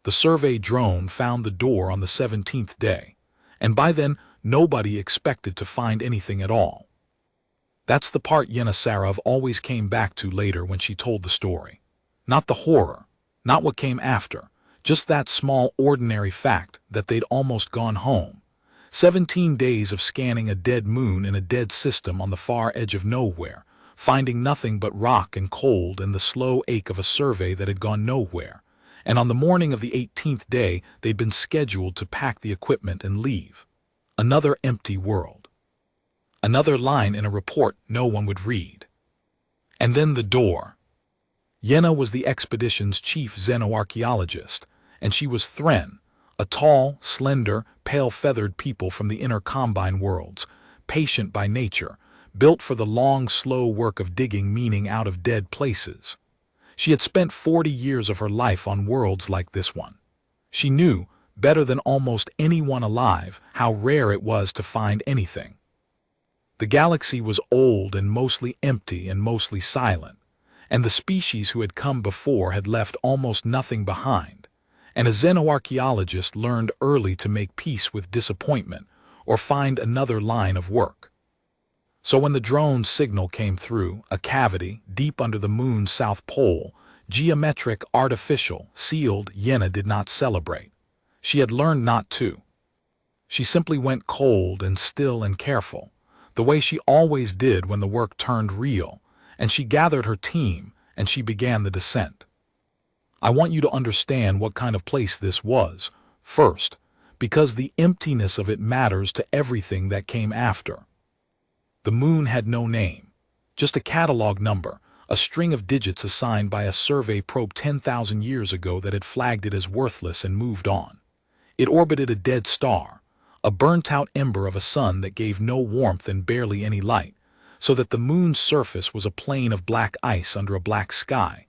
The survey drone found the door on the 17th day, and by then nobody expected to find anything at all. That's the part Yenisarov always came back to later when she told the story. Not the horror, not what came after, just that small ordinary fact that they'd almost gone home. 17 days of scanning a dead moon in a dead system on the far edge of nowhere, finding nothing but rock and cold and the slow ache of a survey that had gone nowhere. And on the morning of the 18th day, they'd been scheduled to pack the equipment and leave. Another empty world. Another line in a report no one would read. And then the door. Yena was the expedition's chief xenoarchaeologist, and she was Thren, a tall, slender, pale-feathered people from the inner Combine worlds, patient by nature, built for the long, slow work of digging meaning out of dead places. She had spent 40 years of her life on worlds like this one. She knew, better than almost anyone alive, how rare it was to find anything. The galaxy was old and mostly empty and mostly silent, and the species who had come before had left almost nothing behind, and a xenoarchaeologist learned early to make peace with disappointment or find another line of work. So when the drone's signal came through, a cavity deep under the moon's south pole, geometric, artificial, sealed, Yena did not celebrate. She had learned not to. She simply went cold and still and careful, the way she always did when the work turned real, and she gathered her team and she began the descent. I want you to understand what kind of place this was, first, because the emptiness of it matters to everything that came after. The moon had no name, just a catalog number, a string of digits assigned by a survey probe 10,000 years ago that had flagged it as worthless and moved on. It orbited a dead star, a burnt-out ember of a sun that gave no warmth and barely any light, so that the moon's surface was a plain of black ice under a black sky,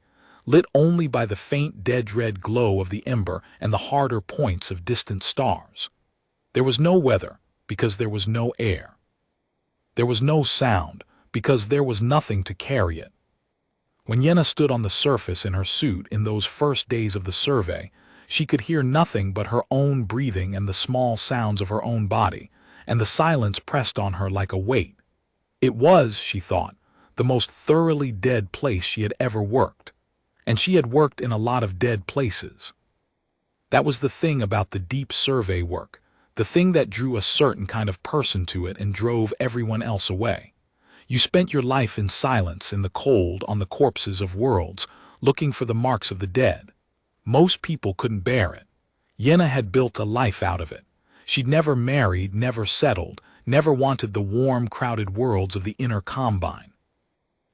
lit only by the faint dead-red glow of the ember and the harder points of distant stars. There was no weather, because there was no air. There was no sound, because there was nothing to carry it. When Yena stood on the surface in her suit in those first days of the survey, she could hear nothing but her own breathing and the small sounds of her own body, and the silence pressed on her like a weight. It was, she thought, the most thoroughly dead place she had ever worked, and she had worked in a lot of dead places. That was the thing about the deep survey work, the thing that drew a certain kind of person to it and drove everyone else away. You spent your life in silence in the cold on the corpses of worlds, looking for the marks of the dead. Most people couldn't bear it. Yena had built a life out of it. She'd never married, never settled, never wanted the warm, crowded worlds of the inner Combine.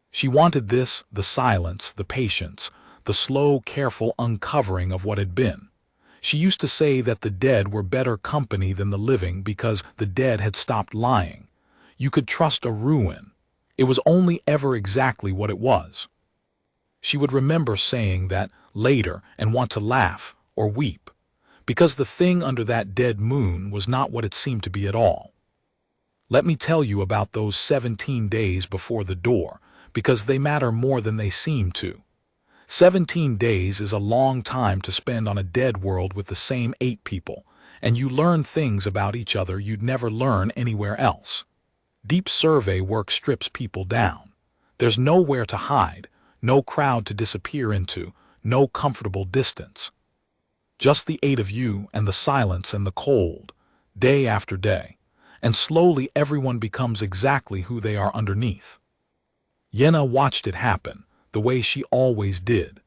She wanted this, the silence, the patience, the slow, careful uncovering of what had been. She used to say that the dead were better company than the living because the dead had stopped lying. You could trust a ruin. It was only ever exactly what it was. She would remember saying that later and want to laugh or weep, because the thing under that dead moon was not what it seemed to be at all. Let me tell you about those 17 days before the door, because they matter more than they seem to. 17 days is a long time to spend on a dead world with the same 8 people, and you learn things about each other you'd never learn anywhere else. Deep survey work strips people down. There's nowhere to hide, no crowd to disappear into, no comfortable distance. Just the 8 of you and the silence and the cold, day after day, and slowly everyone becomes exactly who they are underneath. Yena watched it happen, the way she always did.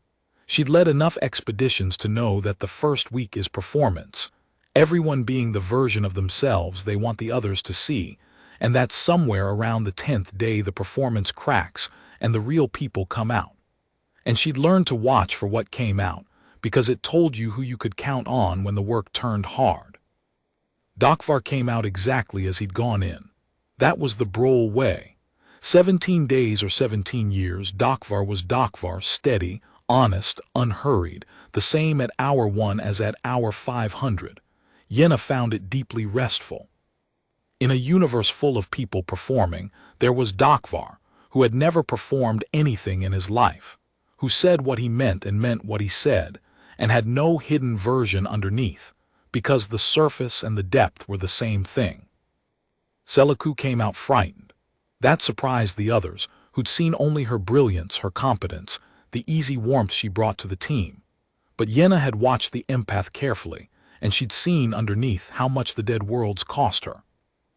She'd led enough expeditions to know that the first week is performance, everyone being the version of themselves they want the others to see, and that somewhere around the 10th day the performance cracks and the real people come out. And she'd learned to watch for what came out, because it told you who you could count on when the work turned hard. Dokvar came out exactly as he'd gone in. That was the Brol way. 17 days or 17 years, Dokvar was Dokvar, steady, honest, unhurried, the same at hour 1 as at hour 500. Yena found it deeply restful. In a universe full of people performing, there was Dokvar, who had never performed anything in his life, who said what he meant and meant what he said, and had no hidden version underneath, because the surface and the depth were the same thing. Seliku came out frightened. That surprised the others, who'd seen only her brilliance, her competence, the easy warmth she brought to the team. But Yenna had watched the empath carefully, and she'd seen underneath how much the dead worlds cost her.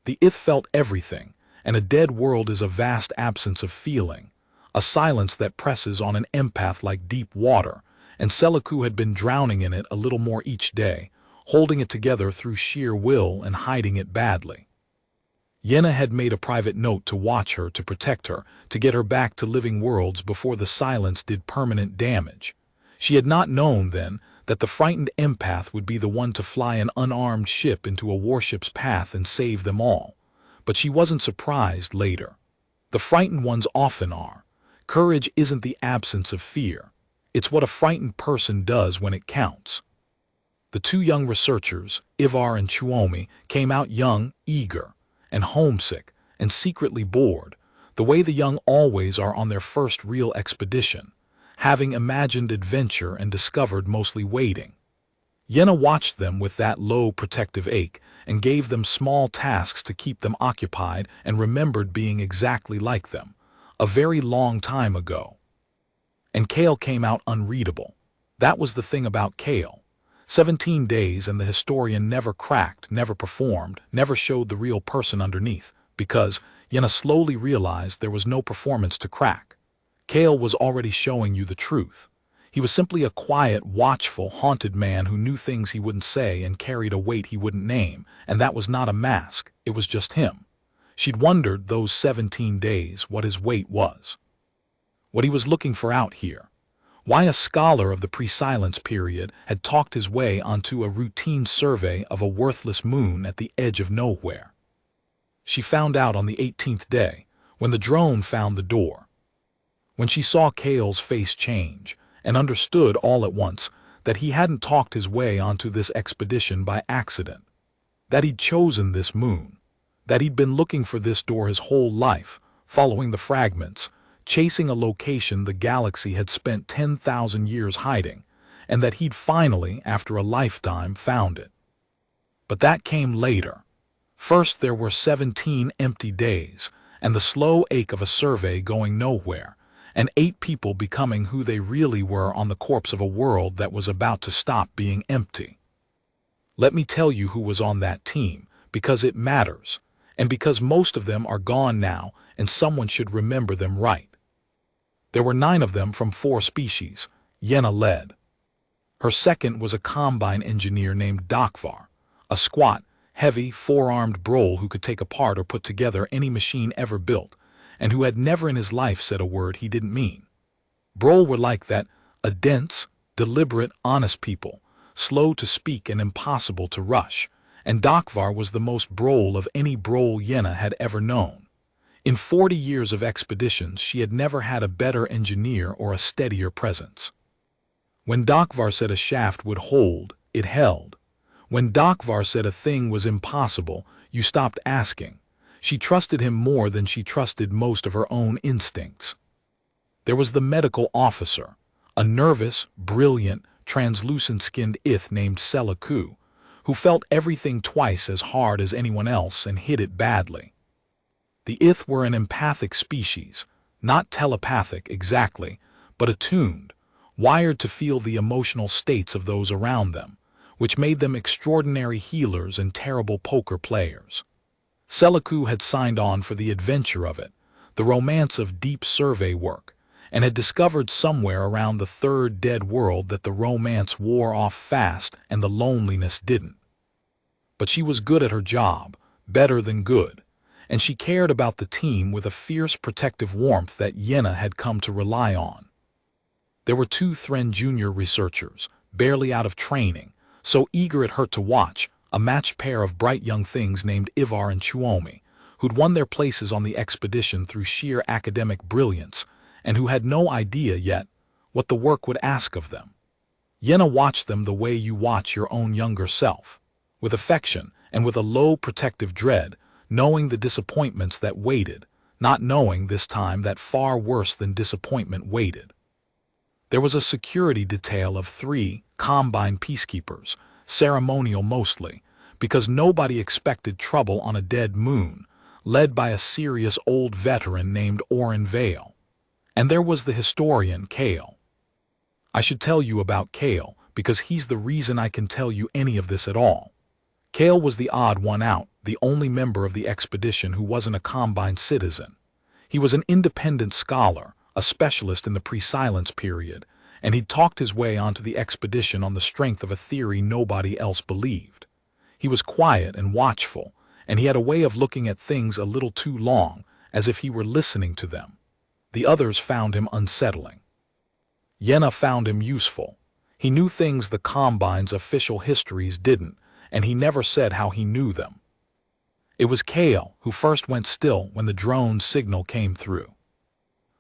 The ith felt everything, and a dead world is a vast absence of feeling, a silence that presses on an empath like deep water, and Seliku had been drowning in it a little more each day, holding it together through sheer will and hiding it badly. Yenna had made a private note to watch her, to protect her, to get her back to living worlds before the silence did permanent damage. She had not known then that the frightened empath would be the one to fly an unarmed ship into a warship's path and save them all. But she wasn't surprised later. The frightened ones often are. Courage isn't the absence of fear. It's what a frightened person does when it counts. The two young researchers, Ivar and Chuomi, came out young, eager, and homesick, and secretly bored, the way the young always are on their first real expedition, having imagined adventure and discovered mostly waiting. Yenna watched them with that low protective ache and gave them small tasks to keep them occupied and remembered being exactly like them, a very long time ago. And Kale came out unreadable. That was the thing about Kale. 17 days and the historian never cracked, never performed, never showed the real person underneath, because Yenna slowly realized there was no performance to crack. Kale was already showing you the truth. He was simply a quiet, watchful, haunted man who knew things he wouldn't say and carried a weight he wouldn't name, and that was not a mask, it was just him. She'd wondered those 17 days what his weight was. What he was looking for out here. Why a scholar of the pre-silence period had talked his way onto a routine survey of a worthless moon at the edge of nowhere. She found out on the 18th day, when the drone found the door. When she saw Kale's face change, and understood all at once that he hadn't talked his way onto this expedition by accident, that he'd chosen this moon, that he'd been looking for this door his whole life, following the fragments, chasing a location the galaxy had spent 10,000 years hiding, and that he'd finally, after a lifetime, found it. But that came later. First there were 17 empty days, and the slow ache of a survey going nowhere, and 8 people becoming who they really were on the corpse of a world that was about to stop being empty. Let me tell you who was on that team, because it matters, and because most of them are gone now, and someone should remember them right. There were 9 of them from 4 species. Yenna led. Her second was a combine engineer named Dakvar, a squat, heavy, 4-armed brole who could take apart or put together any machine ever built, and who had never in his life said a word he didn't mean. Brole were like that, a dense, deliberate, honest people, slow to speak and impossible to rush, and Dakvar was the most brole of any brole Yenna had ever known. In 40 years of expeditions, she had never had a better engineer or a steadier presence. When Dakvar said a shaft would hold, it held. When Dakvar said a thing was impossible, you stopped asking. She trusted him more than she trusted most of her own instincts. There was the medical officer, a nervous, brilliant, translucent-skinned ith named Seliku, who felt everything twice as hard as anyone else and hid it badly. The ith were an empathic species, not telepathic exactly, but attuned, wired to feel the emotional states of those around them, which made them extraordinary healers and terrible poker players. Seliku had signed on for the adventure of it, the romance of deep survey work, and had discovered somewhere around the 3rd dead world that the romance wore off fast and the loneliness didn't. But she was good at her job, better than good, and she cared about the team with a fierce protective warmth that Yenna had come to rely on. There were 2 Thren junior researchers, barely out of training, so eager it hurt to watch, a matched pair of bright young things named Ivar and Chuomi, who'd won their places on the expedition through sheer academic brilliance, and who had no idea yet what the work would ask of them. Yenna watched them the way you watch your own younger self, with affection and with a low protective dread, knowing the disappointments that waited, not knowing this time that far worse than disappointment waited. There was a security detail of 3 Combine peacekeepers, ceremonial mostly, because nobody expected trouble on a dead moon, led by a serious old veteran named Orrin Vale. And there was the historian, Cale. I should tell you about Cale, because he's the reason I can tell you any of this at all. Cale was the odd one out, the only member of the expedition who wasn't a Combine citizen. He was an independent scholar, a specialist in the pre-silence period, and he'd talked his way onto the expedition on the strength of a theory nobody else believed. He was quiet and watchful, and he had a way of looking at things a little too long, as if he were listening to them. The others found him unsettling. Yenna found him useful. He knew things the Combine's official histories didn't, and he never said how he knew them. It was Cale who first went still when the drone signal came through.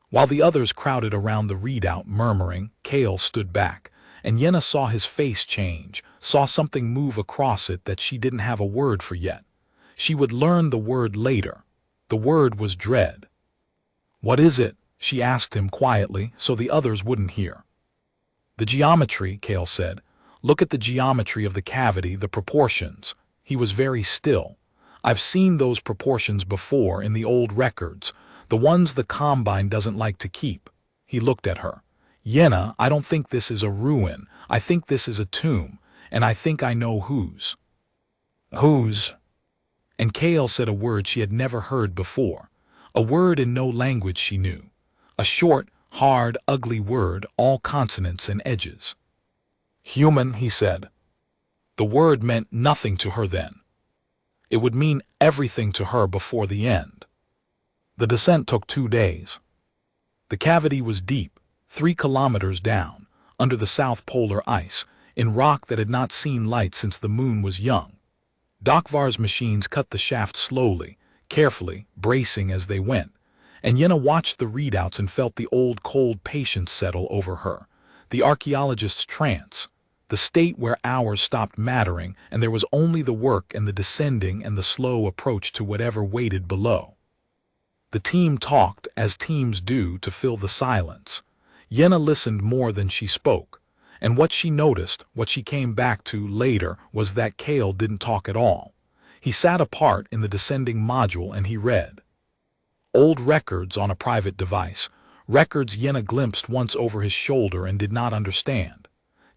While the others crowded around the readout murmuring, Cale stood back, and Yenna saw his face change, saw something move across it that she didn't have a word for yet. She would learn the word later. The word was dread. "What is it?" she asked him quietly so the others wouldn't hear. "The geometry," Cale said. "Look at the geometry of the cavity, the proportions." He was very still. "I've seen those proportions before in the old records, the ones the Combine doesn't like to keep." He looked at her. "Yenna, I don't think this is a ruin. I think this is a tomb, and I think I know whose." "Whose?" And Cale said a word she had never heard before, a word in no language she knew, a short, hard, ugly word, all consonants and edges. "Human," he said. The word meant nothing to her then. It would mean everything to her before the end. The descent took 2 days. The cavity was deep, 3 kilometers down, under the south polar ice, in rock that had not seen light since the moon was young. Dokvar's machines cut the shaft slowly, carefully, bracing as they went, and Yenna watched the readouts and felt the old cold patience settle over her, the archaeologist's trance, the state where hours stopped mattering and there was only the work and the descending and the slow approach to whatever waited below. The team talked, as teams do, to fill the silence. Yenna listened more than she spoke, and what she noticed, what she came back to later, was that Cale didn't talk at all. He sat apart in the descending module and he read. Old records on a private device, records Yenna glimpsed once over his shoulder and did not understand.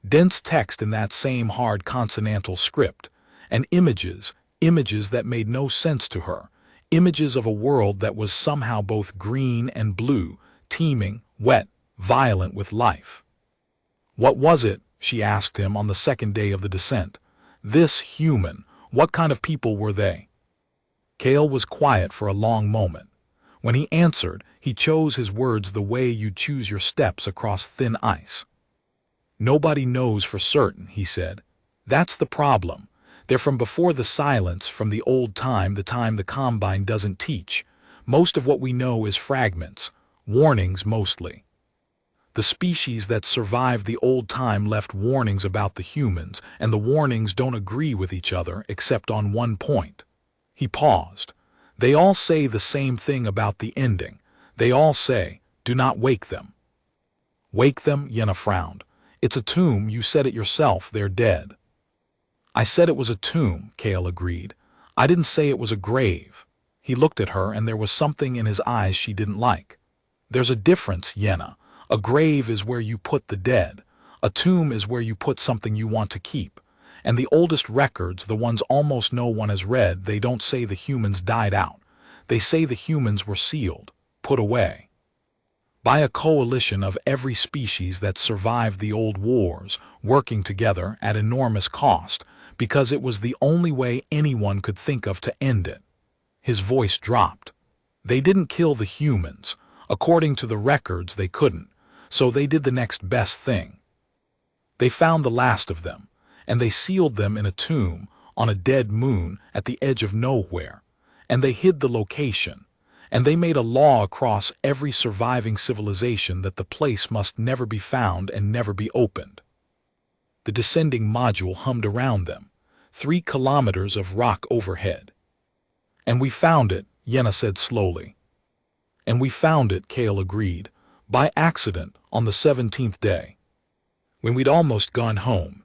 Dense text in that same hard consonantal script, and images that made no sense to her, images of a world that was somehow both green and blue, teeming, wet, violent with life. "What was it?" she asked him on the second day of the descent. "This human, what kind of people were they?" Cale was quiet for a long moment. When he answered, he chose his words the way you choose your steps across thin ice. "Nobody knows for certain," he said. "That's the problem. They're from before the silence, from the old time, the time the Combine doesn't teach. Most of what we know is fragments, warnings mostly. The species that survived the old time left warnings about the humans, and the warnings don't agree with each other except on one point." He paused. "They all say the same thing about the ending. They all say, 'Do not wake them.'" "Wake them?" Yenna frowned. "It's a tomb, you said it yourself, they're dead." "I said it was a tomb," Cale agreed. "I didn't say it was a grave." He looked at her and there was something in his eyes she didn't like. "There's a difference, Yenna. A grave is where you put the dead. A tomb is where you put something you want to keep. And the oldest records, the ones almost no one has read, they don't say the humans died out. They say the humans were sealed, put away. By a coalition of every species that survived the old wars, working together at enormous cost, because it was the only way anyone could think of to end it." His voice dropped. "They didn't kill the humans. According to the records, they couldn't. So they did the next best thing. They found the last of them, and they sealed them in a tomb on a dead moon at the edge of nowhere, and they hid the location, and they made a law across every surviving civilization that the place must never be found and never be opened." The descending module hummed around them, 3 kilometers of rock overhead. "And we found it," Yenna said slowly. "And we found it," Cale agreed. by accident on the 17th day, when we'd almost gone home.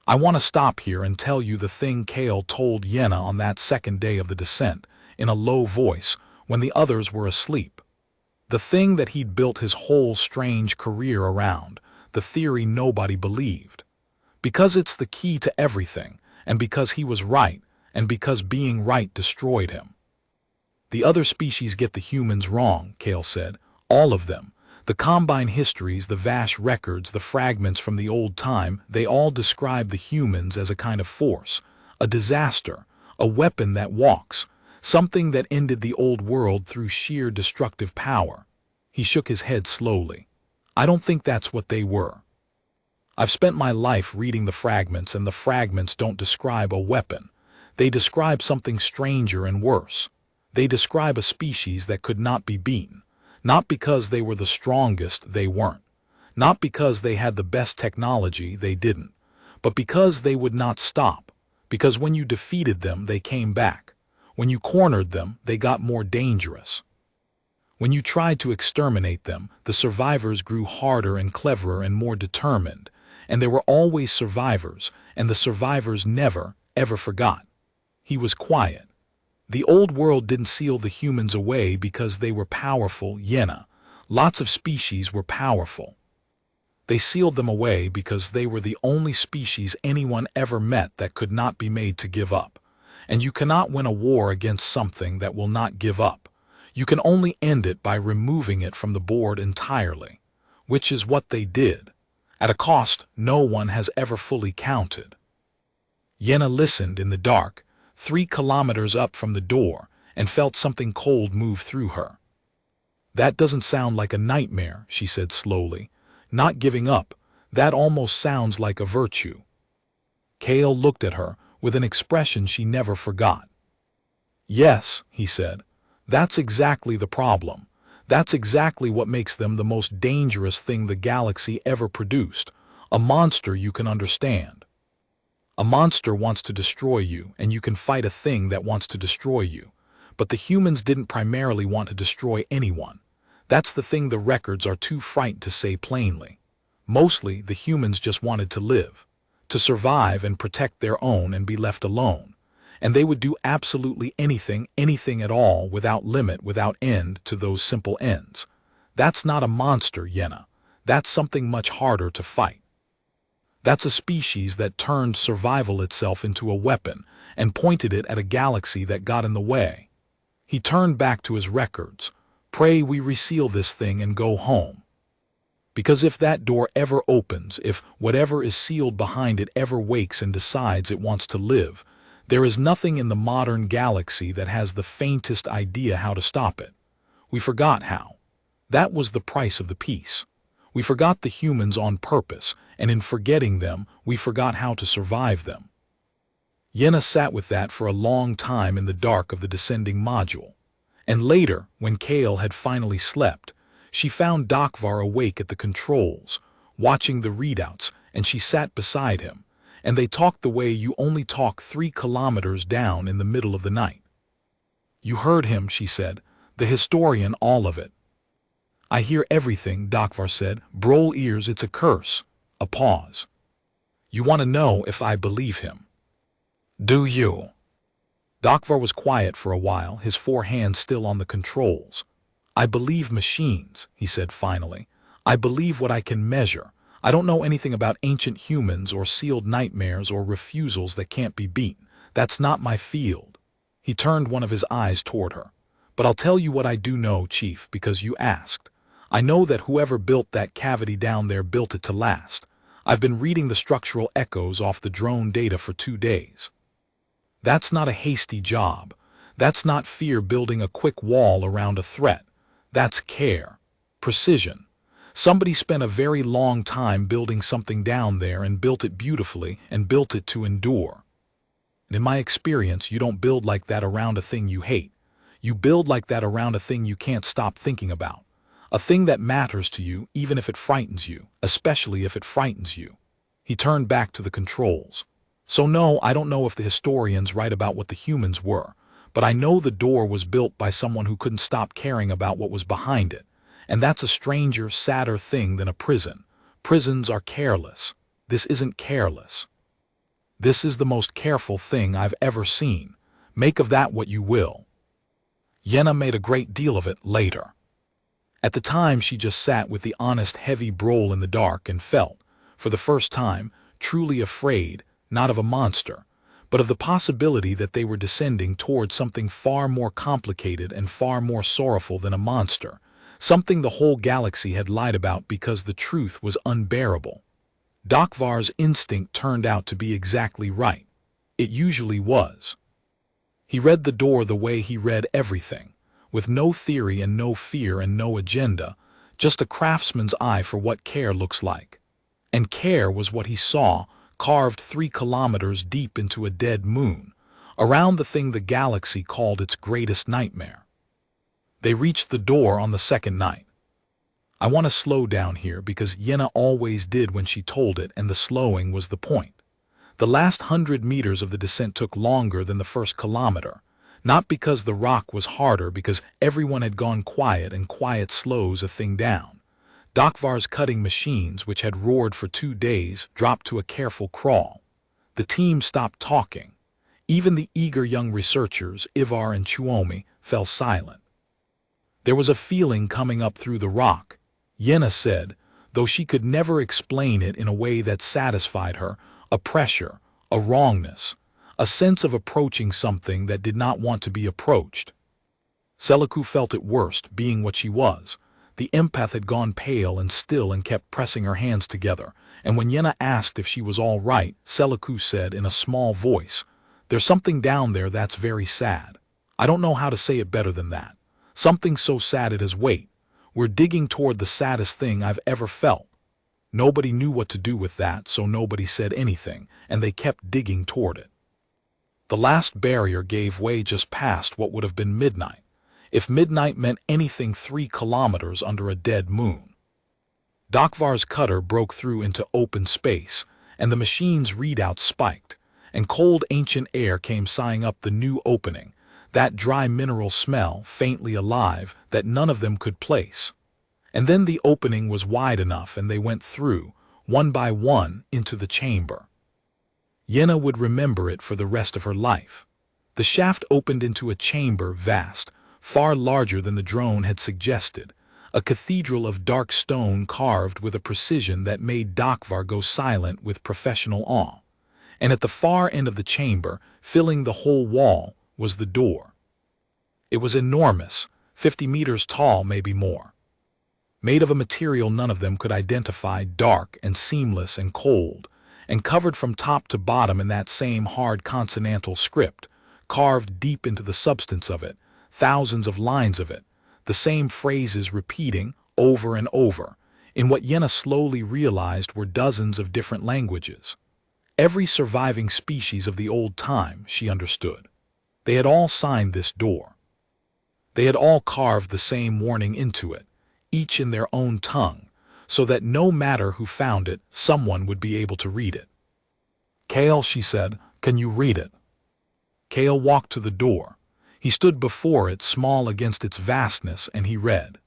I want to stop here and tell you the thing Kale told Yenna on that second day of the descent, in a low voice, when the others were asleep. The thing that he'd built his whole strange career around, the theory nobody believed. Because it's the key to everything, and because he was right, and because being right destroyed him. The other species get the humans wrong, Kale said. All of them. The Combine histories, the Vasch records, the fragments from the old time, they all describe the humans as a kind of force, a disaster, a weapon that walks, something that ended the old world through sheer destructive power. He shook his head slowly. I don't think that's what they were. I've spent my life reading the fragments, and the fragments don't describe a weapon. They describe something stranger and worse. They describe a species that could not be beaten. Not because they were the strongest, they weren't. Not because they had the best technology, they didn't. But because they would not stop. Because when you defeated them, they came back. When you cornered them, they got more dangerous. When you tried to exterminate them, the survivors grew harder and cleverer and more determined. And there were always survivors, and the survivors never, ever forgot. He was quiet. The old world didn't seal the humans away because they were powerful, Yenna. Lots of species were powerful. They sealed them away because they were the only species anyone ever met that could not be made to give up. And you cannot win a war against something that will not give up. You can only end it by removing it from the board entirely, which is what they did, at a cost no one has ever fully counted. Yenna listened in the dark, 3 kilometers up from the door, and felt something cold move through her. That doesn't sound like a nightmare, she said slowly. Not giving up, that almost sounds like a virtue. Kale looked at her with an expression she never forgot. Yes, he said, that's exactly the problem. That's exactly what makes them the most dangerous thing the galaxy ever produced, a monster you can understand. A monster wants to destroy you, and you can fight a thing that wants to destroy you. But the humans didn't primarily want to destroy anyone. That's the thing the records are too frightened to say plainly. Mostly, the humans just wanted to live, to survive and protect their own and be left alone. And they would do absolutely anything, anything at all, without limit, without end, to those simple ends. That's not a monster, Yenna. That's something much harder to fight. That's a species that turned survival itself into a weapon and pointed it at a galaxy that got in the way. He turned back to his records. Pray we reseal this thing and go home. Because if that door ever opens, if whatever is sealed behind it ever wakes and decides it wants to live, there is nothing in the modern galaxy that has the faintest idea how to stop it. We forgot how. That was the price of the peace. We forgot the humans on purpose, and in forgetting them, we forgot how to survive them. Yenna sat with that for a long time in the dark of the descending module. And later, when Kale had finally slept, she found Dakvar awake at the controls, watching the readouts, and she sat beside him, and they talked the way you only talk 3 kilometers down in the middle of the night. You heard him, she said, the historian, all of it. I hear everything, Dakvar said. Brol ears, it's a curse. A pause. You want to know if I believe him? Do you? Dakvar was quiet for a while, his 4 hands still on the controls. I believe machines, he said finally. I believe what I can measure. I don't know anything about ancient humans or sealed nightmares or refusals that can't be beaten. That's not my field. He turned one of his eyes toward her. But I'll tell you what I do know, Chief, because you asked. I know that whoever built that cavity down there built it to last. I've been reading the structural echoes off the drone data for 2 days. That's not a hasty job. That's not fear building a quick wall around a threat. That's care. Precision. Somebody spent a very long time building something down there and built it beautifully and built it to endure. And in my experience, you don't build like that around a thing you hate. You build like that around a thing you can't stop thinking about. A thing that matters to you, even if it frightens you, especially if it frightens you. He turned back to the controls. So no, I don't know if the historians write about what the humans were, but I know the door was built by someone who couldn't stop caring about what was behind it, And that's a stranger, sadder thing than a prison. Prisons are careless. This isn't careless. This is the most careful thing I've ever seen. Make of that what you will. Yenna made a great deal of it later. At the time she just sat with the honest heavy browl in the dark and felt, for the first time, truly afraid, not of a monster, but of the possibility that they were descending toward something far more complicated and far more sorrowful than a monster, something the whole galaxy had lied about because the truth was unbearable. Dakvar's instinct turned out to be exactly right. It usually was. He read the door the way he read everything, with no theory and no fear and no agenda, just a craftsman's eye for what care looks like. And care was what he saw, carved 3 kilometers deep into a dead moon, around the thing the galaxy called its greatest nightmare. They reached the door on the second night. I want to slow down here because Yenna always did when she told it, and the slowing was the point. The last 100 meters of the descent took longer than the first kilometer, not because the rock was harder, because everyone had gone quiet, and quiet slows a thing down. Dakvar's cutting machines, which had roared for 2 days, dropped to a careful crawl. The team stopped talking. Even the eager young researchers, Ivar and Chuomi, fell silent. There was a feeling coming up through the rock, Yenna said, though she could never explain it in a way that satisfied her, a pressure, a wrongness, a sense of approaching something that did not want to be approached. Seliku felt it worst, being what she was. The empath had gone pale and still and kept pressing her hands together, and when Yenna asked if she was all right, Seliku said in a small voice, "There's something down there that's very sad. I don't know how to say it better than that. Something so sad it is weight. We're digging toward the saddest thing I've ever felt." Nobody knew what to do with that, so nobody said anything, and they kept digging toward it. The last barrier gave way just past what would have been midnight, if midnight meant anything 3 kilometers under a dead moon. Dakvar's cutter broke through into open space, and the machine's readout spiked, and cold ancient air came sighing up the new opening, that dry mineral smell, faintly alive, that none of them could place. And then the opening was wide enough, and they went through, one by one, into the chamber. Yenna would remember it for the rest of her life. The shaft opened into a chamber vast, far larger than the drone had suggested, a cathedral of dark stone carved with a precision that made Dakvar go silent with professional awe. And at the far end of the chamber, filling the whole wall, was the door. It was enormous, 50 meters tall, maybe more. Made of a material none of them could identify, dark and seamless and cold, and covered from top to bottom in that same hard consonantal script, carved deep into the substance of it, thousands of lines of it, the same phrases repeating over and over, in what Yenna slowly realized were dozens of different languages. Every surviving species of the old time, she understood. They had all signed this door. They had all carved the same warning into it, each in their own tongue, so that no matter who found it, someone would be able to read it. "Kale," she said, "can you read it?" Kale walked to the door. He stood before it, small against its vastness, and he read.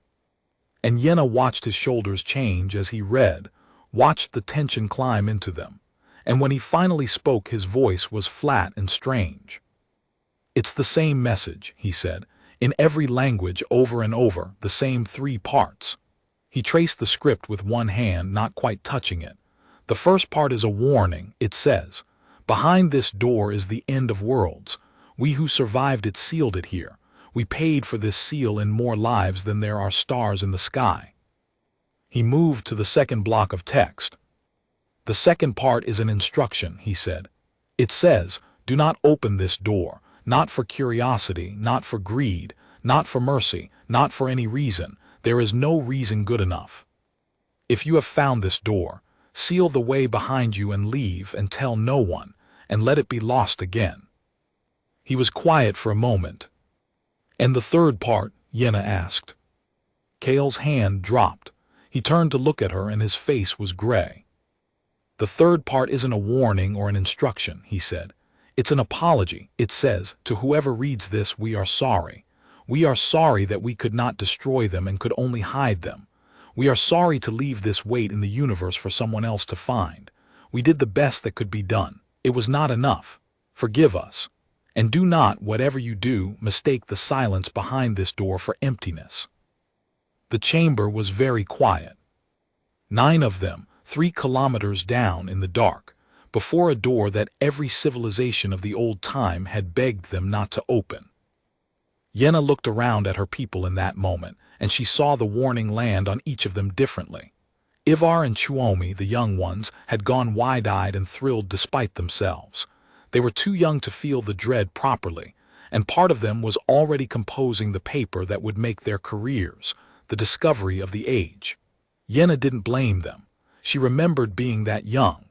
And Yenna watched his shoulders change as he read, watched the tension climb into them, and when he finally spoke his voice was flat and strange. "It's the same message," he said, "in every language over and over, the same 3 parts. He traced the script with one hand, not quite touching it. "The first part is a warning. It says, 'Behind this door is the end of worlds. We who survived it sealed it here. We paid for this seal in more lives than there are stars in the sky.'" He moved to the second block of text. "The second part is an instruction," he said. "It says, 'Do not open this door, not for curiosity, not for greed, not for mercy, not for any reason. There is no reason good enough. If you have found this door, seal the way behind you and leave and tell no one, and let it be lost again.'" He was quiet for a moment. "And the third part?" Yenna asked. Kale's hand dropped. He turned to look at her, and his face was gray. "The third part isn't a warning or an instruction," he said. "It's an apology. It says, 'To whoever reads this, we are sorry. We are sorry that we could not destroy them and could only hide them. We are sorry to leave this weight in the universe for someone else to find. We did the best that could be done. It was not enough. Forgive us. And do not, whatever you do, mistake the silence behind this door for emptiness. The chamber was very quiet. 9 of them, 3 kilometers down in the dark, before a door that every civilization of the old time had begged them not to open. Yenna looked around at her people in that moment, and she saw the warning land on each of them differently. Ivar and Chuomi, the young ones, had gone wide-eyed and thrilled despite themselves. They were too young to feel the dread properly, and part of them was already composing the paper that would make their careers, the discovery of the age. Yenna didn't blame them. She remembered being that young.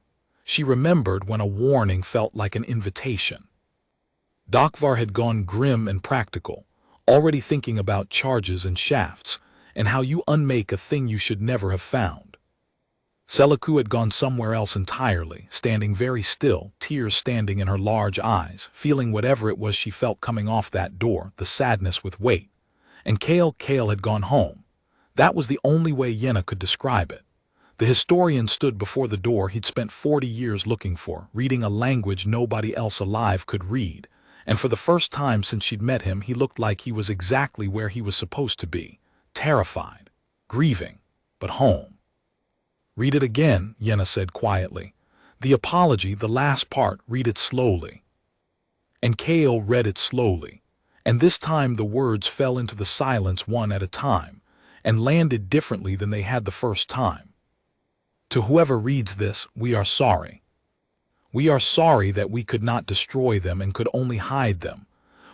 She remembered when a warning felt like an invitation. Dokvar had gone grim and practical, already thinking about charges and shafts, and how you unmake a thing you should never have found. Seliku had gone somewhere else entirely, standing very still, tears standing in her large eyes, feeling whatever it was she felt coming off that door, the sadness with weight. And Kale had gone home. That was the only way Yenna could describe it. The historian stood before the door he'd spent 40 years looking for, reading a language nobody else alive could read, and for the first time since she'd met him he looked like he was exactly where he was supposed to be, terrified, grieving, but home. "Read it again," Yenna said quietly. "The apology, the last part, read it slowly." And Kale read it slowly, and this time the words fell into the silence one at a time, and landed differently than they had the first time. "To whoever reads this, we are sorry. We are sorry that we could not destroy them and could only hide them.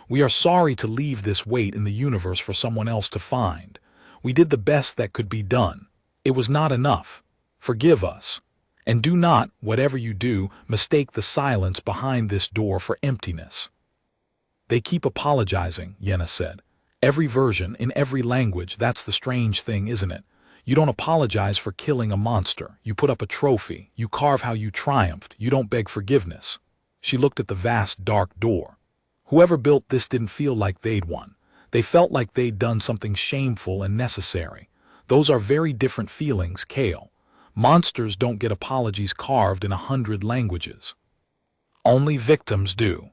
We are sorry to leave this weight in the universe for someone else to find. We did the best that could be done. It was not enough. Forgive us. And do not, whatever you do, mistake the silence behind this door for emptiness." "They keep apologizing," Yenna said. "Every version, in every language, that's the strange thing, isn't it? You don't apologize for killing a monster. You put up a trophy. You carve how you triumphed. You don't beg forgiveness." She looked at the vast, dark door. Whoever built this didn't feel like they'd won. They felt like they'd done something shameful and necessary. Those are very different feelings, Kale. Monsters don't get apologies carved in 100 languages. Only victims do.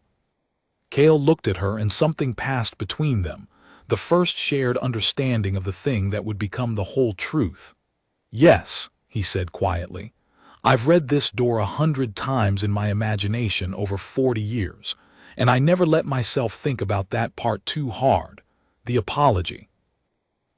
Kale looked at her and something passed between them, the first shared understanding of the thing that would become the whole truth. "Yes," he said quietly. "I've read this door 100 times in my imagination over 40 years, and I never let myself think about that part too hard, the apology.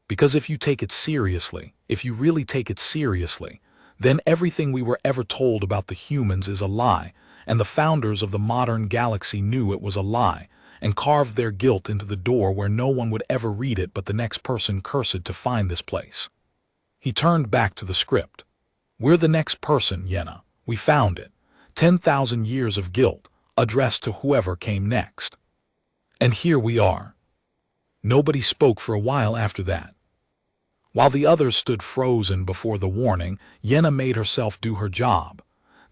Because if you take it seriously, if you really take it seriously, then everything we were ever told about the humans is a lie, and the founders of the modern galaxy knew it was a lie, and carved their guilt into the door where no one would ever read it but the next person cursed to find this place." He turned back to the script. "We're the next person, Yenna. We found it. 10,000 years of guilt, addressed to whoever came next. And here we are." Nobody spoke for a while after that. While the others stood frozen before the warning, Yenna made herself do her job.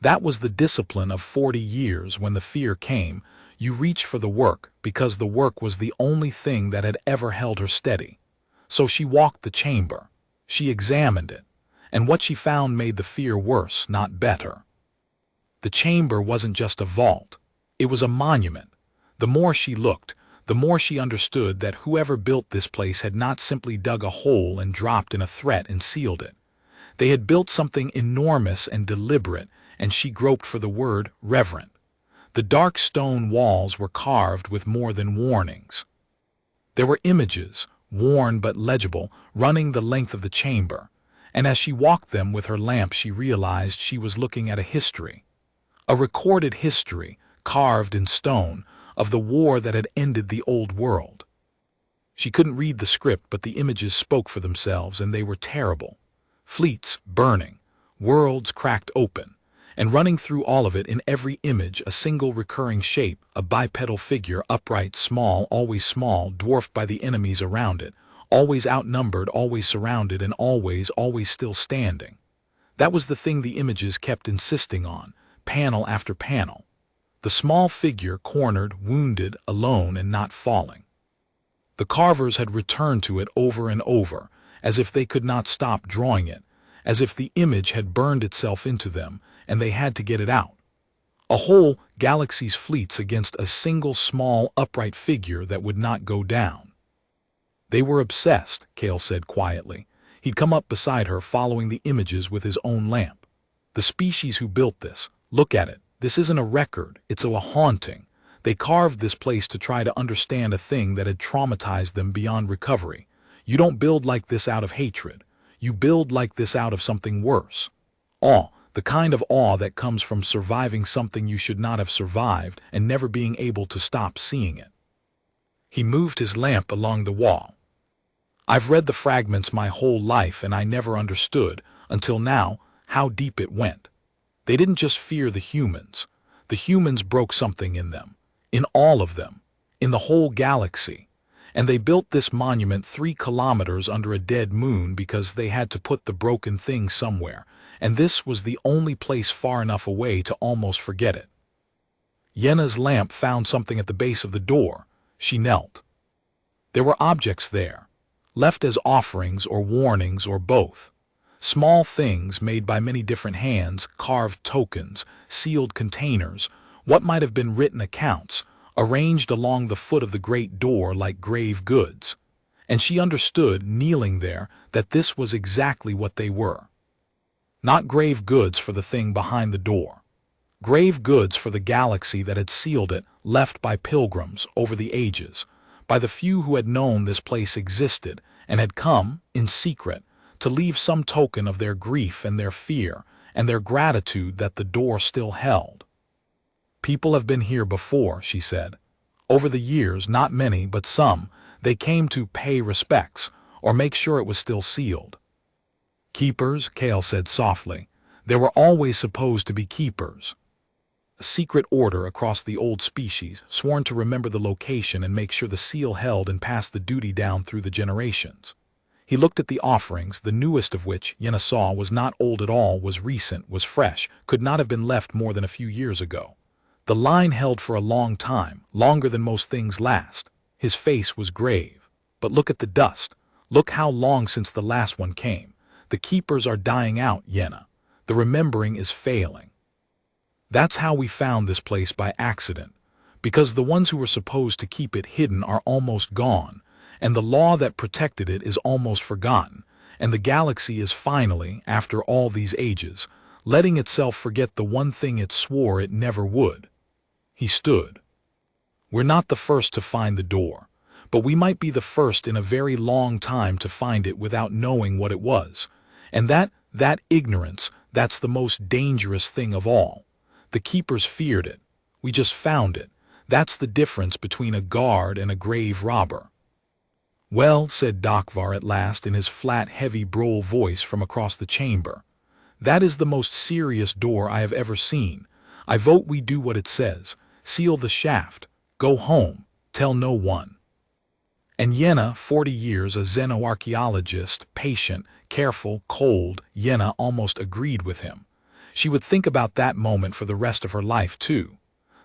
That was the discipline of 40 years. When the fear came, you reach for the work, because the work was the only thing that had ever held her steady. So she walked the chamber. She examined it, and what she found made the fear worse, not better. The chamber wasn't just a vault. It was a monument. The more she looked, the more she understood that whoever built this place had not simply dug a hole and dropped in a threat and sealed it. They had built something enormous and deliberate, and she groped for the word reverent. The dark stone walls were carved with more than warnings. There were images, worn but legible, running the length of the chamber, and as she walked them with her lamp she realized she was looking at a history. A recorded history, carved in stone, of the war that had ended the old world. She couldn't read the script, but the images spoke for themselves, and they were terrible. Fleets burning, worlds cracked open, and running through all of it in every image a single recurring shape, a bipedal figure, upright, small, dwarfed by the enemies around it, always outnumbered, always surrounded, and always still standing. That was the thing the images kept insisting on, panel after panel. The small figure cornered, wounded, alone, and not falling. The carvers had returned to it over and over, as if they could not stop drawing it, as if the image had burned itself into them, and they had to get it out. A whole galaxy's fleets against a single small upright figure that would not go down. They were obsessed, Kale said quietly. He'd come up beside her, following the images with his own lamp. The species who built this, look at it. This isn't a record, it's a haunting. They carved this place to try to understand a thing that had traumatized them beyond recovery. You don't build like this out of hatred. You build like this out of something worse. Awe, the kind of awe that comes from surviving something you should not have survived and never being able to stop seeing it. He moved his lamp along the wall. I've read the fragments my whole life, and I never understood, until now, how deep it went. They didn't just fear the humans. The humans broke something in them, in all of them, in the whole galaxy. And they built this monument 3 kilometers under a dead moon because they had to put the broken thing somewhere, and this was the only place far enough away to almost forget it. Yenna's lamp found something at the base of the door. She knelt. There were objects there, left as offerings or warnings or both. Small things made by many different hands, carved tokens, sealed containers, what might have been written accounts, arranged along the foot of the great door like grave goods. And she understood, kneeling there, that this was exactly what they were. Not grave goods for the thing behind the door. Grave goods for the galaxy that had sealed it, left by pilgrims over the ages, by the few who had known this place existed and had come, in secret, to leave some token of their grief and their fear and their gratitude that the door still held. People have been here before, she said. Over the years, not many, but some, they came to pay respects or make sure it was still sealed. Keepers, Kale said softly. There were always supposed to be keepers. A secret order across the old species, sworn to remember the location and make sure the seal held and pass the duty down through the generations. He looked at the offerings, the newest of which Yenna saw was not old at all, was recent, was fresh, could not have been left more than a few years ago. The line held for a long time, longer than most things last. His face was grave. But look at the dust. Look how long since the last one came. The keepers are dying out, Yenna. The remembering is failing. That's how we found this place by accident, because the ones who were supposed to keep it hidden are almost gone, and the law that protected it is almost forgotten, and the galaxy is finally, after all these ages, letting itself forget the one thing it swore it never would. He stood. We're not the first to find the door, but we might be the first in a very long time to find it without knowing what it was, and that ignorance, that's the most dangerous thing of all. The keepers feared it. We just found it. That's the difference between a guard and a grave robber. Well, said Dakvar at last in his flat, heavy Broll voice from across the chamber. That is the most serious door I have ever seen. I vote we do what it says. Seal the shaft. Go home. Tell no one. And Yenna, 40 years a xenoarchaeologist, patient, careful, cold, Yenna almost agreed with him. She would think about that moment for the rest of her life, too.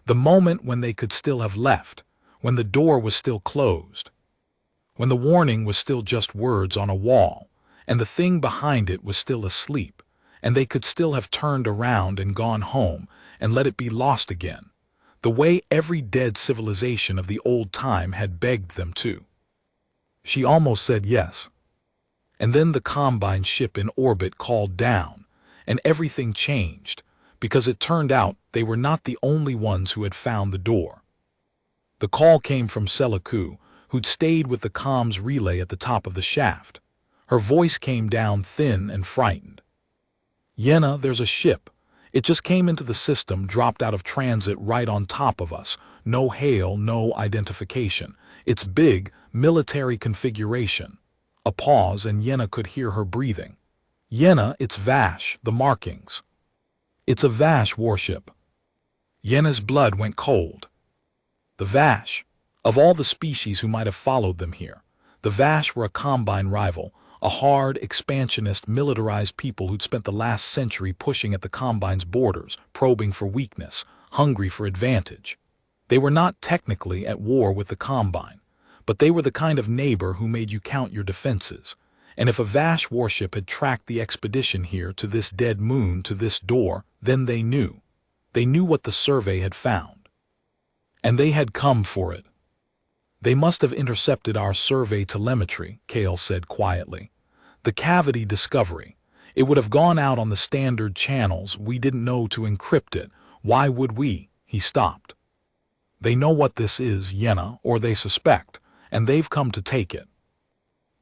The moment when they could still have left, when the door was still closed, when the warning was still just words on a wall, and the thing behind it was still asleep, and they could still have turned around and gone home and let it be lost again, the way every dead civilization of the old time had begged them to. She almost said yes. And then the Combine ship in orbit called down, and everything changed, because it turned out they were not the only ones who had found the door. The call came from Selaku, who'd stayed with the comms relay at the top of the shaft. Her voice came down thin and frightened. Yenna, there's a ship. It just came into the system, dropped out of transit right on top of us. No hail, no identification. It's big, military configuration. A pause, and Yenna could hear her breathing. Yenna, it's Vasch, the markings. It's a Vasch warship. Yenna's blood went cold. The Vasch, of all the species who might have followed them here, the Vasch were a Combine rival, a hard, expansionist, militarized people who'd spent the last century pushing at the Combine's borders, probing for weakness, hungry for advantage. They were not technically at war with the Combine, but they were the kind of neighbor who made you count your defenses. And if a Vasch warship had tracked the expedition here to this dead moon, to this door, then they knew. They knew what the survey had found. And they had come for it. They must have intercepted our survey telemetry, Cale said quietly. The cavity discovery. It would have gone out on the standard channels. We didn't know to encrypt it. Why would we? He stopped. They know what this is, Yenna, or they suspect, and they've come to take it.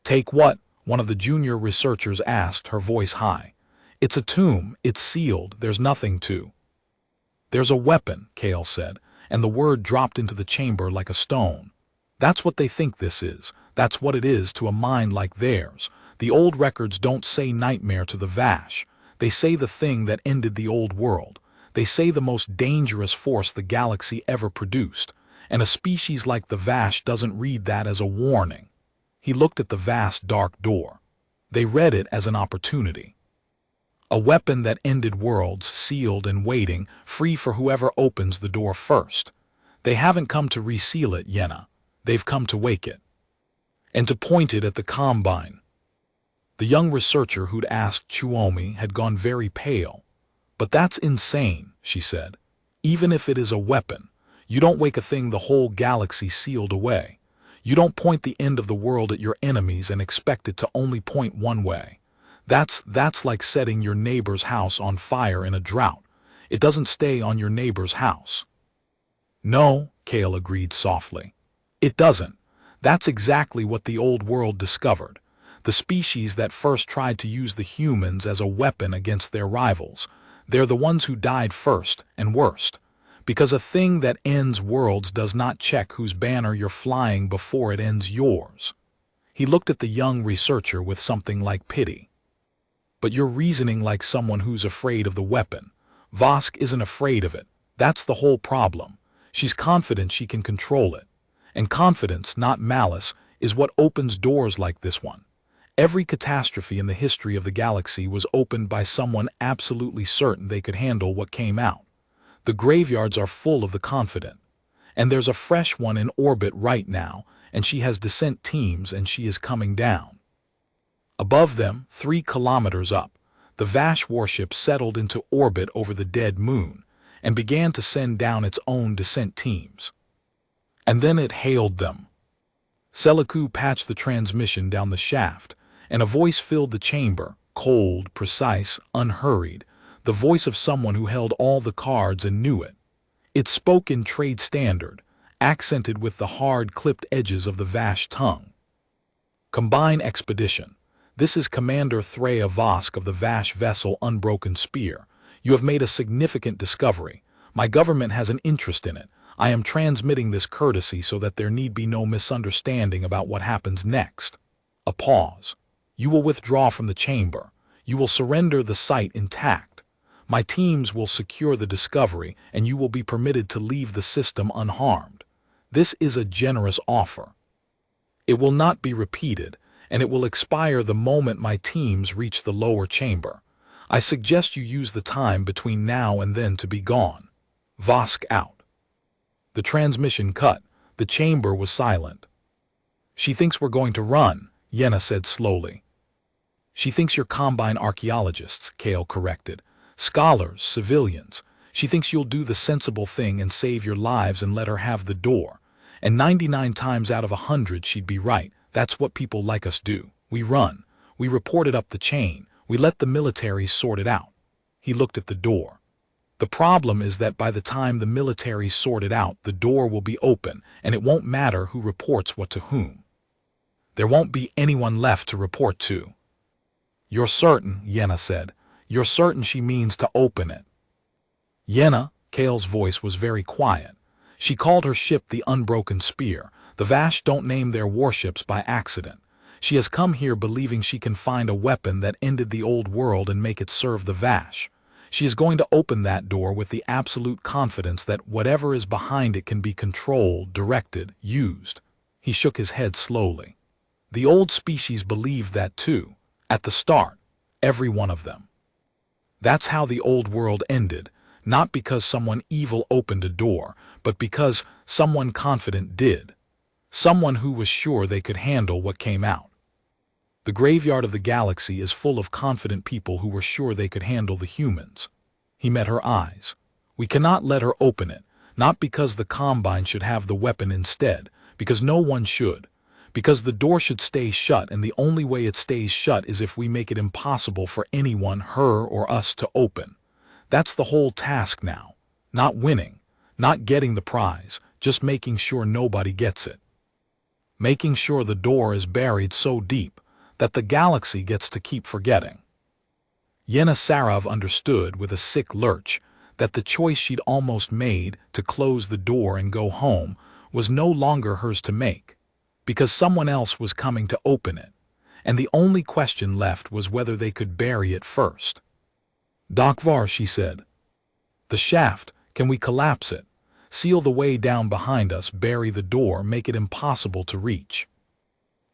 Take what? One of the junior researchers asked, her voice high. It's a tomb. It's sealed. There's nothing to. There's a weapon, Cale said, and the word dropped into the chamber like a stone. That's what they think this is. That's what it is to a mind like theirs. The old records don't say nightmare to the Vasch. They say the thing that ended the old world. They say the most dangerous force the galaxy ever produced. And a species like the Vasch doesn't read that as a warning. He looked at the vast dark door. They read it as an opportunity. A weapon that ended worlds, sealed and waiting, free for whoever opens the door first. They haven't come to reseal it, Yenna. They've come to wake it. And to point it at the Combine. The young researcher who'd asked Chuomi had gone very pale. But that's insane, she said. Even if it is a weapon, you don't wake a thing the whole galaxy sealed away. You don't point the end of the world at your enemies and expect it to only point one way. That's like setting your neighbor's house on fire in a drought. It doesn't stay on your neighbor's house. No, Cale agreed softly. It doesn't. That's exactly what the old world discovered. The species that first tried to use the humans as a weapon against their rivals. They're the ones who died first and worst. Because a thing that ends worlds does not check whose banner you're flying before it ends yours. He looked at the young researcher with something like pity. But you're reasoning like someone who's afraid of the weapon. Vasch isn't afraid of it. That's the whole problem. She's confident she can control it. And confidence, not malice, is what opens doors like this one. Every catastrophe in the history of the galaxy was opened by someone absolutely certain they could handle what came out. The graveyards are full of the confident. And there's a fresh one in orbit right now, and she has descent teams and she is coming down. Above them, 3 kilometers up, the Vasch warship settled into orbit over the dead moon and began to send down its own descent teams. And then it hailed them. Seliku patched the transmission down the shaft, and a voice filled the chamber, cold, precise, unhurried, the voice of someone who held all the cards and knew it. It spoke in trade standard, accented with the hard, clipped edges of the Vasch tongue. Combine expedition. This is Commander Threa Vosk of the Vasch vessel Unbroken Spear. You have made a significant discovery. My government has an interest in it. I am transmitting this courtesy so that there need be no misunderstanding about what happens next. A pause. You will withdraw from the chamber. You will surrender the site intact. My teams will secure the discovery, and you will be permitted to leave the system unharmed. This is a generous offer. It will not be repeated, and it will expire the moment my teams reach the lower chamber. I suggest you use the time between now and then to be gone. Vosk out. The transmission cut. The chamber was silent. She thinks we're going to run, Yenna said slowly. She thinks you're Combine archaeologists, Cale corrected. Scholars, civilians. She thinks you'll do the sensible thing and save your lives and let her have the door. And 99 times out of 100 she'd be right. That's what people like us do. We run. We report it up the chain. We let the military sort it out. He looked at the door. The problem is that by the time the military sort it out, the door will be open, and it won't matter who reports what to whom. There won't be anyone left to report to. You're certain, Yenna said. You're certain she means to open it. Yenna, Cale's voice was very quiet. She called her ship the Unbroken Spear. The Vasch don't name their warships by accident. She has come here believing she can find a weapon that ended the old world and make it serve the Vasch. She is going to open that door with the absolute confidence that whatever is behind it can be controlled, directed, used. He shook his head slowly. The old species believed that too, at the start, every one of them. That's how the old world ended, not because someone evil opened a door, but because someone confident did. Someone who was sure they could handle what came out. The graveyard of the galaxy is full of confident people who were sure they could handle the humans. He met her eyes. We cannot let her open it, not because the Combine should have the weapon instead, because no one should, because the door should stay shut, and the only way it stays shut is if we make it impossible for anyone, her or us, to open. That's the whole task now. Not winning, not getting the prize, just making sure nobody gets it. Making sure the door is buried so deep that the galaxy gets to keep forgetting. Yena Sarov understood with a sick lurch that the choice she'd almost made to close the door and go home was no longer hers to make, because someone else was coming to open it, and the only question left was whether they could bury it first. "Vasch," she said. "The shaft, can we collapse it? Seal the way down behind us, bury the door, make it impossible to reach."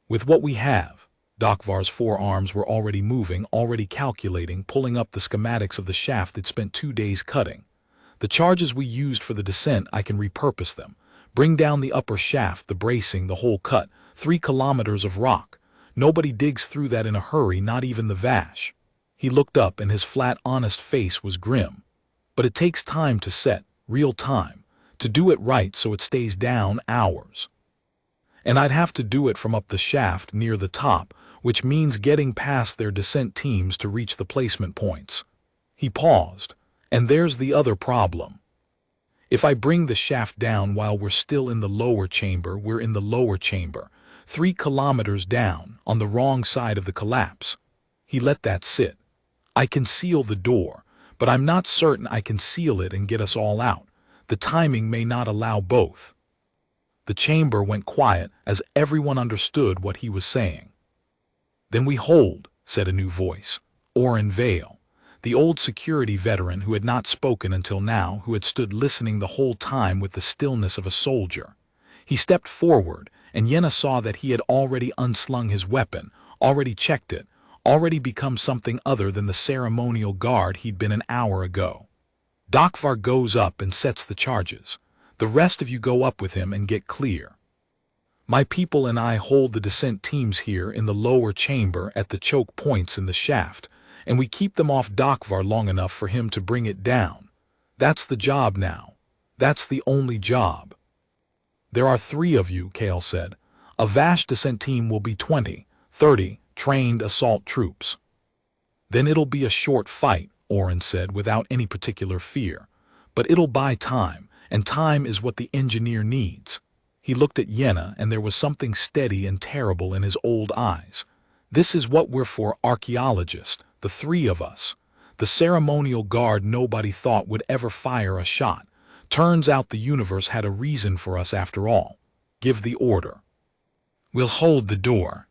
"With what we have." Vasch's forearms were already moving, already calculating, pulling up the schematics of the shaft they'd spent 2 days cutting. "The charges we used for the descent, I can repurpose them. Bring down the upper shaft, the bracing, the whole cut, 3 kilometers of rock. Nobody digs through that in a hurry, not even the Vasch." He looked up and his flat, honest face was grim. "But it takes time to set, real time. To do it right so it stays down, hours. And I'd have to do it from up the shaft near the top, which means getting past their descent teams to reach the placement points." He paused. "And there's the other problem. If I bring the shaft down while we're still in the lower chamber, we're in the lower chamber, 3 kilometers down, on the wrong side of the collapse." He let that sit. "I can seal the door, but I'm not certain I can seal it and get us all out. The timing may not allow both." The chamber went quiet as everyone understood what he was saying. "Then we hold," said a new voice. Oren Vale, the old security veteran who had not spoken until now, who had stood listening the whole time with the stillness of a soldier. He stepped forward, and Yena saw that he had already unslung his weapon, already checked it, already become something other than the ceremonial guard he'd been an hour ago. "Vasch goes up and sets the charges. The rest of you go up with him and get clear. My people and I hold the descent teams here in the lower chamber at the choke points in the shaft, and we keep them off Vasch long enough for him to bring it down. That's the job now. That's the only job." "There are 3 of you," Kale said. "A Vasch descent team will be 20, 30 trained assault troops." "Then it'll be a short fight," Oren said without any particular fear. "But it'll buy time, and time is what the engineer needs." He looked at Yena, and there was something steady and terrible in his old eyes. "This is what we're for, archaeologists, the 3 of us. The ceremonial guard nobody thought would ever fire a shot. Turns out the universe had a reason for us after all. Give the order." "We'll hold the door."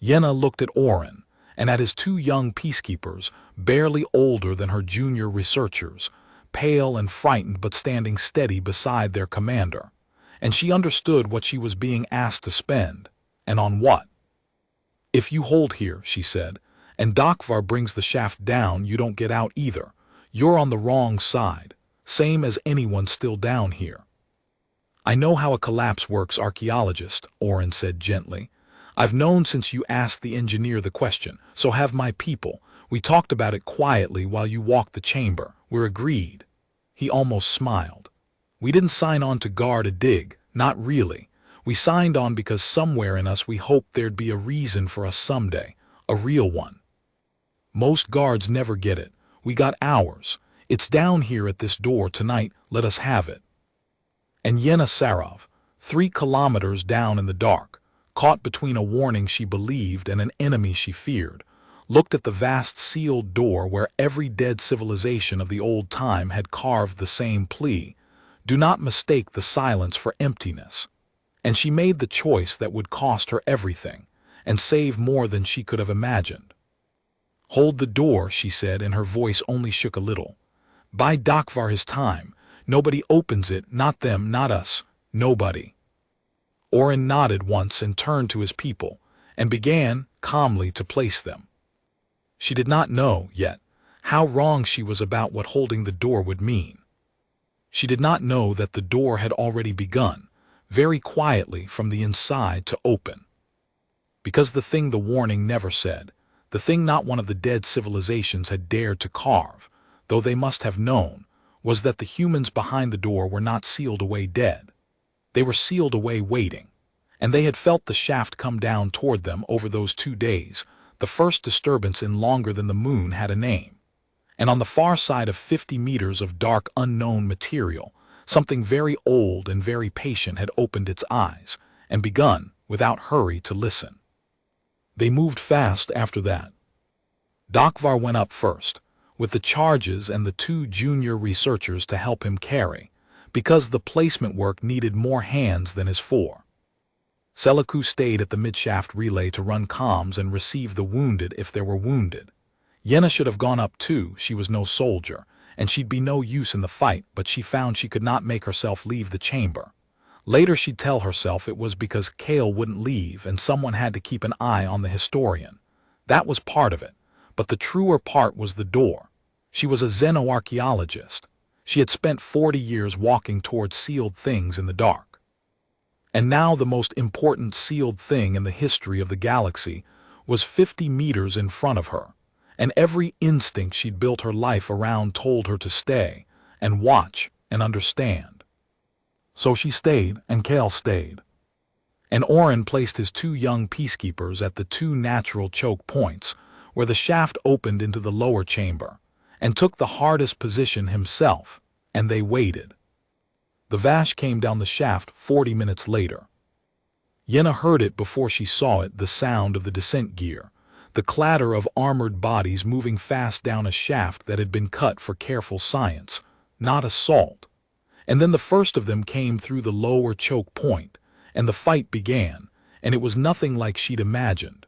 Yena looked at Oren, and at his 2 young peacekeepers, barely older than her junior researchers, pale and frightened but standing steady beside their commander. And she understood what she was being asked to spend, and on what. "If you hold here," she said, "and Vasch brings the shaft down, you don't get out either. You're on the wrong side, same as anyone still down here." "I know how a collapse works, archaeologist," Oren said gently. "I've known since you asked the engineer the question, so have my people. We talked about it quietly while you walked the chamber. We're agreed." He almost smiled. "We didn't sign on to guard a dig, not really. We signed on because somewhere in us we hoped there'd be a reason for us someday, a real one. Most guards never get it. We got ours. It's down here at this door tonight, let us have it." And Yena Sarov, 3 kilometers down in the dark, caught between a warning she believed and an enemy she feared, looked at the vast sealed door where every dead civilization of the old time had carved the same plea, "Do not mistake the silence for emptiness." And she made the choice that would cost her everything, and save more than she could have imagined. "Hold the door," she said, and her voice only shook a little. "Buy Vasch his time. Nobody opens it, not them, not us, nobody." Oren nodded once and turned to his people, and began, calmly, to place them. She did not know, yet, how wrong she was about what holding the door would mean. She did not know that the door had already begun, very quietly from the inside to open. Because the thing the warning never said, the thing not one of the dead civilizations had dared to carve, though they must have known, was that the humans behind the door were not sealed away dead. They were sealed away waiting, and they had felt the shaft come down toward them over those 2 days, the first disturbance in longer than the moon had a name. And on the far side of 50 meters of dark unknown material, something very old and very patient had opened its eyes and begun, without hurry, to listen. They moved fast after that. Dakvar went up first, with the charges and the 2 junior researchers to help him carry, because the placement work needed more hands than his 4. Seliku stayed at the midshaft relay to run comms and receive the wounded if there were wounded. Yenna should have gone up too, she was no soldier, and she'd be no use in the fight, but she found she could not make herself leave the chamber. Later she'd tell herself it was because Kale wouldn't leave and someone had to keep an eye on the historian. That was part of it, but the truer part was the door. She was a xenoarchaeologist. She had spent 40 years walking towards sealed things in the dark. And now the most important sealed thing in the history of the galaxy was 50 meters in front of her, and every instinct she'd built her life around told her to stay and watch and understand. So she stayed, and Kale stayed. And Orin placed his 2 young peacekeepers at the 2 natural choke points, where the shaft opened into the lower chamber, and took the hardest position himself, and they waited. The Vasch came down the shaft 40 minutes later. Yenna heard it before she saw it, the sound of the descent gear, the clatter of armored bodies moving fast down a shaft that had been cut for careful science, not assault. And then the first of them came through the lower choke point, and the fight began, and it was nothing like she'd imagined.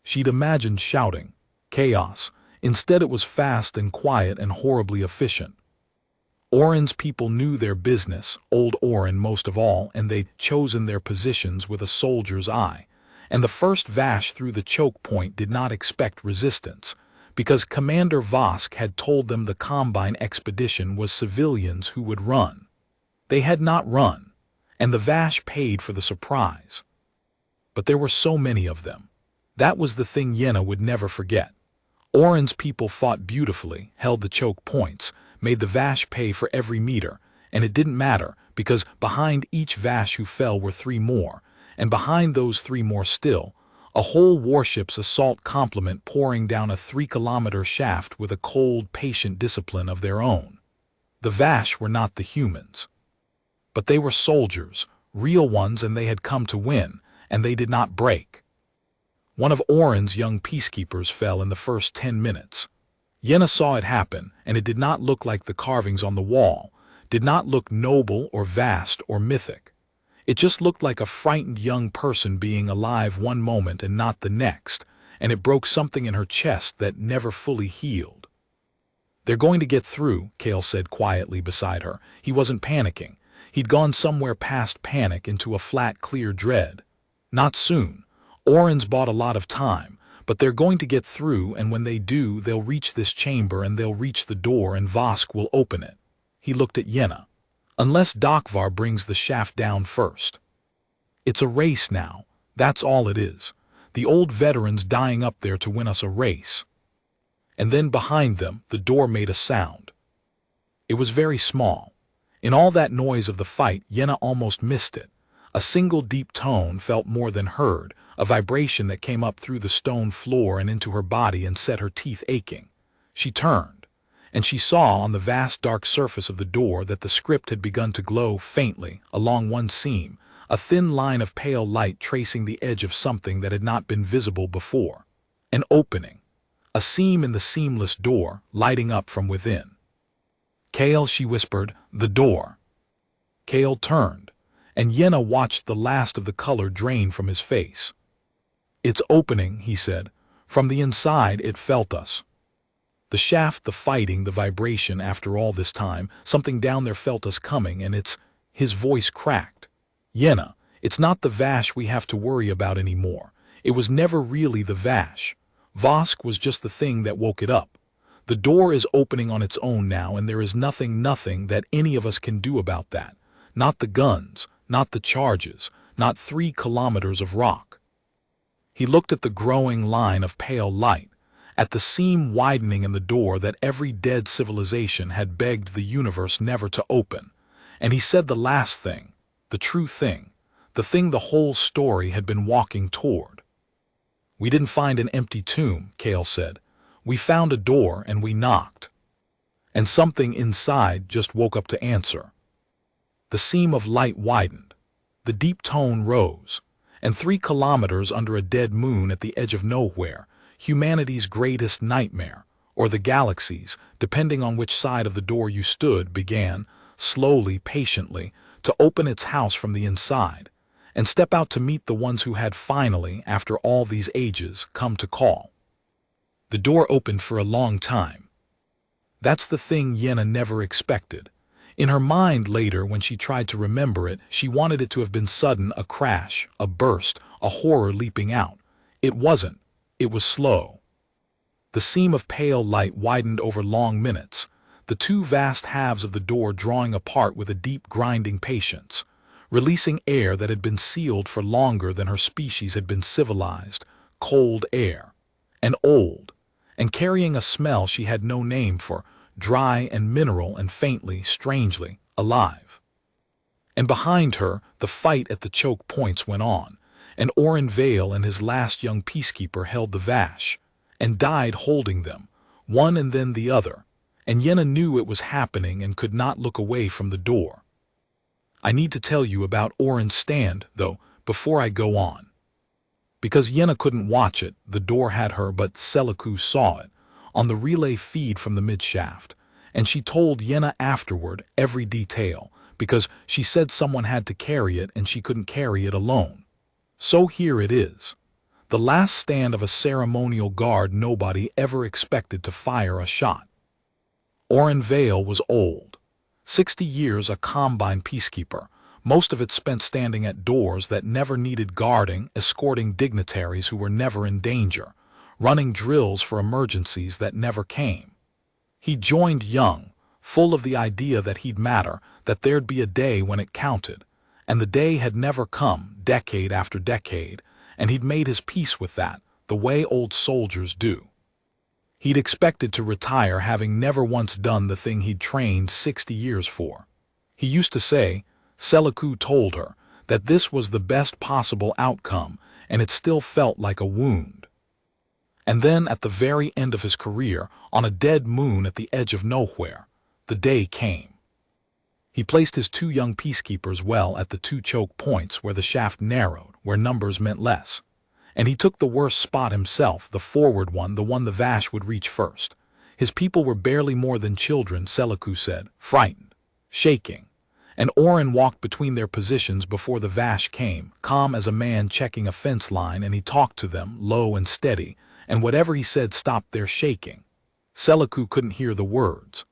She'd imagined shouting, chaos. Instead it was fast and quiet and horribly efficient. Orin's people knew their business, old Orin most of all, and they'd chosen their positions with a soldier's eye. And the first Vasch through the choke point did not expect resistance, because Commander Vasch had told them the Combine expedition was civilians who would run. They had not run, and the Vasch paid for the surprise. But there were so many of them. That was the thing Yenna would never forget. Orin's people fought beautifully, held the choke points, made the Vasch pay for every meter, and it didn't matter, because behind each Vasch who fell were 3 more, and behind those 3 more still, a whole warship's assault complement pouring down a 3-kilometer shaft with a cold, patient discipline of their own. The Vasch were not the humans. But they were soldiers, real ones, and they had come to win, and they did not break. One of Orin's young peacekeepers fell in the first 10 minutes. Yenna saw it happen, and it did not look like the carvings on the wall, did not look noble or vast or mythic. It just looked like a frightened young person being alive one moment and not the next, and it broke something in her chest that never fully healed. "They're going to get through," Kale said quietly beside her. He wasn't panicking. He'd gone somewhere past panic into a flat, clear dread. "Not soon. Orin's bought a lot of time, but they're going to get through, and when they do, they'll reach this chamber and they'll reach the door and Vosk will open it." He looked at Yenna. "Unless Dakvar brings the shaft down first. It's a race now. That's all it is. The old veterans dying up there to win us a race." And then behind them, the door made a sound. It was very small. In all that noise of the fight, Yenna almost missed it. A single deep tone felt more than heard, a vibration that came up through the stone floor and into her body and set her teeth aching. She turned, and she saw on the vast dark surface of the door that the script had begun to glow faintly along one seam, a thin line of pale light tracing the edge of something that had not been visible before. An opening. A seam in the seamless door, lighting up from within. "Kale," she whispered, "the door." Kale turned, and Yenna watched the last of the color drain from his face. "It's opening," he said. "From the inside it felt us." The shaft, the fighting, the vibration, after all this time, something down there felt us coming, and it's... His voice cracked. "Yenna, it's not the Vasch we have to worry about anymore. It was never really the Vasch. Vosk was just the thing that woke it up. The door is opening on its own now, and there is nothing that any of us can do about that. Not the guns, not the charges, not 3 kilometers of rock. He looked at the growing line of pale light, at the seam widening in the door that every dead civilization had begged the universe never to open, and he said the last thing, the true thing, the thing the whole story had been walking toward. "We didn't find an empty tomb," Kale said. "We found a door and we knocked. And something inside just woke up to answer." The seam of light widened. The deep tone rose. And 3 kilometers under a dead moon at the edge of nowhere, humanity's greatest nightmare, or the galaxy's, depending on which side of the door you stood, began, slowly, patiently, to open its house from the inside, and step out to meet the ones who had finally, after all these ages, come to call. The door opened for a long time. That's the thing Yenna never expected. In her mind later, when she tried to remember it, she wanted it to have been sudden, a crash, a burst, a horror leaping out. It wasn't. It was slow. The seam of pale light widened over long minutes, the 2 vast halves of the door drawing apart with a deep grinding patience, releasing air that had been sealed for longer than her species had been civilized, cold air, and old, and carrying a smell she had no name for, dry and mineral and faintly, strangely, alive. And behind her, the fight at the choke points went on, and Oren Vale and his last young peacekeeper held the Vasch, and died holding them, one and then the other, and Yenna knew it was happening and could not look away from the door. I need to tell you about Oren's stand, though, before I go on. Because Yenna couldn't watch it, the door had her, but Seliku saw it, on the relay feed from the midshaft, and she told Yenna afterward every detail, because she said someone had to carry it and she couldn't carry it alone. So here it is. The last stand of a ceremonial guard nobody ever expected to fire a shot. Oren Vale was old. 60 years a combine peacekeeper, most of it spent standing at doors that never needed guarding, escorting dignitaries who were never in danger, running drills for emergencies that never came. He joined young, full of the idea that he'd matter, that there'd be a day when it counted, and the day had never come, decade after decade, and he'd made his peace with that, the way old soldiers do. He'd expected to retire having never once done the thing he'd trained 60 years for. He used to say, Seliku told her, that this was the best possible outcome, and it still felt like a wound. And then at the very end of his career, on a dead moon at the edge of nowhere, the day came. He placed his 2 young peacekeepers well at the 2 choke points where the shaft narrowed, where numbers meant less. And he took the worst spot himself, the forward one, the one the Vasch would reach first. His people were barely more than children, Seliku said, frightened, shaking. And Oren walked between their positions before the Vasch came, calm as a man checking a fence line, and he talked to them, low and steady, and whatever he said stopped their shaking. Seliku couldn't hear the words.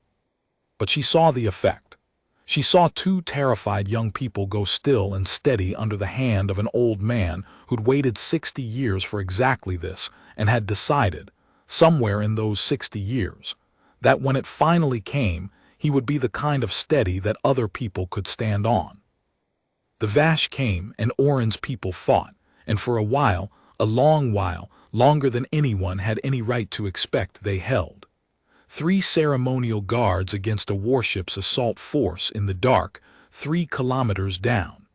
But she saw the effect. She saw 2 terrified young people go still and steady under the hand of an old man who'd waited 60 years for exactly this and had decided, somewhere in those 60 years, that when it finally came, he would be the kind of steady that other people could stand on. The Vasch came and Oren's people fought, and for a while, a long while, longer than anyone had any right to expect, they held. 3 ceremonial guards against a warship's assault force in the dark, 3 kilometers down.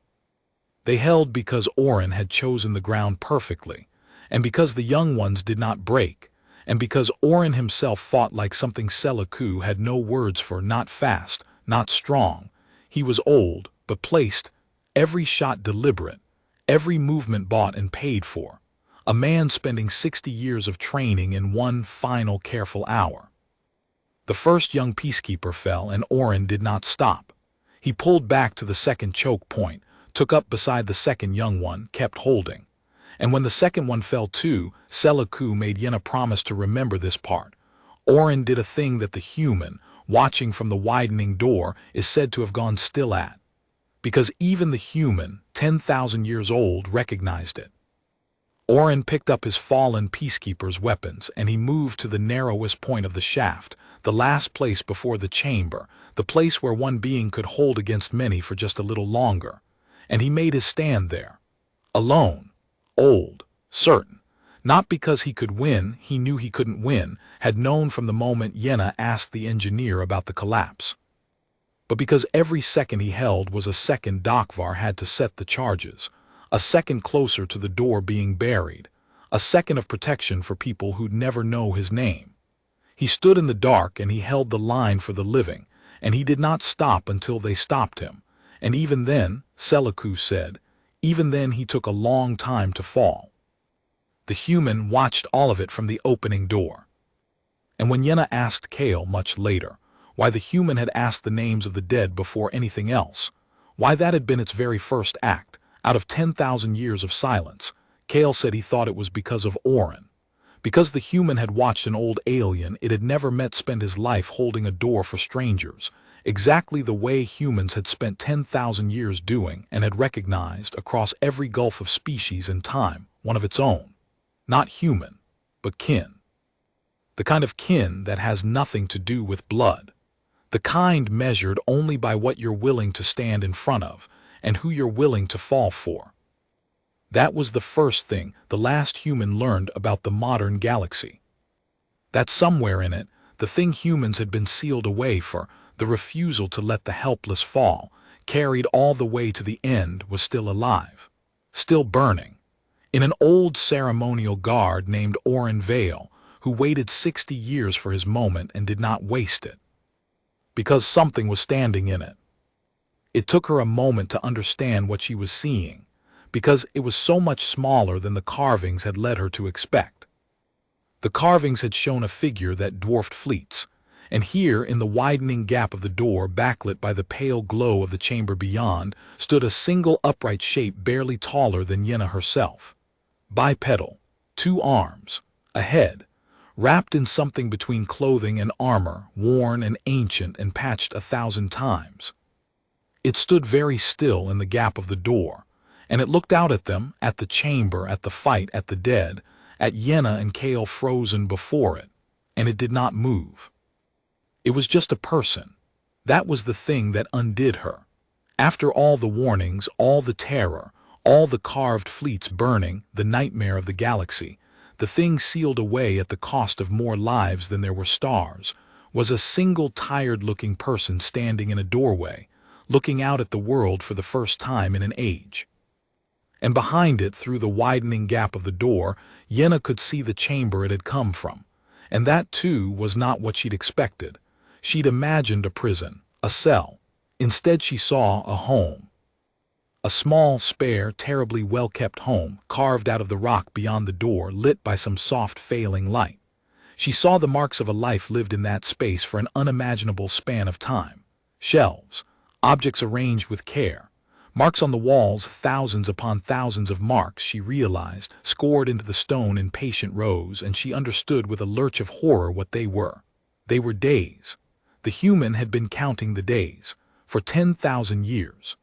They held because Oren had chosen the ground perfectly, and because the young ones did not break, and because Oren himself fought like something Seliku had no words for, not fast, not strong. He was old, but placed, every shot deliberate, every movement bought and paid for. A man spending 60 years of training in one final careful hour. The first young peacekeeper fell, and Oren did not stop. He pulled back to the second choke point, took up beside the second young one, kept holding. And when the second one fell too, Seliku made Yenna promise to remember this part. Oren did a thing that the human, watching from the widening door, is said to have gone still at. Because even the human, 10,000 years old, recognized it. Oren picked up his fallen peacekeeper's weapons, and he moved to the narrowest point of the shaft, the last place before the chamber, the place where one being could hold against many for just a little longer. and he made his stand there. Alone, old, certain. Not because he could win, he knew he couldn't win, had known from the moment Yenna asked the engineer about the collapse. But because every second he held was a second Dokvar had to set the charges, a second closer to the door being buried, a second of protection for people who'd never know his name. He stood in the dark and he held the line for the living, and he did not stop until they stopped him. And even then, Seliku said, even then he took a long time to fall. The human watched all of it from the opening door. And when Yenna asked Kale much later why the human had asked the names of the dead before anything else, why that had been its very first act, out of 10,000 years of silence, Kale said he thought it was because of Orin. Because the human had watched an old alien it had never met spend his life holding a door for strangers, exactly the way humans had spent 10,000 years doing and had recognized across every gulf of species and time one of its own. Not human, but kin. The kind of kin that has nothing to do with blood. The kind measured only by what you're willing to stand in front of and who you're willing to fall for. That was the first thing the last human learned about the modern galaxy. That somewhere in it, the thing humans had been sealed away for, the refusal to let the helpless fall, carried all the way to the end, was still alive, still burning, in an old ceremonial guard named Orin Vale, who waited 60 years for his moment and did not waste it. Because something was standing in it. It took her a moment to understand what she was seeing, because it was so much smaller than the carvings had led her to expect. The carvings had shown a figure that dwarfed fleets, and here in the widening gap of the door, backlit by the pale glow of the chamber beyond, stood a single upright shape barely taller than Yenna herself. Bipedal, 2 arms, a head, wrapped in something between clothing and armor, worn and ancient and patched 1,000 times. It stood very still in the gap of the door, and it looked out at them, at the chamber, at the fight, at the dead, at Yenna and Kale frozen before it, and it did not move. It was just a person. That was the thing that undid her. After all the warnings, all the terror, all the carved fleets burning, the nightmare of the galaxy, the thing sealed away at the cost of more lives than there were stars, was a single tired-looking person standing in a doorway, looking out at the world for the first time in an age. And behind it, through the widening gap of the door, Yenna could see the chamber it had come from. And that, too, was not what she'd expected. She'd imagined a prison, a cell. Instead, she saw a home. A small, spare, terribly well-kept home, carved out of the rock beyond the door, lit by some soft, failing light. She saw the marks of a life lived in that space for an unimaginable span of time. Shelves, objects arranged with care. Marks on the walls, thousands upon thousands of marks, she realized, scored into the stone in patient rows, and she understood with a lurch of horror what they were. They were days. The human had been counting the days, for 10,000 years.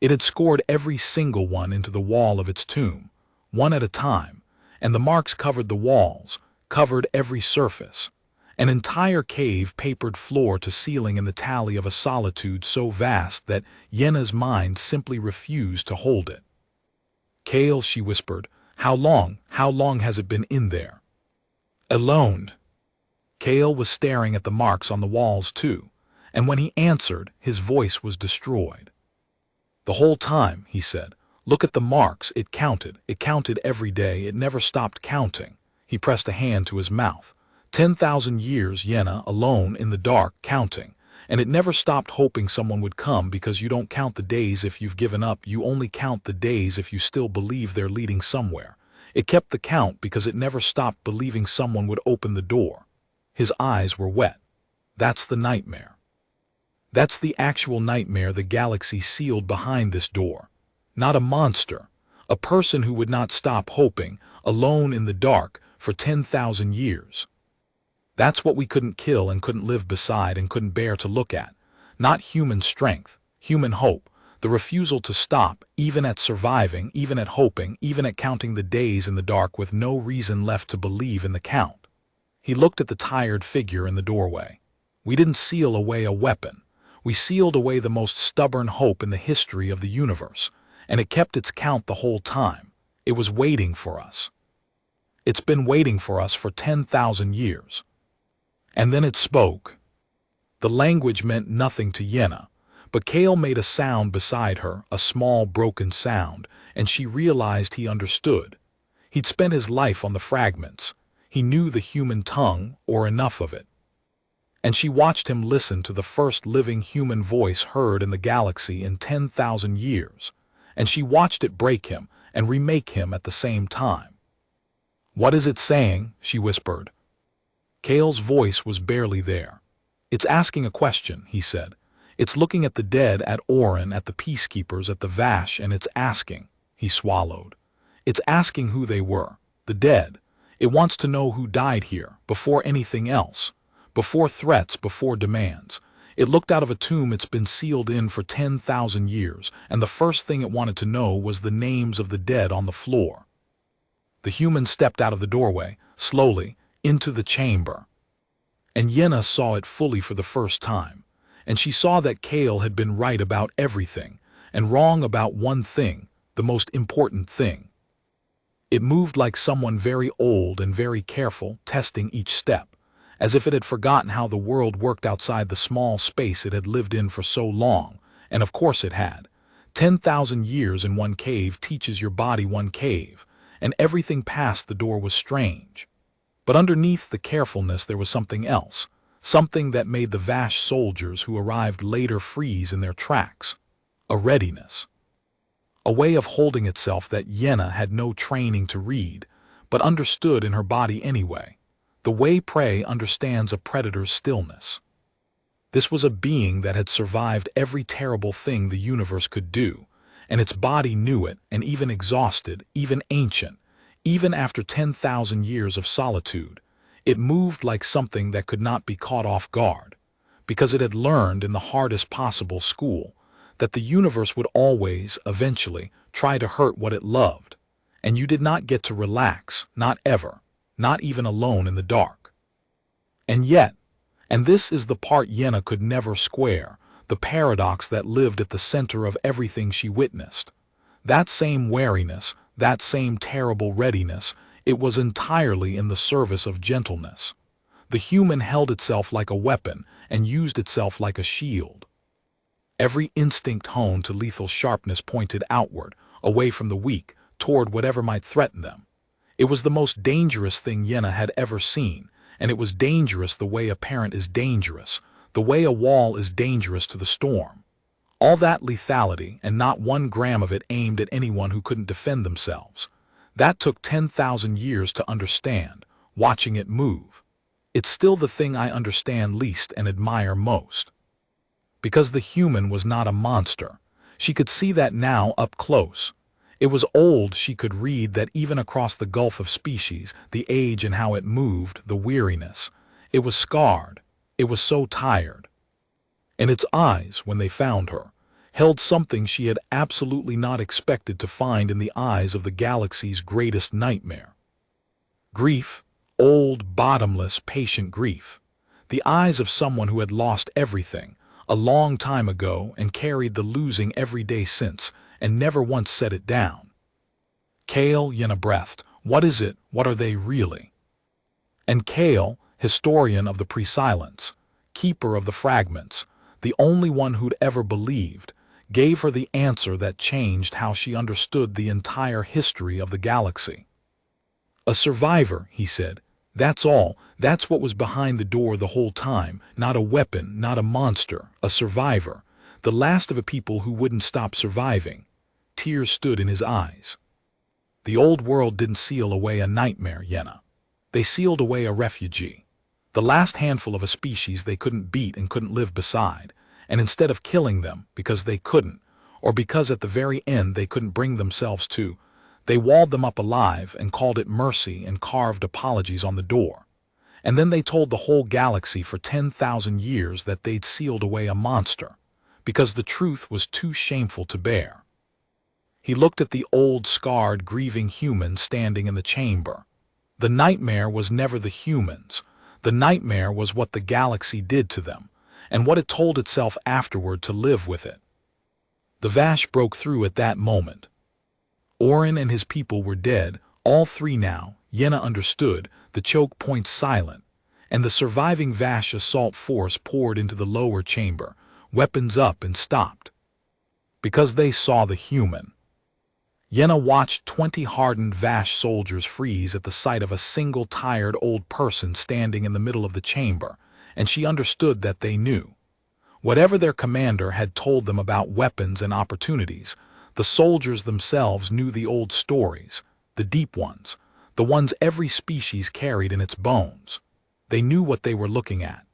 It had scored every single one into the wall of its tomb, one at a time, and the marks covered the walls, covered every surface. An entire cave papered floor to ceiling in the tally of a solitude so vast that Yenna's mind simply refused to hold it. "Kale," she whispered, how long has it been in there?" "Alone." Kale was staring at the marks on the walls too, and when he answered, his voice was destroyed. "The whole time," he said. "Look at the marks, it counted every day, it never stopped counting." He pressed a hand to his mouth. 10,000 years, Yenna, alone in the dark, counting, and it never stopped hoping someone would come, because you don't count the days if you've given up, you only count the days if you still believe they're leading somewhere. It kept the count because it never stopped believing someone would open the door. His eyes were wet. That's the nightmare. That's the actual nightmare the galaxy sealed behind this door. Not a monster, a person who would not stop hoping, alone in the dark, for 10,000 years. That's what we couldn't kill and couldn't live beside and couldn't bear to look at. Not human strength, human hope, the refusal to stop, even at surviving, even at hoping, even at counting the days in the dark with no reason left to believe in the count. He looked at the tired figure in the doorway. "We didn't seal away a weapon. We sealed away the most stubborn hope in the history of the universe, and it kept its count the whole time. It was waiting for us. It's been waiting for us for 10,000 years. And then it spoke. The language meant nothing to Yenna, but Kale made a sound beside her, a small broken sound, and she realized he understood. He'd spent his life on the fragments. He knew the human tongue, or enough of it. And she watched him listen to the first living human voice heard in the galaxy in 10,000 years, and she watched it break him and remake him at the same time. "What is it saying?" she whispered. Kale's voice was barely there. "It's asking a question," he said. "It's looking at the dead, at Orin, at the peacekeepers, at the Vasch, and it's asking." He swallowed. "It's asking who they were, the dead. It wants to know who died here, before anything else, before threats, before demands. It looked out of a tomb it's been sealed in for 10,000 years, and the first thing it wanted to know was the names of the dead on the floor." The human stepped out of the doorway, slowly, into the chamber. And Yenna saw it fully for the first time, and she saw that Kale had been right about everything, and wrong about one thing, the most important thing. It moved like someone very old and very careful, testing each step, as if it had forgotten how the world worked outside the small space it had lived in for so long, and of course it had. 10,000 years in one cave teaches your body one cave, and everything past the door was strange. But underneath the carefulness there was something else, something that made the Vasch soldiers who arrived later freeze in their tracks. A readiness. A way of holding itself that Yenna had no training to read, but understood in her body anyway. The way prey understands a predator's stillness. This was a being that had survived every terrible thing the universe could do, and its body knew it, and even exhausted, even ancient, even after 10,000 years of solitude, it moved like something that could not be caught off guard, because it had learned in the hardest possible school that the universe would always, eventually, try to hurt what it loved, and you did not get to relax, not ever, not even alone in the dark. And yet, and this is the part Yenna could never square, the paradox that lived at the center of everything she witnessed. That same wariness, that same terrible readiness, it was entirely in the service of gentleness. The human held itself like a weapon and used itself like a shield. Every instinct honed to lethal sharpness pointed outward, away from the weak, toward whatever might threaten them. It was the most dangerous thing Yenna had ever seen, and it was dangerous the way a parent is dangerous, the way a wall is dangerous to the storm. All that lethality, and not 1 gram of it aimed at anyone who couldn't defend themselves. That took 10,000 years to understand, watching it move. It's still the thing I understand least and admire most. Because the human was not a monster. She could see that now up close. It was old she could read that even across the gulf of species, the age and how it moved, the weariness. It was scarred. It was so tired. And its eyes, when they found her, held something she had absolutely not expected to find in the eyes of the galaxy's greatest nightmare. Grief, old, bottomless, patient grief. The eyes of someone who had lost everything, a long time ago, and carried the losing every day since, and never once set it down. Kale, Yenna breathed. What is it? What are they really? And Kale, historian of the pre-silence, keeper of the fragments, the only one who'd ever believed, gave her the answer that changed how she understood the entire history of the galaxy. A survivor, he said. That's all. That's what was behind the door the whole time. Not a weapon, not a monster. A survivor. The last of a people who wouldn't stop surviving. Tears stood in his eyes. The old world didn't seal away a nightmare, Yenna. They sealed away a refugee. The last handful of a species they couldn't beat and couldn't live beside. And instead of killing them, because they couldn't, or because at the very end they couldn't bring themselves to, they walled them up alive and called it mercy and carved apologies on the door. And then they told the whole galaxy for 10,000 years that they'd sealed away a monster, because the truth was too shameful to bear. He looked at the old, scarred, grieving human standing in the chamber. The nightmare was never the humans. The nightmare was what the galaxy did to them, and what it told itself afterward to live with it. The Vasch broke through at that moment. Oren and his people were dead, all three now. Yenna understood, the choke points silent, and the surviving Vasch assault force poured into the lower chamber, weapons up, and stopped. Because they saw the human. Yenna watched 20 hardened Vasch soldiers freeze at the sight of a single tired old person standing in the middle of the chamber, and she understood that they knew. Whatever their commander had told them about weapons and opportunities, the soldiers themselves knew the old stories, the deep ones, the ones every species carried in its bones. They knew what they were looking at.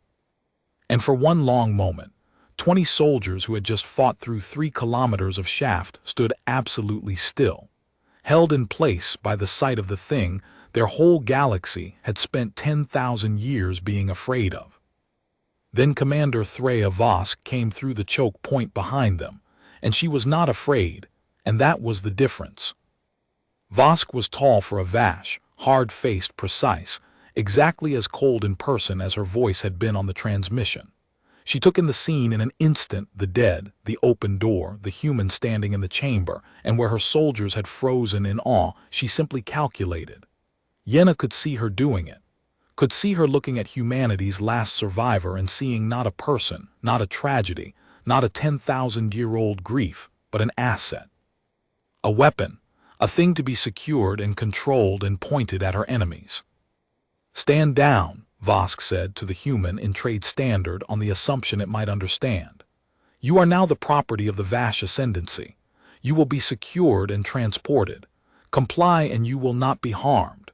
And for one long moment, 20 soldiers who had just fought through 3 kilometers of shaft stood absolutely still, held in place by the sight of the thing their whole galaxy had spent 10,000 years being afraid of. Then Commander Threa Vasch came through the choke point behind them, and she was not afraid, and that was the difference. Vasch was tall for a Vasch, hard-faced, precise, exactly as cold in person as her voice had been on the transmission. She took in the scene in an instant, the dead, the open door, the human standing in the chamber, and where her soldiers had frozen in awe, she simply calculated. Yenna could see her doing it, could see her looking at humanity's last survivor and seeing not a person, not a tragedy, not a 10,000-year-old grief, but an asset. A weapon, a thing to be secured and controlled and pointed at her enemies. "Stand down," Vasch said to the human in trade standard on the assumption it might understand. "You are now the property of the Vasch ascendancy. You will be secured and transported. Comply and you will not be harmed."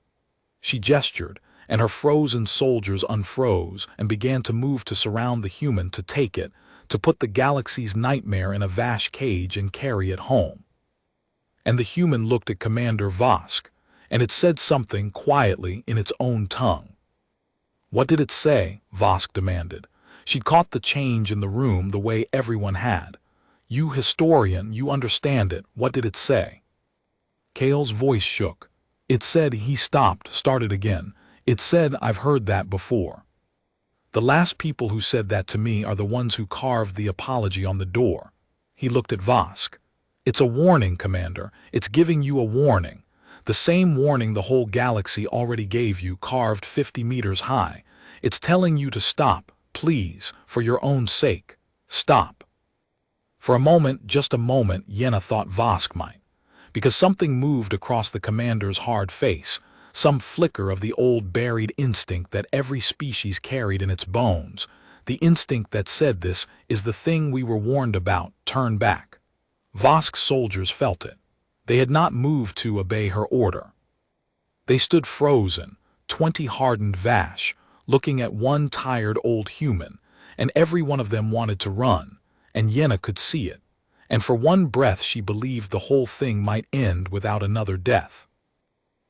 She gestured, and her frozen soldiers unfroze and began to move to surround the human, to take it, to put the galaxy's nightmare in a Vasch cage and carry it home. And the human looked at Commander Vasch, and it said something quietly in its own tongue. "What did it say?" Vasch demanded. She'd caught the change in the room the way everyone had. "You historian, you understand it. What did it say?" Kale's voice shook. "It said," he stopped, started again. "It said, I've heard that before. The last people who said that to me are the ones who carved the apology on the door." He looked at Vasch. "It's a warning, Commander. It's giving you a warning. The same warning the whole galaxy already gave you, carved 50 meters high. It's telling you to stop, please, for your own sake. Stop." For a moment, just a moment, Yenna thought Vasch might, because something moved across the commander's hard face, some flicker of the old buried instinct that every species carried in its bones, the instinct that said, "This is the thing we were warned about, turn back." Vasch's soldiers felt it. They had not moved to obey her order. They stood frozen, 20 hardened Vasch, looking at one tired old human, and every one of them wanted to run, and Yenna could see it, and for one breath she believed the whole thing might end without another death.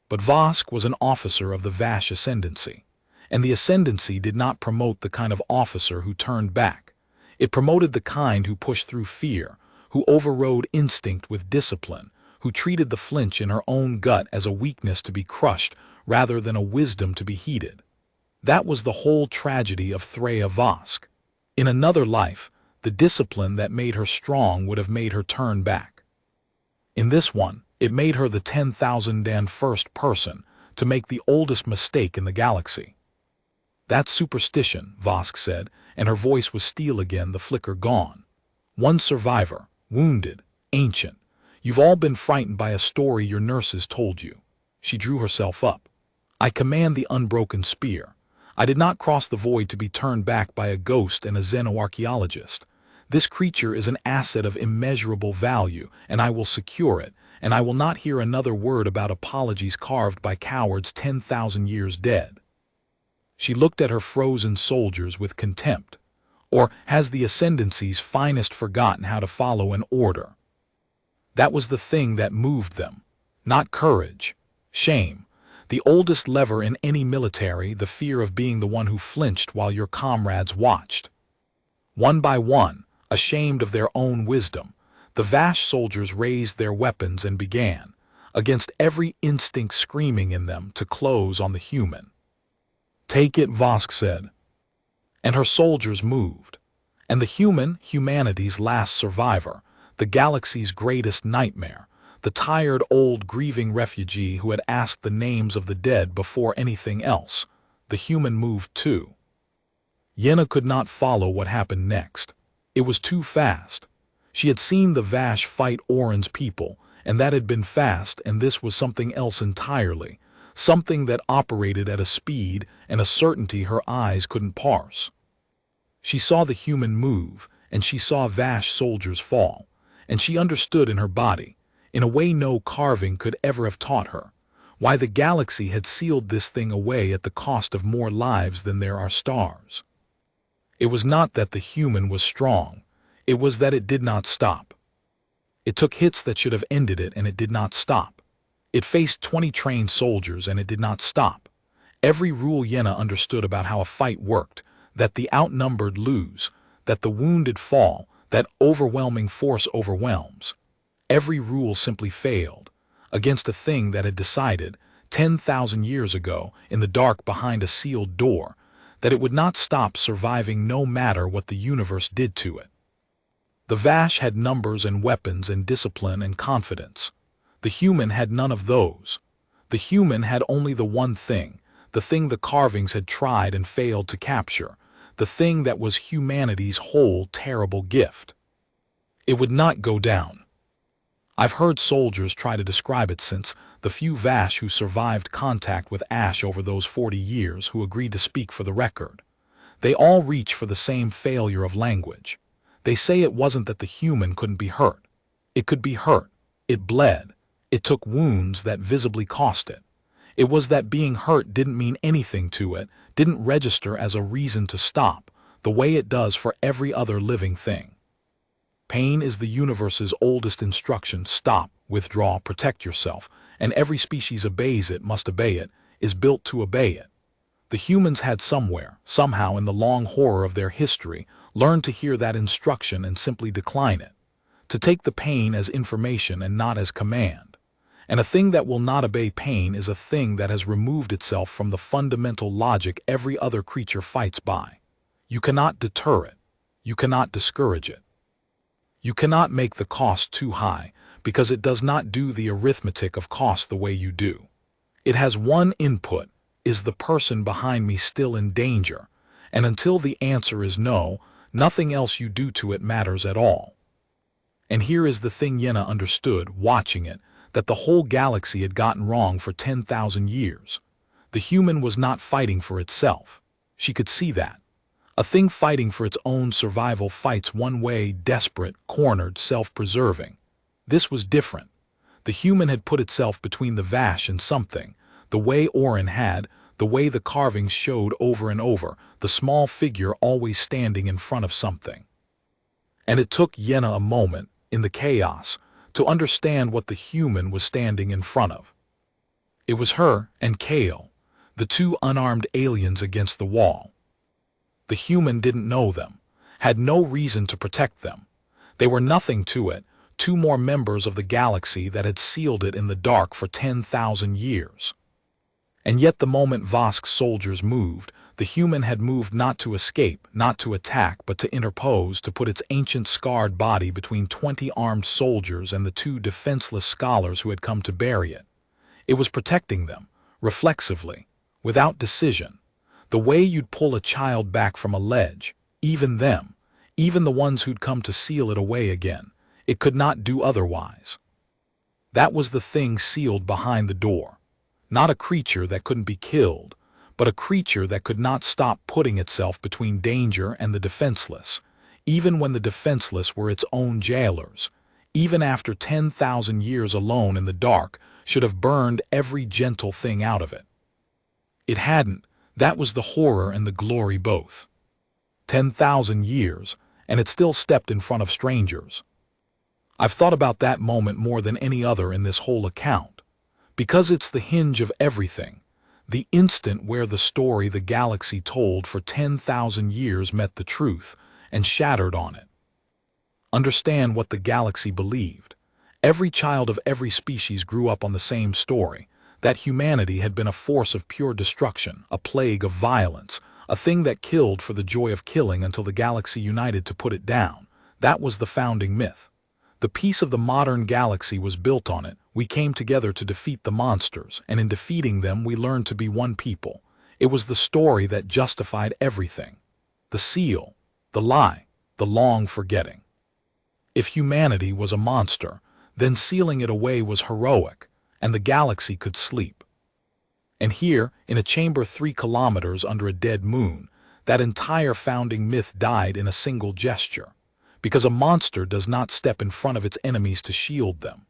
But Vasch was an officer of the Vasch ascendancy, and the ascendancy did not promote the kind of officer who turned back. It promoted the kind who pushed through fear, who overrode instinct with discipline, who treated the flinch in her own gut as a weakness to be crushed rather than a wisdom to be heeded. That was the whole tragedy of Threa Vasch. In another life, the discipline that made her strong would have made her turn back. In this one, it made her the 10,001st person to make the oldest mistake in the galaxy. "That's superstition," Vasch said, and her voice was steel again, the flicker gone. "One survivor, wounded, ancient. You've all been frightened by a story your nurses told you." She drew herself up. "I command the unbroken spear. I did not cross the void to be turned back by a ghost and a xenoarchaeologist. This creature is an asset of immeasurable value, and I will secure it, and I will not hear another word about apologies carved by cowards 10,000 years dead." She looked at her frozen soldiers with contempt. Or has the ascendancy's finest forgotten how to follow an order? That was the thing that moved them. Not courage. Shame. The oldest lever in any military, the fear of being the one who flinched while your comrades watched. One by one, ashamed of their own wisdom, the Vasch soldiers raised their weapons and began, against every instinct screaming in them, to close on the human. "Take it," Vasch said. And her soldiers moved. And the human, humanity's last survivor, the galaxy's greatest nightmare, the tired old grieving refugee who had asked the names of the dead before anything else, the human moved too. Yenna could not follow what happened next. It was too fast. She had seen the Vasch fight Orin's people, and that had been fast, and this was something else entirely, something that operated at a speed and a certainty her eyes couldn't parse. She saw the human move, and she saw Vasch soldiers fall, and she understood in her body, in a way no carving could ever have taught her, why the galaxy had sealed this thing away at the cost of more lives than there are stars. It was not that the human was strong, it was that it did not stop. It took hits that should have ended it, and it did not stop. It faced 20 trained soldiers, and it did not stop. Every rule Yenna understood about how a fight worked, that the outnumbered lose, that the wounded fall, that overwhelming force overwhelms. Every rule simply failed, against a thing that had decided, 10,000 years ago, in the dark behind a sealed door, that it would not stop surviving no matter what the universe did to it. The Vasch had numbers and weapons and discipline and confidence. The human had none of those. The human had only the one thing, the thing the carvings had tried and failed to capture, the thing that was humanity's whole terrible gift. It would not go down. I've heard soldiers try to describe it since, the few Vasch who survived contact with Ash over those 40 years who agreed to speak for the record. They all reach for the same failure of language. They say it wasn't that the human couldn't be hurt. It could be hurt. It bled. It took wounds that visibly cost it. It was that being hurt didn't mean anything to it, didn't register as a reason to stop, the way it does for every other living thing. Pain is the universe's oldest instruction: stop, withdraw, protect yourself, and every species obeys it, must obey it, is built to obey it. The humans had somewhere, somehow in the long horror of their history, learned to hear that instruction and simply decline it, to take the pain as information and not as command. And a thing that will not obey pain is a thing that has removed itself from the fundamental logic every other creature fights by. You cannot deter it. You cannot discourage it. You cannot make the cost too high, because it does not do the arithmetic of cost the way you do. It has one input: is the person behind me still in danger? And until the answer is no, nothing else you do to it matters at all. And here is the thing Yenna understood, watching it, that the whole galaxy had gotten wrong for 10,000 years. The human was not fighting for itself. She could see that. A thing fighting for its own survival fights one way, desperate, cornered, self-preserving. This was different. The human had put itself between the Vasch and something, the way Orin had, the way the carvings showed over and over, the small figure always standing in front of something. And it took Yenna a moment, in the chaos, to understand what the human was standing in front of. It was her and Kale, the two unarmed aliens against the wall. The human didn't know them, had no reason to protect them. They were nothing to it, two more members of the galaxy that had sealed it in the dark for 10,000 years. And yet the moment Vasch's soldiers moved, the human had moved not to escape, not to attack, but to interpose, to put its ancient scarred body between 20 armed soldiers and the two defenseless scholars who had come to bury it. It was protecting them, reflexively, without decision, the way you'd pull a child back from a ledge, even them, even the ones who'd come to seal it away again. It could not do otherwise. That was the thing sealed behind the door. Not a creature that couldn't be killed, but a creature that could not stop putting itself between danger and the defenseless, even when the defenseless were its own jailers, even after 10,000 years alone in the dark should have burned every gentle thing out of it. It hadn't. That was the horror and the glory both. 10,000 years, and it still stepped in front of strangers. I've thought about that moment more than any other in this whole account, because it's the hinge of everything, the instant where the story the galaxy told for 10,000 years met the truth and shattered on it. Understand what the galaxy believed. Every child of every species grew up on the same story, that humanity had been a force of pure destruction, a plague of violence, a thing that killed for the joy of killing until the galaxy united to put it down. That was the founding myth. The piece of the modern galaxy was built on it. We came together to defeat the monsters, and in defeating them we learned to be one people. It was the story that justified everything. The seal, the lie, the long forgetting. If humanity was a monster, then sealing it away was heroic, and the galaxy could sleep. And here, in a chamber 3 kilometers under a dead moon, that entire founding myth died in a single gesture. Because a monster does not step in front of its enemies to shield them.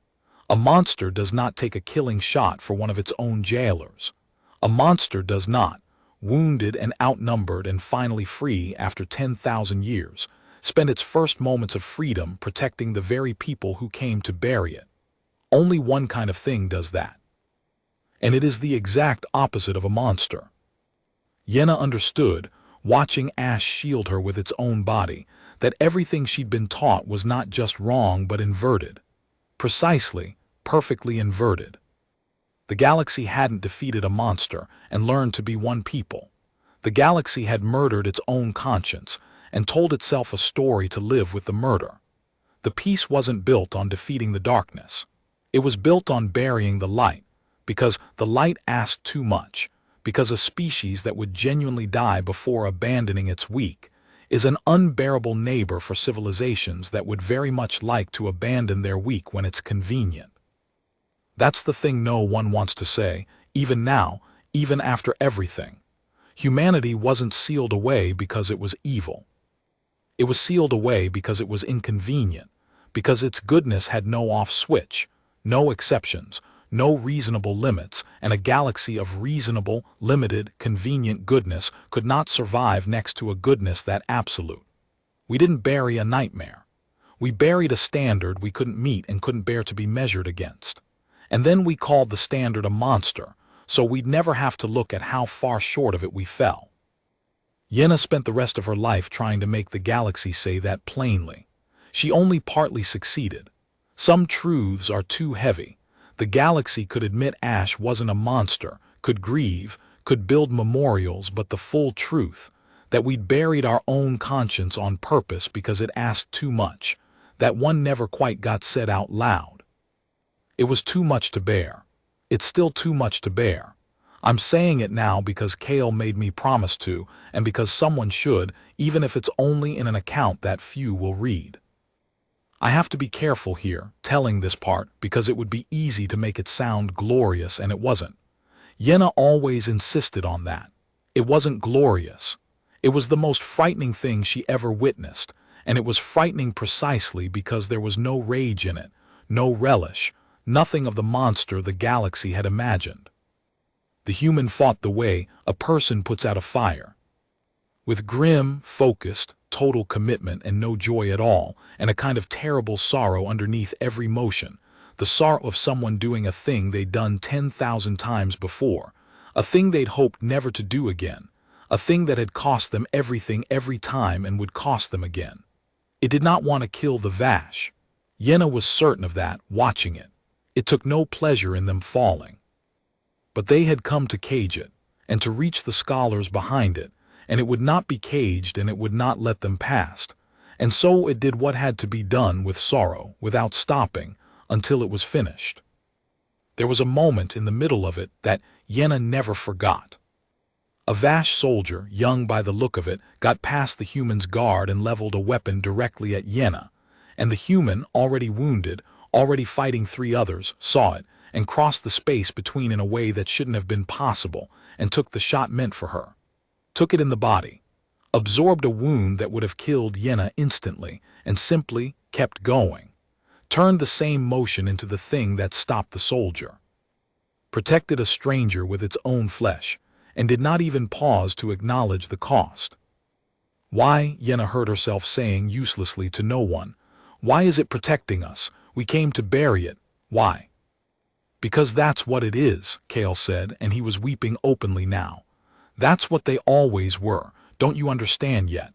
A monster does not take a killing shot for one of its own jailers. A monster does not, wounded and outnumbered and finally free after 10,000 years, spend its first moments of freedom protecting the very people who came to bury it. Only one kind of thing does that. And it is the exact opposite of a monster. Yenna understood, watching Ash shield her with its own body, that everything she'd been taught was not just wrong but inverted. Precisely, perfectly inverted. The galaxy hadn't defeated a monster and learned to be one people. The galaxy had murdered its own conscience and told itself a story to live with the murder. The peace wasn't built on defeating the darkness. It was built on burying the light, because the light asked too much, because a species that would genuinely die before abandoning its weak is an unbearable neighbor for civilizations that would very much like to abandon their weak when it's convenient. That's the thing no one wants to say, even now, even after everything. Humanity wasn't sealed away because it was evil. It was sealed away because it was inconvenient, because its goodness had no off switch, no exceptions, no reasonable limits, and a galaxy of reasonable, limited, convenient goodness could not survive next to a goodness that absolute. We didn't bury a nightmare. We buried a standard we couldn't meet and couldn't bear to be measured against. And then we called the standard a monster, so we'd never have to look at how far short of it we fell. Yenna spent the rest of her life trying to make the galaxy say that plainly. She only partly succeeded. Some truths are too heavy. The galaxy could admit Ash wasn't a monster, could grieve, could build memorials, but the full truth, that we'd buried our own conscience on purpose because it asked too much, that one never quite got said out loud. It was too much to bear. It's still too much to bear. I'm saying it now because Kale made me promise to, and because someone should, even if it's only in an account that few will read. I have to be careful here, telling this part, because it would be easy to make it sound glorious, and it wasn't. Yenna always insisted on that. It wasn't glorious. It was the most frightening thing she ever witnessed, and it was frightening precisely because there was no rage in it, no relish, nothing of the monster the galaxy had imagined. The human fought the way a person puts out a fire. With grim, focused, total commitment and no joy at all, and a kind of terrible sorrow underneath every motion, the sorrow of someone doing a thing they'd done 10,000 times before, a thing they'd hoped never to do again, a thing that had cost them everything every time and would cost them again. It did not want to kill the Vasch. Yenna was certain of that, watching it. It took no pleasure in them falling. But they had come to cage it, and to reach the scholars behind it, and it would not be caged and it would not let them past. And so it did what had to be done with sorrow, without stopping, until it was finished. There was a moment in the middle of it that Yenna never forgot. A Vasch soldier, young by the look of it, got past the human's guard and leveled a weapon directly at Yenna, and the human, already wounded, already fighting 3 others, saw it, and crossed the space between in a way that shouldn't have been possible, and took the shot meant for her. Took it in the body, absorbed a wound that would have killed Yenna instantly, and simply kept going. Turned the same motion into the thing that stopped the soldier. Protected a stranger with its own flesh, and did not even pause to acknowledge the cost. Why, Yenna heard herself saying uselessly to no one, why is it protecting us? We came to bury it. Why? Because that's what it is, Kale said, and he was weeping openly now. That's what they always were, don't you understand yet?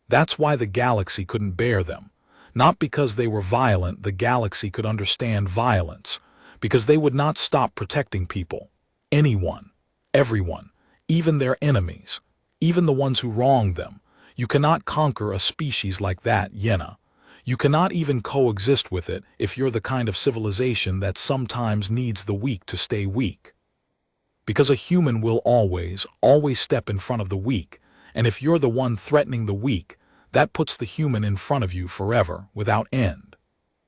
That's why the galaxy couldn't bear them. Not because they were violent, the galaxy could understand violence. Because they would not stop protecting people. Anyone. Everyone. Even their enemies. even the ones who wronged them. You cannot conquer a species like that, Yenna. You cannot even coexist with it if you're the kind of civilization that sometimes needs the weak to stay weak. Because a human will always step in front of the weak, and if you're the one threatening the weak, that puts the human in front of you forever, without end.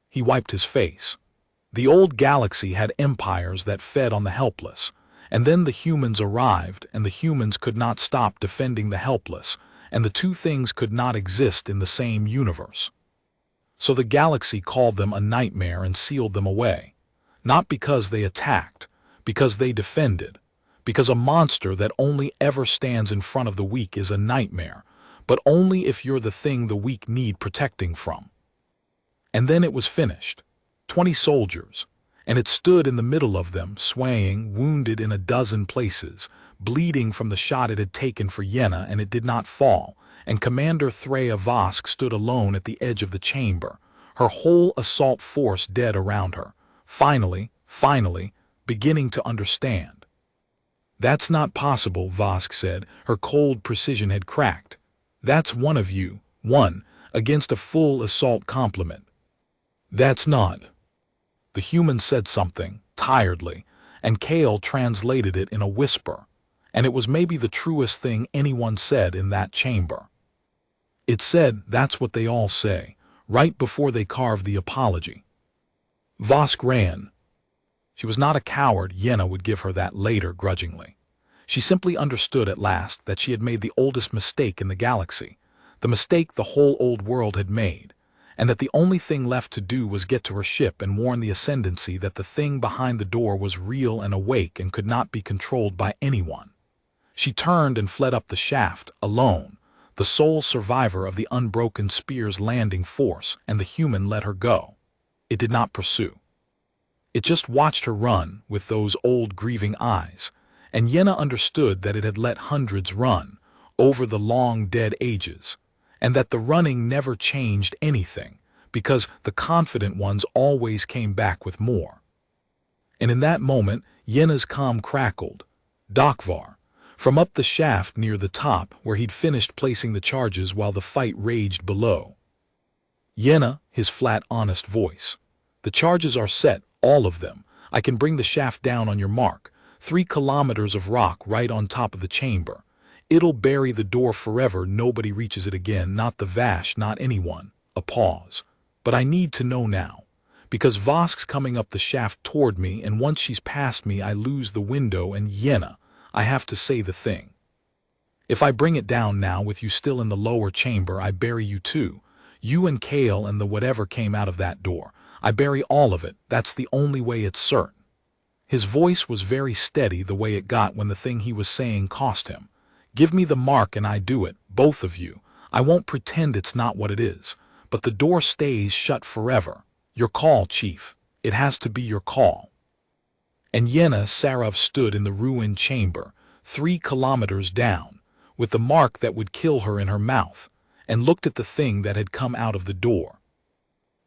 He wiped his face. The old galaxy had empires that fed on the helpless, and then the humans arrived, and the humans could not stop defending the helpless, and the two things could not exist in the same universe. So the galaxy called them a nightmare and sealed them away. Not because they attacked, because they defended. Because a monster that only ever stands in front of the weak is a nightmare, but only if you're the thing the weak need protecting from. And then it was finished. 20 soldiers, and it stood in the middle of them, swaying, wounded in a dozen places, bleeding from the shot it had taken for Yenna, and it did not fall, and Commander Threa Vasch stood alone at the edge of the chamber, her whole assault force dead around her, finally, beginning to understand. "That's not possible," Vasch said. Her cold precision had cracked. "That's one of you, one, against a full assault complement. That's not." The human said something, tiredly, and Kale translated it in a whisper, and it was maybe the truest thing anyone said in that chamber. It said, "That's what they all say," right before they carved the apology. Vasch ran. She was not a coward. Yenna would give her that later grudgingly. She simply understood at last that she had made the oldest mistake in the galaxy, the mistake the whole old world had made, and that the only thing left to do was get to her ship and warn the Ascendancy that the thing behind the door was real and awake and could not be controlled by anyone. She turned and fled up the shaft, alone, the sole survivor of the unbroken spear's landing force, and the human let her go. It did not pursue. It just watched her run with those old grieving eyes, and Yenna understood that it had let hundreds run over the long dead ages, and that the running never changed anything, because the confident ones always came back with more. And in that moment, Yenna's comm crackled. "Dakvar," from up the shaft near the top, where he'd finished placing the charges while the fight raged below. "Yenna," his flat, honest voice. "The charges are set, all of them. I can bring the shaft down on your mark. 3 kilometers of rock right on top of the chamber. It'll bury the door forever. Nobody reaches it again, not the Vasch, not anyone." A pause. "But I need to know now. Because Vosk's coming up the shaft toward me, and once she's past me I lose the window, and Yenna, I have to say the thing. If I bring it down now with you still in the lower chamber, I bury you too. You and Kale and the whatever came out of that door. I bury all of it. That's the only way it's certain." His voice was very steady, the way it got when the thing he was saying cost him. "Give me the mark and I do it, both of you. I won't pretend it's not what it is. But the door stays shut forever. Your call, Chief. It has to be your call." And Yenna Sarov stood in the ruined chamber, 3 kilometers down, with the mark that would kill her in her mouth, and looked at the thing that had come out of the door.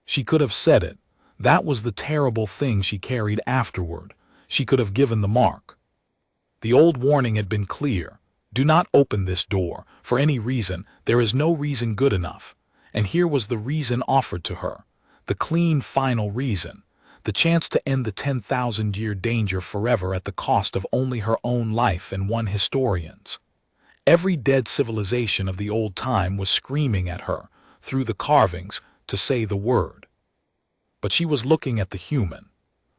She could have said it. That was the terrible thing she carried afterward. She could have given the mark. The old warning had been clear. Do not open this door, for any reason. There is no reason good enough. And here was the reason offered to her. The clean, final reason. The chance to end the 10,000-year danger forever at the cost of only her own life and one historian's. Every dead civilization of the old time was screaming at her, through the carvings, to say the word. But she was looking at the human.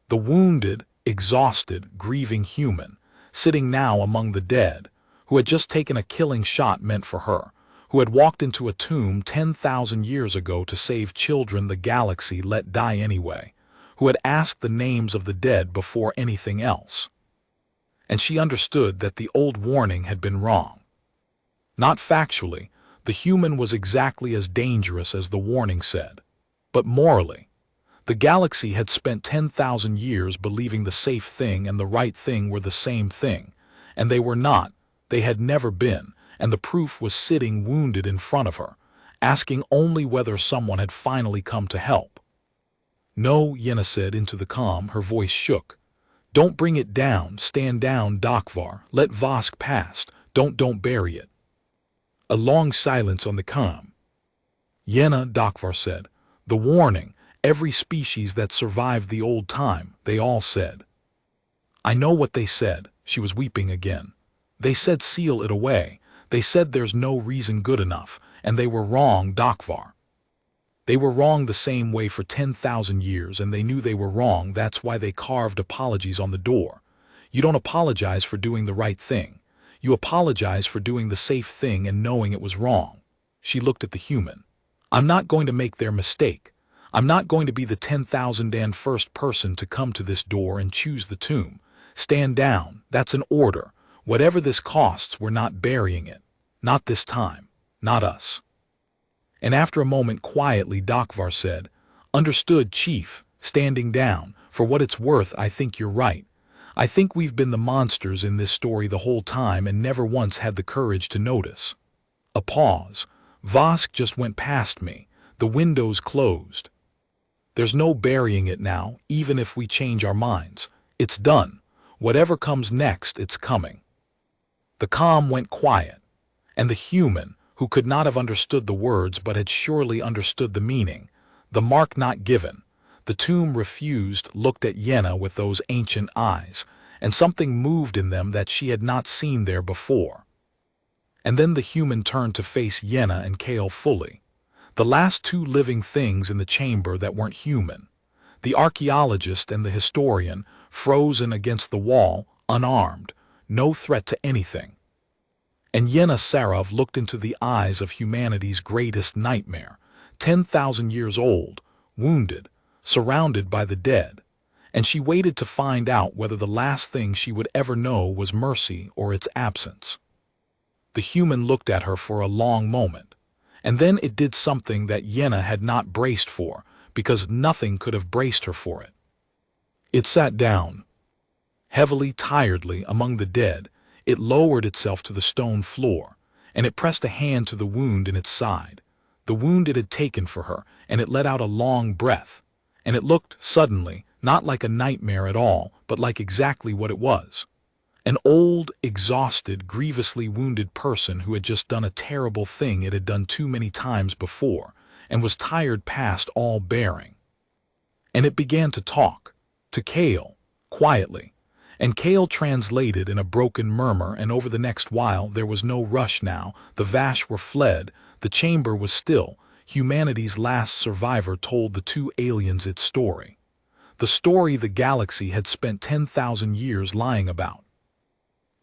The wounded, exhausted, grieving human, sitting now among the dead, who had just taken a killing shot meant for her, who had walked into a tomb 10,000 years ago to save children the galaxy let die anyway, who had asked the names of the dead before anything else. And she understood that the old warning had been wrong. Not factually, the human was exactly as dangerous as the warning said, but morally. The galaxy had spent 10,000 years believing the safe thing and the right thing were the same thing, and they were not, they had never been, and the proof was sitting wounded in front of her, asking only whether someone had finally come to help. "No," Yenna said into the calm, her voice shook. "Don't bring it down, stand down, Dakvar, let Vosk pass, don't bury it." A long silence on the comm. Yenna, Dokvar said. The warning, every species that survived the old time, they all said. I know what they said. She was weeping again. They said seal it away. They said there's no reason good enough, and they were wrong, Dokvar. They were wrong the same way for 10,000 years, and they knew they were wrong. That's why they carved apologies on the door. You don't apologize for doing the right thing. You apologize for doing the safe thing and knowing it was wrong. She looked at the human. I'm not going to make their mistake. I'm not going to be the 10,001st person to come to this door and choose the tomb. Stand down. That's an order. Whatever this costs, we're not burying it. Not this time. Not us. And after a moment quietly, Dokvar said, Understood, Chief, standing down. For what it's worth, I think you're right. I think we've been the monsters in this story the whole time and never once had the courage to notice. A pause. Vasch just went past me. The windows closed. There's no burying it now, even if we change our minds. It's done. Whatever comes next, it's coming. The comm went quiet, and the human, who could not have understood the words but had surely understood the meaning, the mark not given, the tomb refused, looked at Yenna with those ancient eyes, and something moved in them that she had not seen there before. And then the human turned to face Yenna and Kale fully. The last two living things in the chamber that weren't human. The archaeologist and the historian, frozen against the wall, unarmed, no threat to anything. And Yenna Sarov looked into the eyes of humanity's greatest nightmare, 10,000 years old, wounded, surrounded by the dead, and she waited to find out whether the last thing she would ever know was mercy or its absence. The human looked at her for a long moment, and then it did something that Yenna had not braced for, because nothing could have braced her for it. It sat down. Heavily, tiredly, among the dead, it lowered itself to the stone floor, and it pressed a hand to the wound in its side, the wound it had taken for her, and it let out a long breath, and it looked, suddenly, not like a nightmare at all, but like exactly what it was. An old, exhausted, grievously wounded person who had just done a terrible thing it had done too many times before, and was tired past all bearing. And it began to talk, to Kale, quietly, and Kale translated in a broken murmur, and over the next while there was no rush now, the Vasch were fled, the chamber was still, humanity's last survivor told the two aliens its story. The story the galaxy had spent 10,000 years lying about.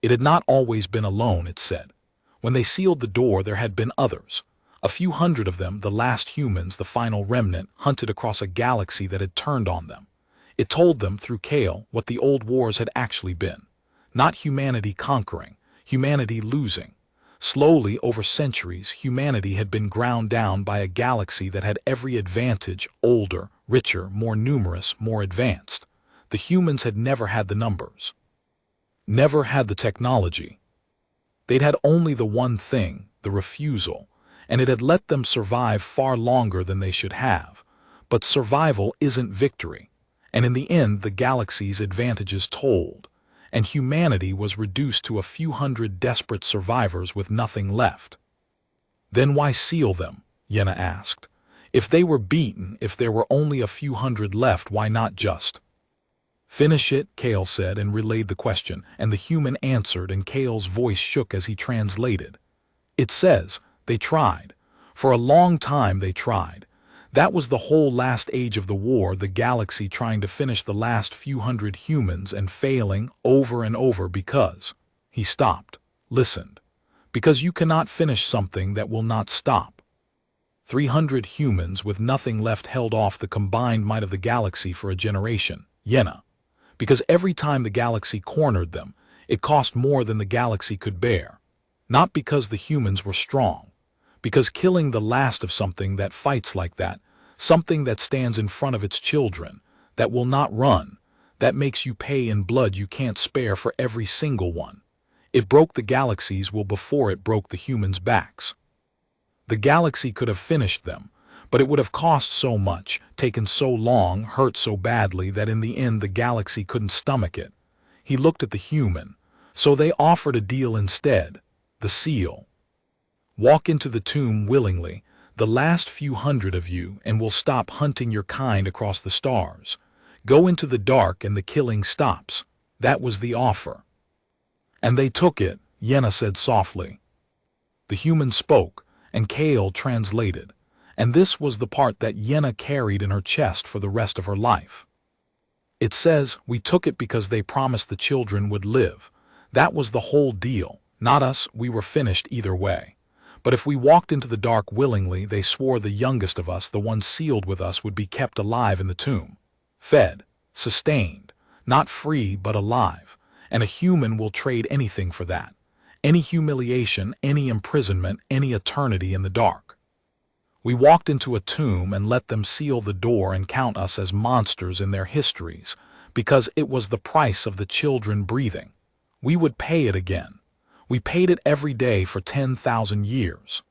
It had not always been alone, it said. When they sealed the door, there had been others. A few hundred of them, the last humans, the final remnant, hunted across a galaxy that had turned on them. It told them, through Kale, what the old wars had actually been. Not humanity conquering, humanity losing. Slowly, over centuries, humanity had been ground down by a galaxy that had every advantage, older, richer, more numerous, more advanced. The humans had never had the numbers. Never had the technology. They'd had only the one thing, the refusal, and it had let them survive far longer than they should have. But survival isn't victory, and in the end the galaxy's advantages told, and humanity was reduced to a few hundred desperate survivors with nothing left. Then why seal them? Yenna asked. If they were beaten, if there were only a few hundred left, why not just finish it? Kale said, and relayed the question, and the human answered, and Kale's voice shook as he translated. It says, they tried. For a long time they tried. That was the whole last age of the war, the galaxy trying to finish the last few hundred humans and failing over and over because... He stopped, listened. Because you cannot finish something that will not stop. 300 humans with nothing left held off the combined might of the galaxy for a generation, Yenna. Because every time the galaxy cornered them, it cost more than the galaxy could bear. Not because the humans were strong. Because killing the last of something that fights like that, something that stands in front of its children, that will not run, that makes you pay in blood you can't spare for every single one. It broke the galaxy's will before it broke the humans' backs. The galaxy could have finished them, but it would have cost so much, taken so long, hurt so badly that in the end the galaxy couldn't stomach it. He looked at the human. So they offered a deal instead. The seal. Walk into the tomb willingly, the last few hundred of you, and we'll stop hunting your kind across the stars. Go into the dark and the killing stops. That was the offer. And they took it, Yenna said softly. The human spoke, and Kale translated, and this was the part that Yenna carried in her chest for the rest of her life. It says, we took it because they promised the children would live. That was the whole deal, not us, we were finished either way. But if we walked into the dark willingly, they swore the youngest of us, the one sealed with us, would be kept alive in the tomb. Fed, sustained, not free but alive, and a human will trade anything for that. Any humiliation, any imprisonment, any eternity in the dark. We walked into a tomb and let them seal the door and count us as monsters in their histories, because it was the price of the children breathing. We would pay it again. We paid it every day for 10,000 years.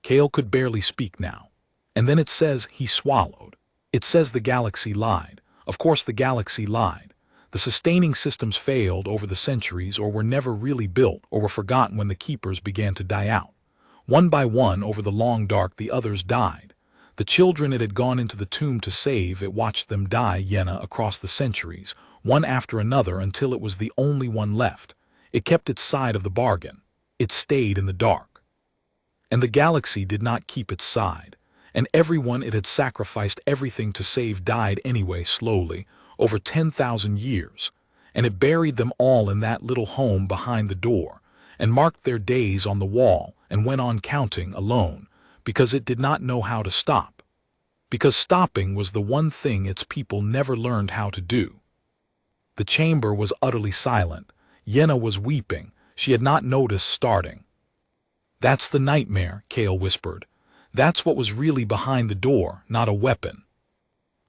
Kale could barely speak now. And then it says he swallowed. It says the galaxy lied. Of course the galaxy lied. The sustaining systems failed over the centuries, or were never really built, or were forgotten when the keepers began to die out. One by one, over the long dark, the others died. The children it had gone into the tomb to save, it watched them die, Yenna, across the centuries, one after another, until it was the only one left. It kept its side of the bargain. It stayed in the dark. And the galaxy did not keep its side. And everyone it had sacrificed everything to save died anyway, slowly, over 10,000 years. And it buried them all in that little home behind the door, and marked their days on the wall, and went on counting alone, because it did not know how to stop. Because stopping was the one thing its people never learned how to do. The chamber was utterly silent. Yenna was weeping. She had not noticed starting. That's the nightmare, Kale whispered. That's what was really behind the door, not a weapon.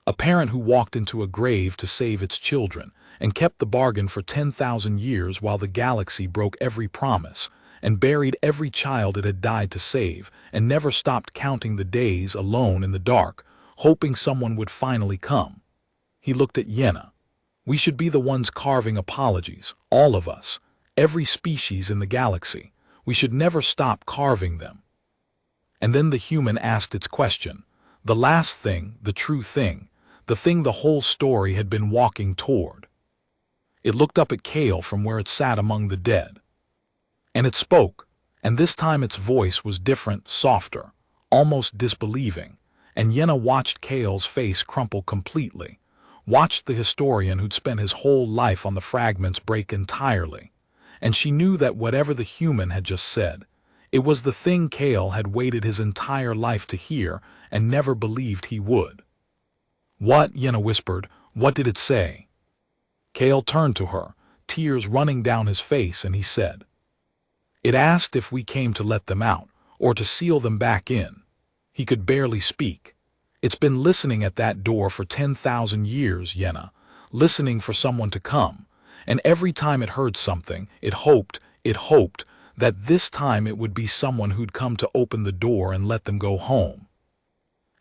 A parent who walked into a grave to save its children, and kept the bargain for 10,000 years while the galaxy broke every promise, and buried every child it had died to save, and never stopped counting the days alone in the dark, hoping someone would finally come. He looked at Yenna. We should be the ones carving apologies, all of us, every species in the galaxy. We should never stop carving them. And then the human asked its question, the last thing, the true thing, the thing the whole story had been walking toward. It looked up at Kale from where it sat among the dead. And it spoke, and this time its voice was different, softer, almost disbelieving, and Yenna watched Kale's face crumple completely, watched the historian who'd spent his whole life on the fragments break entirely, and she knew that whatever the human had just said, it was the thing Kale had waited his entire life to hear and never believed he would. What? Yenna whispered. What did it say? Kale turned to her, tears running down his face, and he said, it asked if we came to let them out, or to seal them back in. He could barely speak. It's been listening at that door for 10,000 years, Yenna, listening for someone to come, and every time it heard something, it hoped that this time it would be someone who'd come to open the door and let them go home.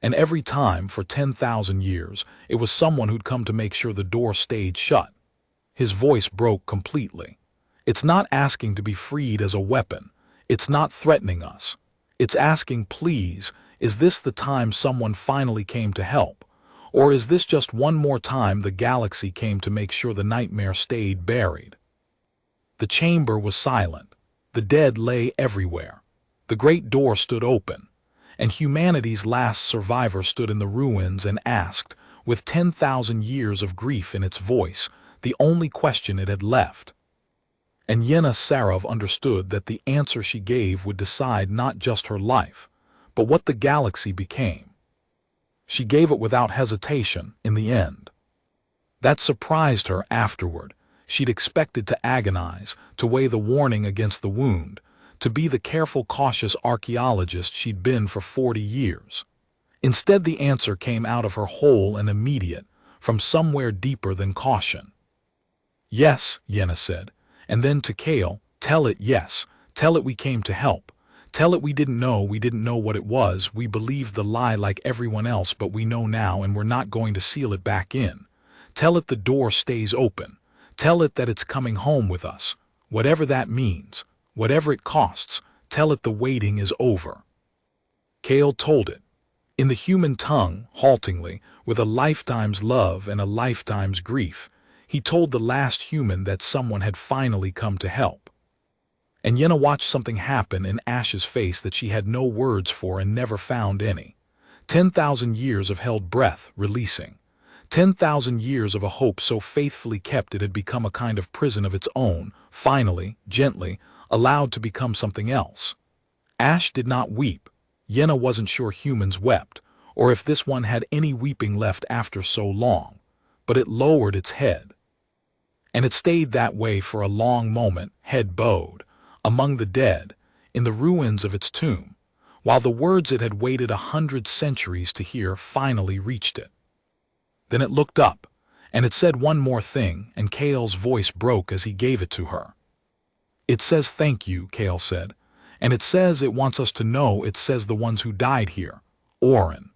And every time, for 10,000 years, it was someone who'd come to make sure the door stayed shut. His voice broke completely. It's not asking to be freed as a weapon. It's not threatening us. It's asking, please, is this the time someone finally came to help? Or is this just one more time the galaxy came to make sure the nightmare stayed buried? The chamber was silent. The dead lay everywhere. The great door stood open, and humanity's last survivor stood in the ruins and asked, with 10,000 years of grief in its voice, the only question it had left. And Yenna Sarov understood that the answer she gave would decide not just her life, but what the galaxy became. She gave it without hesitation in the end. That surprised her afterward. She'd expected to agonize, to weigh the warning against the wound, to be the careful, cautious archaeologist she'd been for 40 years. Instead, the answer came out of her whole and immediate, from somewhere deeper than caution. Yes, Yenna said, and then to Kale, tell it yes, tell it we came to help. Tell it we didn't know what it was, we believed the lie like everyone else, but we know now and we're not going to seal it back in. Tell it the door stays open. Tell it that it's coming home with us, whatever that means, whatever it costs. Tell it the waiting is over." Kale told it, in the human tongue, haltingly, with a lifetime's love and a lifetime's grief. He told the last human that someone had finally come to help. And Yenna watched something happen in Ash's face that she had no words for and never found any. 10,000 years of held breath, releasing. 10,000 years of a hope so faithfully kept it had become a kind of prison of its own, finally, gently, allowed to become something else. Ash did not weep. Yenna wasn't sure humans wept, or if this one had any weeping left after so long, but it lowered its head. And it stayed that way for a long moment, head bowed, among the dead, in the ruins of its tomb, while the words it had waited 100 centuries to hear finally reached it. Then it looked up, and it said one more thing, and Kale's voice broke as he gave it to her. "It says thank you," Kale said. "And it says it wants us to know. It says the ones who died here, Orin.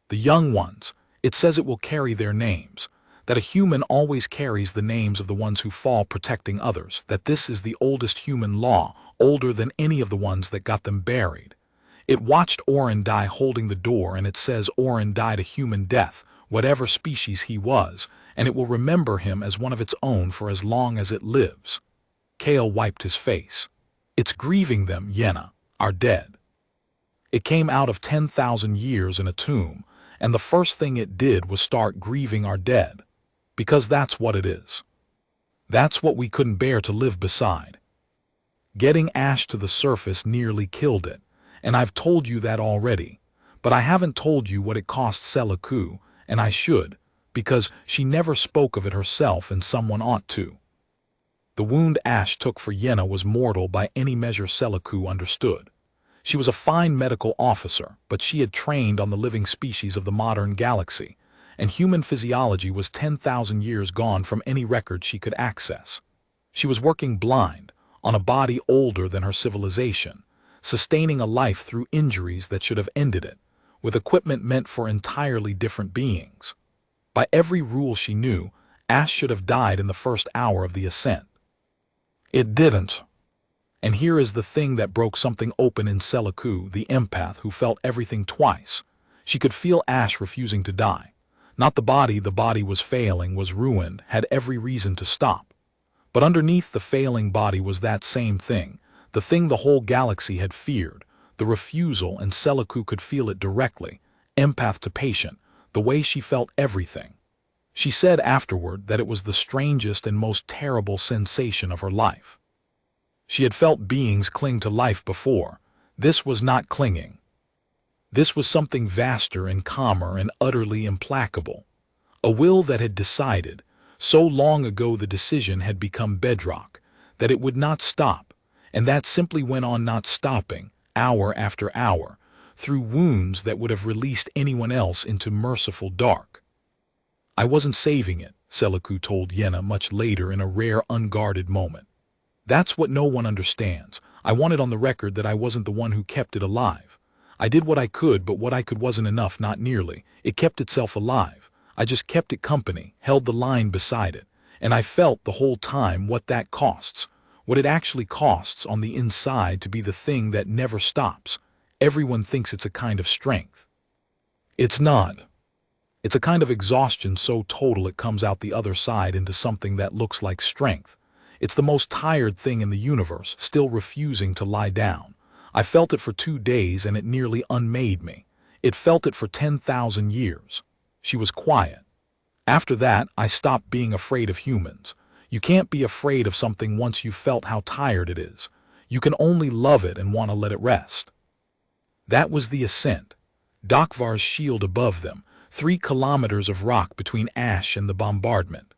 The young ones. It says it will carry their names. That a human always carries the names of the ones who fall protecting others. That this is the oldest human law, older than any of the ones that got them buried. It watched Orin die holding the door, and it says Orin died a human death, whatever species he was, and it will remember him as one of its own for as long as it lives." Kale wiped his face. "It's grieving them, Yenna, our dead. It came out of 10,000 years in a tomb, and the first thing it did was start grieving our dead. Because that's what it is. That's what we couldn't bear to live beside. Getting Ash to the surface nearly killed it, and I've told you that already, but I haven't told you what it cost Selaku, and I should, because she never spoke of it herself and someone ought to." The wound Ash took for Yenna was mortal by any measure Selaku understood. She was a fine medical officer, but she had trained on the living species of the modern galaxy, and human physiology was 10,000 years gone from any record she could access. She was working blind, on a body older than her civilization, sustaining a life through injuries that should have ended it, with equipment meant for entirely different beings. By every rule she knew, Ash should have died in the first hour of the ascent. It didn't. And here is the thing that broke something open in Selaku, the empath who felt everything twice. She could feel Ash refusing to die. Not the body was failing, was ruined, had every reason to stop. But underneath the failing body was that same thing, the thing the whole galaxy had feared, the refusal, and Selaku could feel it directly, empath to patient, the way she felt everything. She said afterward that it was the strangest and most terrible sensation of her life. She had felt beings cling to life before. This was not clinging. This was something vaster and calmer and utterly implacable. A will that had decided, so long ago the decision had become bedrock, that it would not stop, and that simply went on not stopping, hour after hour, through wounds that would have released anyone else into merciful dark. "I wasn't saving it," Selaku told Yenna much later in a rare unguarded moment. "That's what no one understands. I wanted on the record that I wasn't the one who kept it alive. I did what I could, but what I could wasn't enough, not nearly. It kept itself alive. I just kept it company, held the line beside it, and I felt the whole time what that costs, what it actually costs on the inside to be the thing that never stops. Everyone thinks it's a kind of strength. It's not. It's a kind of exhaustion so total it comes out the other side into something that looks like strength. It's the most tired thing in the universe, still refusing to lie down. I felt it for 2 days and it nearly unmade me. It felt it for 10,000 years. She was quiet. After that, I stopped being afraid of humans. You can't be afraid of something once you've felt how tired it is. You can only love it and want to let it rest. That was the ascent. Dakvar's shield above them, 3 kilometers of rock between Ash and the bombardment.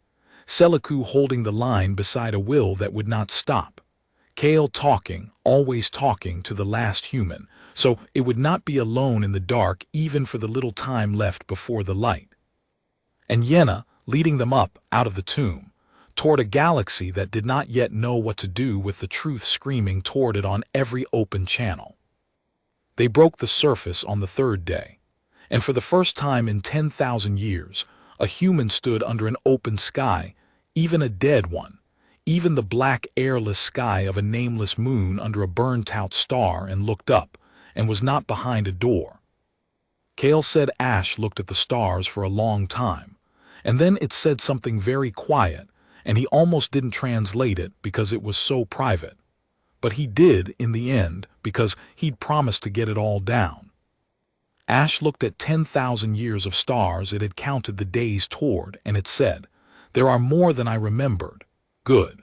Selaku holding the line beside a will that would not stop. Kale talking, always talking to the last human, so it would not be alone in the dark even for the little time left before the light. And Yenna leading them up out of the tomb, toward a galaxy that did not yet know what to do with the truth screaming toward it on every open channel. They broke the surface on the 3rd day, and for the first time in 10,000 years, a human stood under an open sky, even a dead one, even the black airless sky of a nameless moon under a burned-out star, and looked up, and was not behind a door. Cale said Ash looked at the stars for a long time, and then it said something very quiet, and he almost didn't translate it because it was so private. But he did in the end because he'd promised to get it all down. Ash looked at 10,000 years of stars it had counted the days toward, and it said, "There are more than I remembered. Good.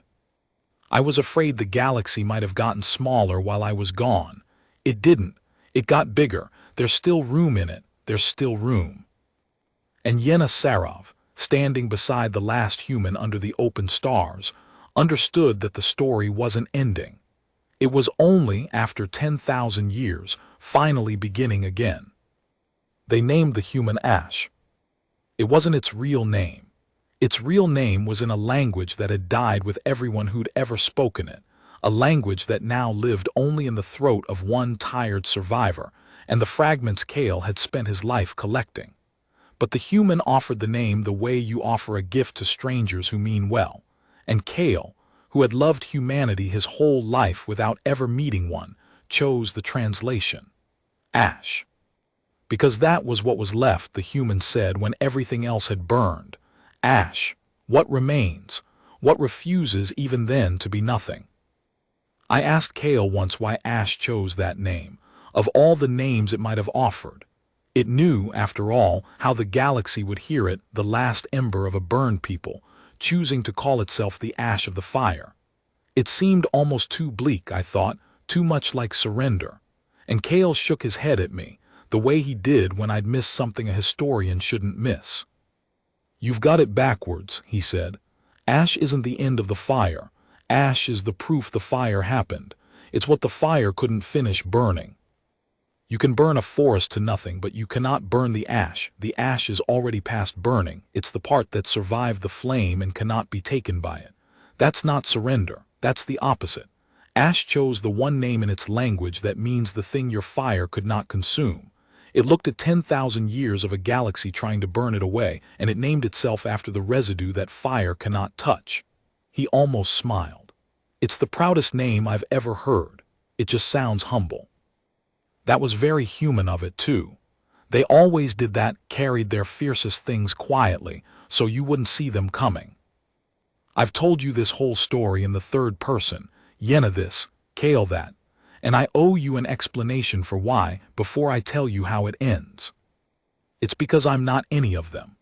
I was afraid the galaxy might have gotten smaller while I was gone. It didn't. It got bigger. There's still room in it. There's still room." And Yena Sarov, standing beside the last human under the open stars, understood that the story wasn't ending. It was only after 10,000 years finally beginning again. They named the human Ash. It wasn't its real name. Its real name was in a language that had died with everyone who'd ever spoken it, a language that now lived only in the throat of one tired survivor, and the fragments Cale had spent his life collecting. But the human offered the name the way you offer a gift to strangers who mean well, and Cale, who had loved humanity his whole life without ever meeting one, chose the translation, Ash. Because that was what was left, the human said, when everything else had burned. Ash, what remains, what refuses even then to be nothing. I asked Cale once why Ash chose that name, of all the names it might have offered. It knew, after all, how the galaxy would hear it, the last ember of a burned people, choosing to call itself the ash of the fire. It seemed almost too bleak, I thought, too much like surrender. And Cale shook his head at me, the way he did when I'd missed something a historian shouldn't miss. "You've got it backwards," he said. "Ash isn't the end of the fire. Ash is the proof the fire happened. It's what the fire couldn't finish burning. You can burn a forest to nothing, but you cannot burn the ash. The ash is already past burning. It's the part that survived the flame and cannot be taken by it. That's not surrender. That's the opposite. Ash chose the one name in its language that means the thing your fire could not consume. It looked at 10,000 years of a galaxy trying to burn it away, and it named itself after the residue that fire cannot touch." He almost smiled. "It's the proudest name I've ever heard. It just sounds humble." That was very human of it, too. They always did that, carried their fiercest things quietly, so you wouldn't see them coming. I've told you this whole story in the third person, Yena this, Cale that, and I owe you an explanation for why before I tell you how it ends. It's because I'm not any of them.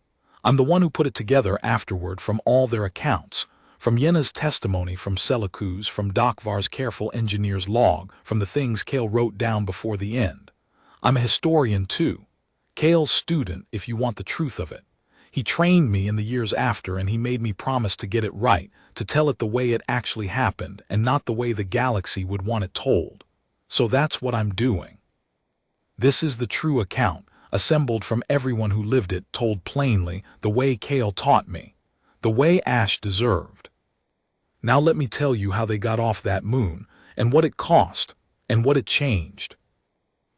I'm the one who put it together afterward from all their accounts, from Yena's testimony, from Seliku's, from Dokvar's careful engineer's log, from the things Cale wrote down before the end. I'm a historian too. Cale's student, if you want the truth of it. He trained me in the years after, and he made me promise to get it right, to tell it the way it actually happened, and not the way the galaxy would want it told. So that's what I'm doing. This is the true account, assembled from everyone who lived it, told plainly, the way Cale taught me, the way Ash deserved. Now let me tell you how they got off that moon, and what it cost, and what it changed.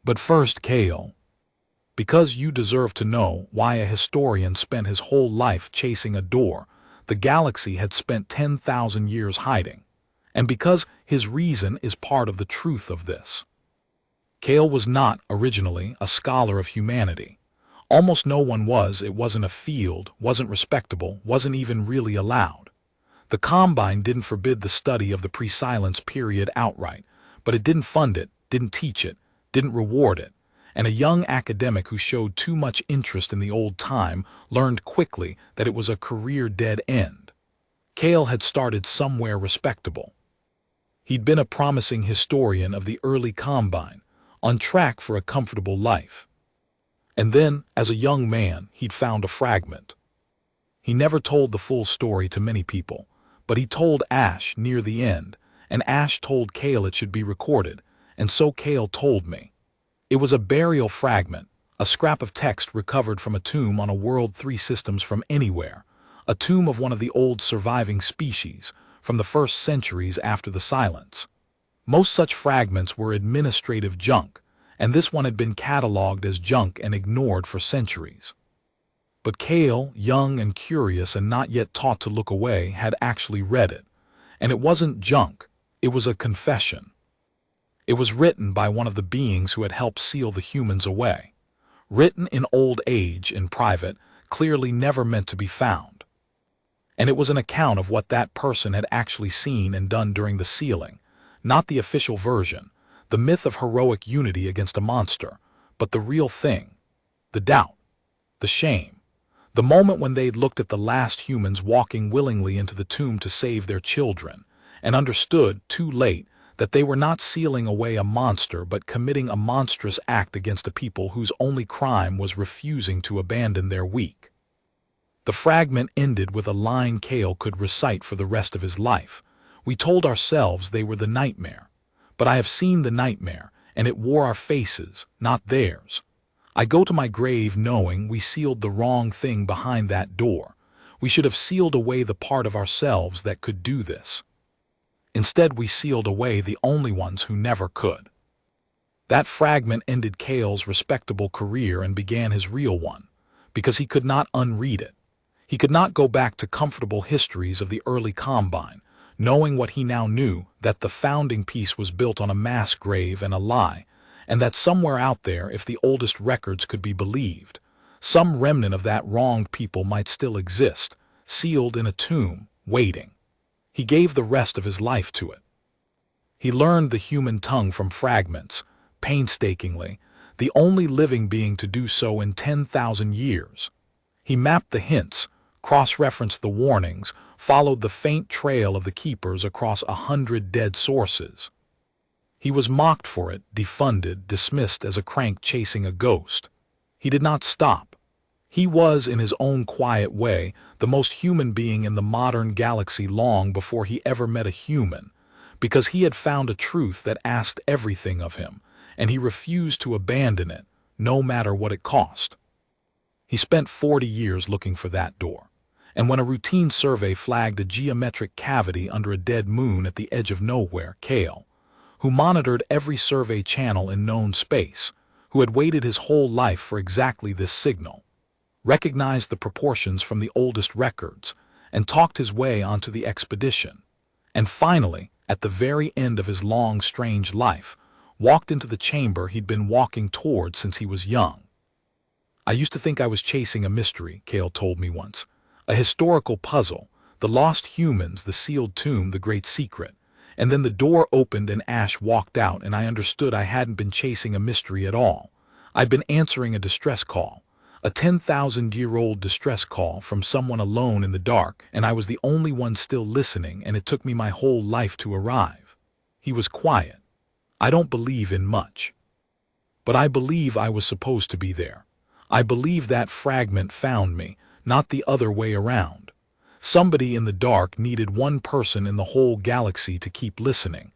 But first, Cale, because you deserve to know why a historian spent his whole life chasing a door the galaxy had spent 10,000 years hiding, and because his reason is part of the truth of this. Cale was not, originally, a scholar of humanity. Almost no one was. It wasn't a field, wasn't respectable, wasn't even really allowed. The Combine didn't forbid the study of the pre-silence period outright, but it didn't fund it, didn't teach it, didn't reward it, and a young academic who showed too much interest in the old time learned quickly that it was a career dead end. Cale had started somewhere respectable. He'd been a promising historian of the early Combine, on track for a comfortable life. And then, as a young man, he'd found a fragment. He never told the full story to many people, but he told Ash near the end, and Ash told Cale it should be recorded, and so Cale told me. It was a burial fragment, a scrap of text recovered from a tomb on a world 3 systems from anywhere, a tomb of one of the old surviving species, from the first centuries after the silence. Most such fragments were administrative junk, and this one had been catalogued as junk and ignored for centuries. But Cale, young and curious and not yet taught to look away, had actually read it, And it wasn't junk, it was a confession. It was written by one of the beings who had helped seal the humans away. Written in old age, in private, clearly never meant to be found. And it was an account of what that person had actually seen and done during the sealing, not the official version, the myth of heroic unity against a monster, but the real thing, the doubt, the shame, the moment when they'd looked at the last humans walking willingly into the tomb to save their children, and understood, too late, that they were not sealing away a monster but committing a monstrous act against a people whose only crime was refusing to abandon their weak. The fragment ended with a line Cale could recite for the rest of his life. We told ourselves they were the nightmare. But I have seen the nightmare, and it wore our faces, not theirs. I go to my grave knowing we sealed the wrong thing behind that door. We should have sealed away the part of ourselves that could do this. Instead, we sealed away the only ones who never could. That fragment ended Cale's respectable career and began his real one, because he could not unread it. He could not go back to comfortable histories of the early Combine, knowing what he now knew, that the founding piece was built on a mass grave and a lie, and that somewhere out there, if the oldest records could be believed, some remnant of that wronged people might still exist, sealed in a tomb, waiting. He gave the rest of his life to it. He learned the human tongue from fragments, painstakingly, the only living being to do so in 10,000 years. He mapped the hints, cross-referenced the warnings, followed the faint trail of the keepers across 100 dead sources. He was mocked for it, defunded, dismissed as a crank chasing a ghost. He did not stop. He was, in his own quiet way, the most human being in the modern galaxy long before he ever met a human, because he had found a truth that asked everything of him, and he refused to abandon it, no matter what it cost. He spent 40 years looking for that door, and when a routine survey flagged a geometric cavity under a dead moon at the edge of nowhere, Cale, who monitored every survey channel in known space, who had waited his whole life for exactly this signal, recognized the proportions from the oldest records, and talked his way onto the expedition, and finally, at the very end of his long, strange life, walked into the chamber he'd been walking toward since he was young. "I used to think I was chasing a mystery," Cale told me once. "A historical puzzle, the lost humans, the sealed tomb, the great secret. And then the door opened and Ash walked out and I understood I hadn't been chasing a mystery at all. I'd been answering a distress call, a 10,000-year-old distress call from someone alone in the dark, and I was the only one still listening, and it took me my whole life to arrive." He was quiet. "I don't believe in much. But I believe I was supposed to be there. I believe that fragment found me, not the other way around. Somebody in the dark needed one person in the whole galaxy to keep listening.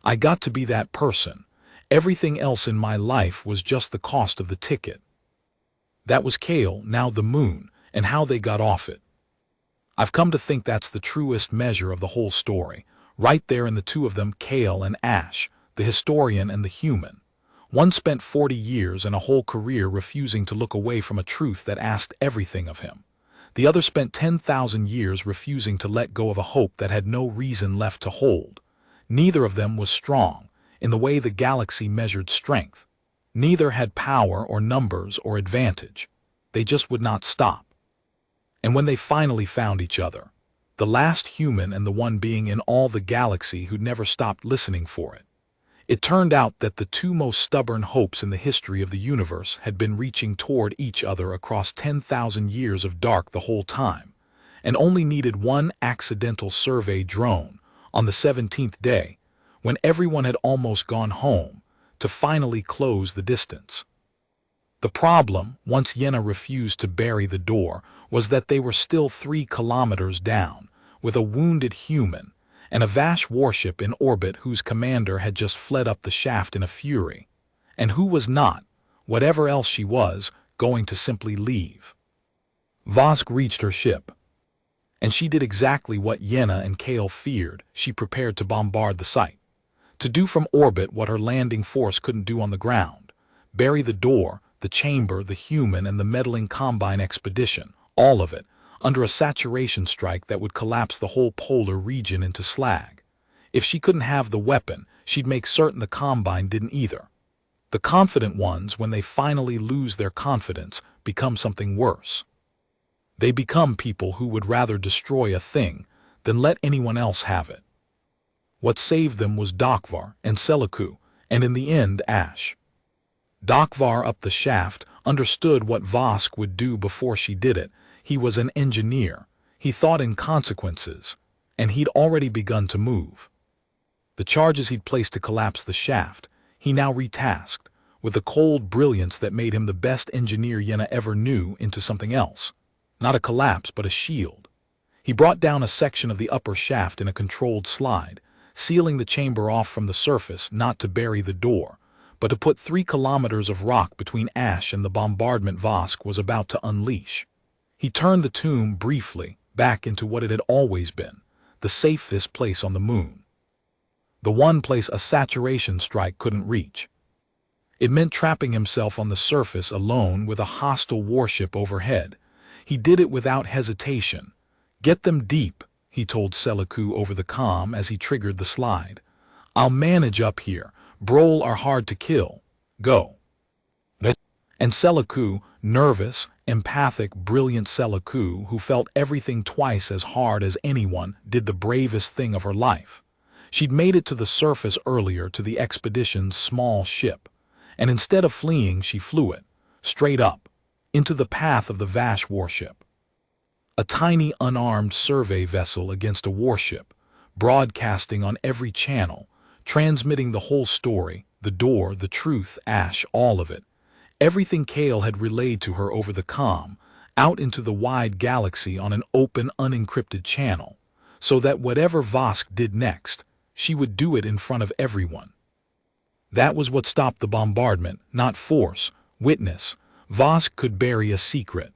I got to be that person. Everything else in my life was just the cost of the ticket." That was Cale, now the moon, and how they got off it. I've come to think that's the truest measure of the whole story, right there in the two of them, Cale and Ash, the historian and the human. One spent 40 years and a whole career refusing to look away from a truth that asked everything of him. The other spent 10,000 years refusing to let go of a hope that had no reason left to hold. Neither of them was strong, in the way the galaxy measured strength. Neither had power or numbers or advantage. They just would not stop. And when they finally found each other, the last human and the one being in all the galaxy who'd never stopped listening for it, it turned out that the two most stubborn hopes in the history of the universe had been reaching toward each other across 10,000 years of dark the whole time, and only needed one accidental survey drone on the 17th day, when everyone had almost gone home, to finally close the distance. The problem, once Yenna refused to bury the door, was that they were still 3 kilometers down, with a wounded human, and a Vasch warship in orbit whose commander had just fled up the shaft in a fury, and who was not, whatever else she was, going to simply leave. Vasch reached her ship, and she did exactly what Yenna and Cale feared. She prepared to bombard the site, to do from orbit what her landing force couldn't do on the ground, bury the door, the chamber, the human, and the meddling Combine expedition, all of it, under a saturation strike that would collapse the whole polar region into slag. If she couldn't have the weapon, she'd make certain the Combine didn't either. The confident ones, when they finally lose their confidence, become something worse. They become people who would rather destroy a thing than let anyone else have it. What saved them was Dokvar and Selaku, and in the end Ash. Dokvar up the shaft understood what Vasch would do before she did it. He was an engineer. He thought in consequences, and he'd already begun to move. The charges he'd placed to collapse the shaft, he now retasked, with a cold brilliance that made him the best engineer Yenna ever knew, into something else. Not a collapse, but a shield. He brought down a section of the upper shaft in a controlled slide, sealing the chamber off from the surface, not to bury the door, but to put 3 kilometers of rock between Ash and the bombardment Vasch was about to unleash. He turned the tomb briefly back into what it had always been, the safest place on the moon. The one place a saturation strike couldn't reach. It meant trapping himself on the surface alone with a hostile warship overhead. He did it without hesitation. "Get them deep," he told Selaku over the comm as he triggered the slide. "I'll manage up here. Brol are hard to kill. Go." And Selaku, nervous, empathic, brilliant Selaku, who felt everything twice as hard as anyone, did the bravest thing of her life. She'd made it to the surface earlier, to the expedition's small ship, and instead of fleeing she flew it, straight up, into the path of the Vasch warship. A tiny unarmed survey vessel against a warship, broadcasting on every channel, transmitting the whole story, the door, the truth, Ash, all of it. Everything Kale had relayed to her over the comm, out into the wide galaxy on an open, unencrypted channel, so that whatever Vasch did next, she would do it in front of everyone. That was what stopped the bombardment, not force, witness. Vasch could bury a secret.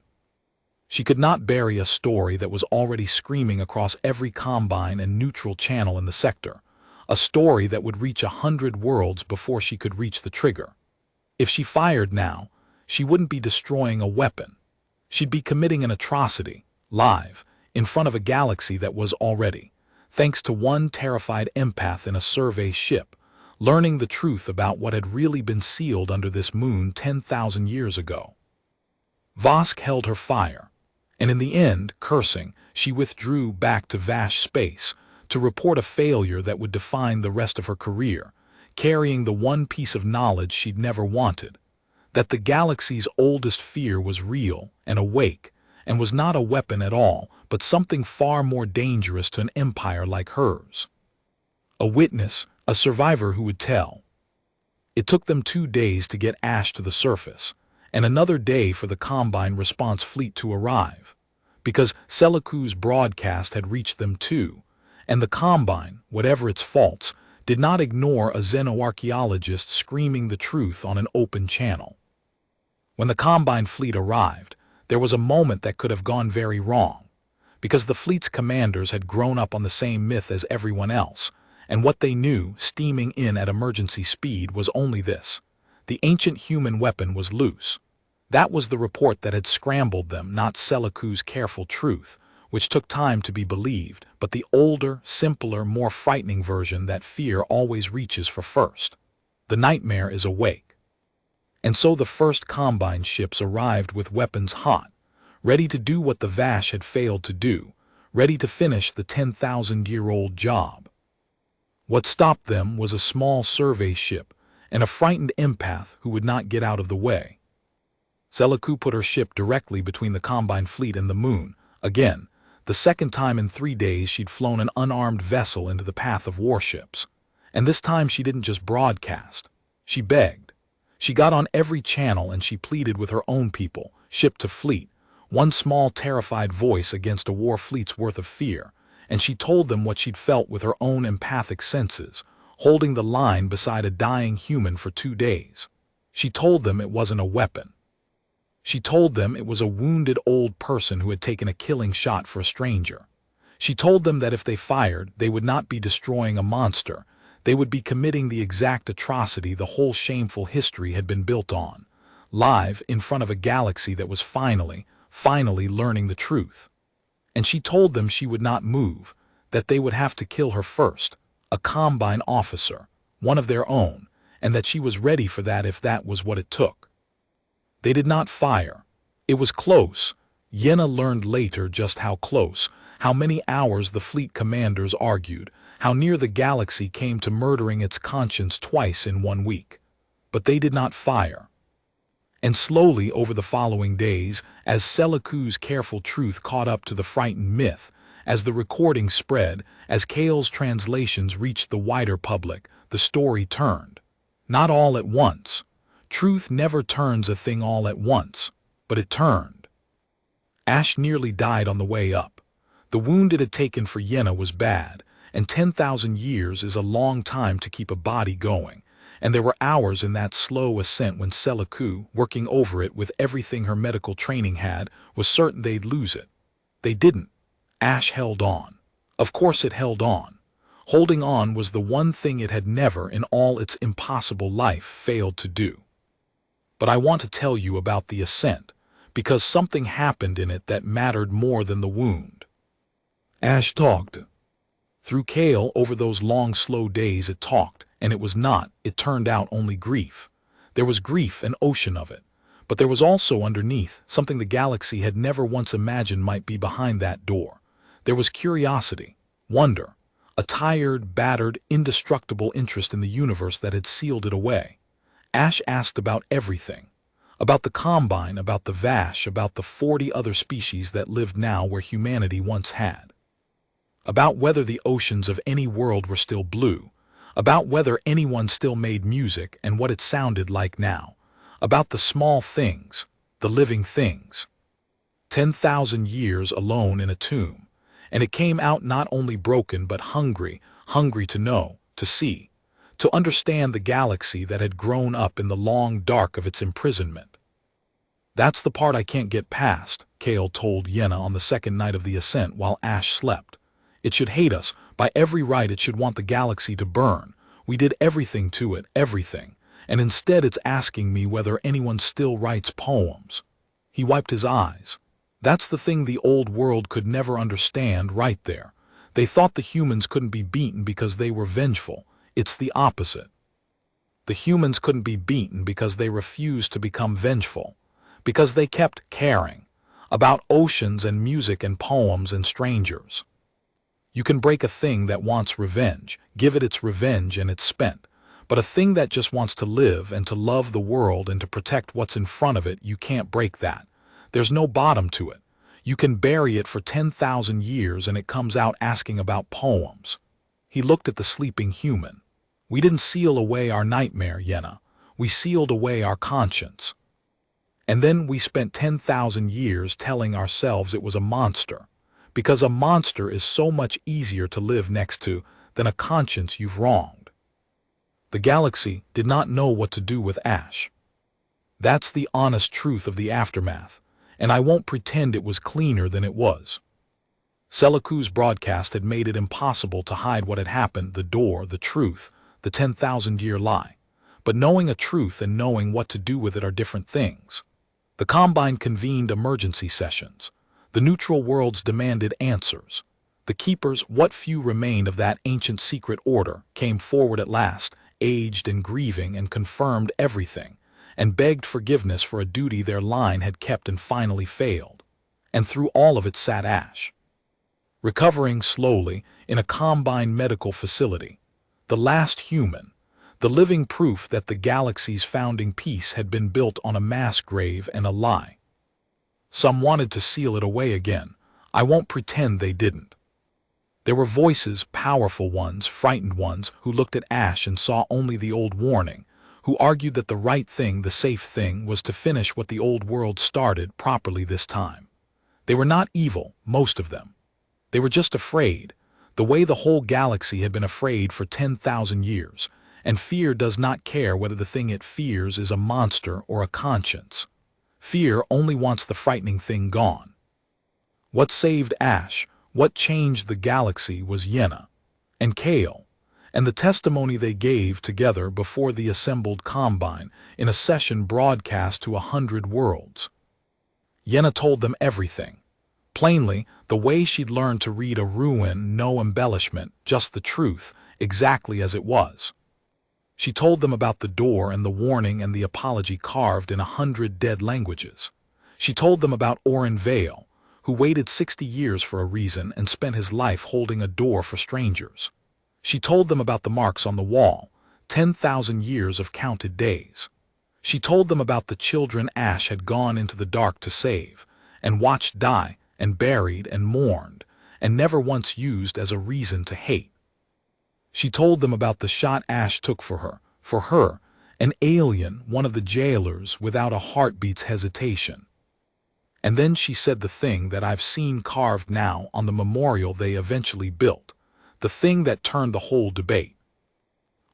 She could not bury a story that was already screaming across every Combine and neutral channel in the sector, a story that would reach 100 worlds before she could reach the trigger. If she fired now, she wouldn't be destroying a weapon. She'd be committing an atrocity, live, in front of a galaxy that was already, thanks to one terrified empath in a survey ship, learning the truth about what had really been sealed under this moon 10,000 years ago. Vasch held her fire, and in the end, cursing, she withdrew back to Vasch space to report a failure that would define the rest of her career, carrying the one piece of knowledge she'd never wanted, that the galaxy's oldest fear was real and awake, and was not a weapon at all, but something far more dangerous to an empire like hers. A witness, a survivor who would tell. It took them 2 days to get Ash to the surface, and another day for the Combine response fleet to arrive, because Selaku's broadcast had reached them too, and the Combine, whatever its faults, did not ignore a xenoarchaeologist screaming the truth on an open channel. When the Combine fleet arrived, there was a moment that could have gone very wrong, because the fleet's commanders had grown up on the same myth as everyone else, and what they knew, steaming in at emergency speed, was only this: the ancient human weapon was loose. That was the report that had scrambled them, not Selaku's careful truth, which took time to be believed, but the older, simpler, more frightening version that fear always reaches for first. The nightmare is awake. And so the first Combine ships arrived with weapons hot, ready to do what the Vasch had failed to do, ready to finish the 10,000-year-old job. What stopped them was a small survey ship and a frightened empath who would not get out of the way. Selaku put her ship directly between the Combine fleet and the moon, again, the second time in 3 days she'd flown an unarmed vessel into the path of warships. And this time she didn't just broadcast. She begged. She got on every channel and she pleaded with her own people, ship to fleet, one small terrified voice against a war fleet's worth of fear, and she told them what she'd felt with her own empathic senses, holding the line beside a dying human for 2 days. She told them it wasn't a weapon. She told them it was a wounded old person who had taken a killing shot for a stranger. She told them that if they fired, they would not be destroying a monster, they would be committing the exact atrocity the whole shameful history had been built on, live in front of a galaxy that was finally learning the truth. and she told them she would not move, that they would have to kill her first, a Combine officer, one of their own, and that she was ready for that if that was what it took. They did not fire. It was close. Yenna learned later just how close, how many hours the fleet commanders argued, how near the galaxy came to murdering its conscience twice in 1 week. But they did not fire. And slowly over the following days, as Seliku's careful truth caught up to the frightened myth, as the recording spread, as Kale's translations reached the wider public, the story turned. Not all at once. Truth never turns a thing all at once, but it turned. Ash nearly died on the way up. The wound it had taken for Yenna was bad, and 10,000 years is a long time to keep a body going, and there were hours in that slow ascent when Seliku, working over it with everything her medical training had, was certain they'd lose it. They didn't. Ash held on. Of course it held on. Holding on was the one thing it had never, in all its impossible life, failed to do. But I want to tell you about the ascent, because something happened in it that mattered more than the wound. Ash talked. Through Kale, over those long, slow days it talked, and it turned out, only grief. There was grief, an ocean of it. But there was also underneath something the galaxy had never once imagined might be behind that door. There was curiosity, wonder, a tired, battered, indestructible interest in the universe that had sealed it away. Ash asked about everything. About the Combine, about the Vasch, about the 40 other species that lived now where humanity once had. About whether the oceans of any world were still blue. About whether anyone still made music and what it sounded like now. About the small things, the living things. 10,000 years alone in a tomb. And it came out not only broken but hungry, hungry to know, to see, to understand the galaxy that had grown up in the long dark of its imprisonment. That's the part I can't get past, Kale told Yenna on the second night of the ascent while Ash slept. It should hate us. By every right it should want the galaxy to burn. We did everything to it, everything. And instead it's asking me whether anyone still writes poems. He wiped his eyes. That's the thing the old world could never understand right there. They thought the humans couldn't be beaten because they were vengeful. It's the opposite. The humans couldn't be beaten because they refused to become vengeful. Because they kept caring. About oceans and music and poems and strangers. You can break a thing that wants revenge, give it its revenge and it's spent. But a thing that just wants to live and to love the world and to protect what's in front of it, you can't break that. There's no bottom to it. You can bury it for 10,000 years and it comes out asking about poems. He looked at the sleeping human. We didn't seal away our nightmare, Yenna. We sealed away our conscience. And then we spent 10,000 years telling ourselves it was a monster. Because a monster is so much easier to live next to than a conscience you've wronged. The galaxy did not know what to do with Ash. That's the honest truth of the aftermath, and I won't pretend it was cleaner than it was. Seliku's broadcast had made it impossible to hide what had happened, the door, the truth, the 10,000-year lie. But knowing a truth and knowing what to do with it are different things. The Combine convened emergency sessions. The neutral worlds demanded answers. The keepers, what few remained of that ancient secret order, came forward at last, aged and grieving, and confirmed everything, and begged forgiveness for a duty their line had kept and finally failed. And through all of it sat Ash. Recovering slowly in a Combine medical facility. The last human. The living proof that the galaxy's founding piece had been built on a mass grave and a lie. Some wanted to seal it away again. I won't pretend they didn't. There were voices, powerful ones, frightened ones, who looked at Ash and saw only the old warning, who argued that the right thing, the safe thing, was to finish what the old world started properly this time. They were not evil, most of them. They were just afraid, the way the whole galaxy had been afraid for 10,000 years, and fear does not care whether the thing it fears is a monster or a conscience. Fear only wants the frightening thing gone. What saved Ash, what changed the galaxy was Yenna and Kale, and the testimony they gave together before the assembled Combine in a session broadcast to 100 worlds. Yenna told them everything. Plainly, the way she'd learned to read a ruin, no embellishment, just the truth, exactly as it was. She told them about the door and the warning and the apology carved in 100 dead languages. She told them about Oren Vale, who waited 60 years for a reason and spent his life holding a door for strangers. She told them about the marks on the wall, 10,000 years of counted days. She told them about the children Ash had gone into the dark to save, and watched die, and buried and mourned, and never once used as a reason to hate. She told them about the shot Ash took for her, an alien, one of the jailers, without a heartbeat's hesitation. And then she said the thing that I've seen carved now on the memorial they eventually built, the thing that turned the whole debate.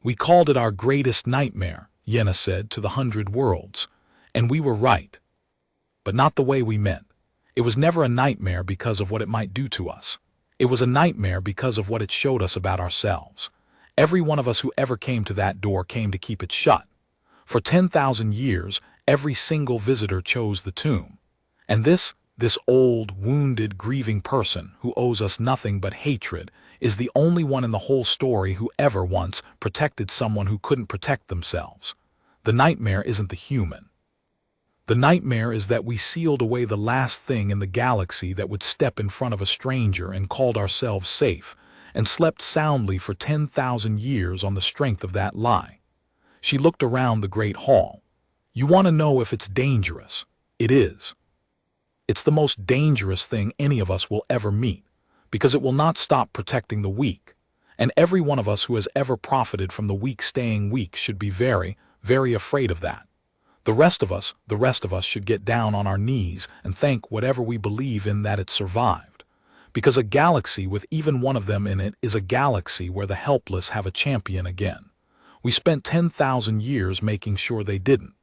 We called it our greatest nightmare, Yenna said to the 100 worlds, and we were right. But not the way we meant. It was never a nightmare because of what it might do to us. It was a nightmare because of what it showed us about ourselves. Every one of us who ever came to that door came to keep it shut. For 10,000 years, every single visitor chose the tomb. And this old, wounded, grieving person who owes us nothing but hatred is the only one in the whole story who ever once protected someone who couldn't protect themselves. The nightmare isn't the human. The nightmare is that we sealed away the last thing in the galaxy that would step in front of a stranger and called ourselves safe, and slept soundly for 10,000 years on the strength of that lie. She looked around the great hall. You want to know if it's dangerous? It is. It's the most dangerous thing any of us will ever meet, because it will not stop protecting the weak, and every one of us who has ever profited from the weak staying weak should be very, very afraid of that. The rest of us should get down on our knees and thank whatever we believe in that it survived, because a galaxy with even one of them in it is a galaxy where the helpless have a champion again. We spent 10,000 years making sure they didn't.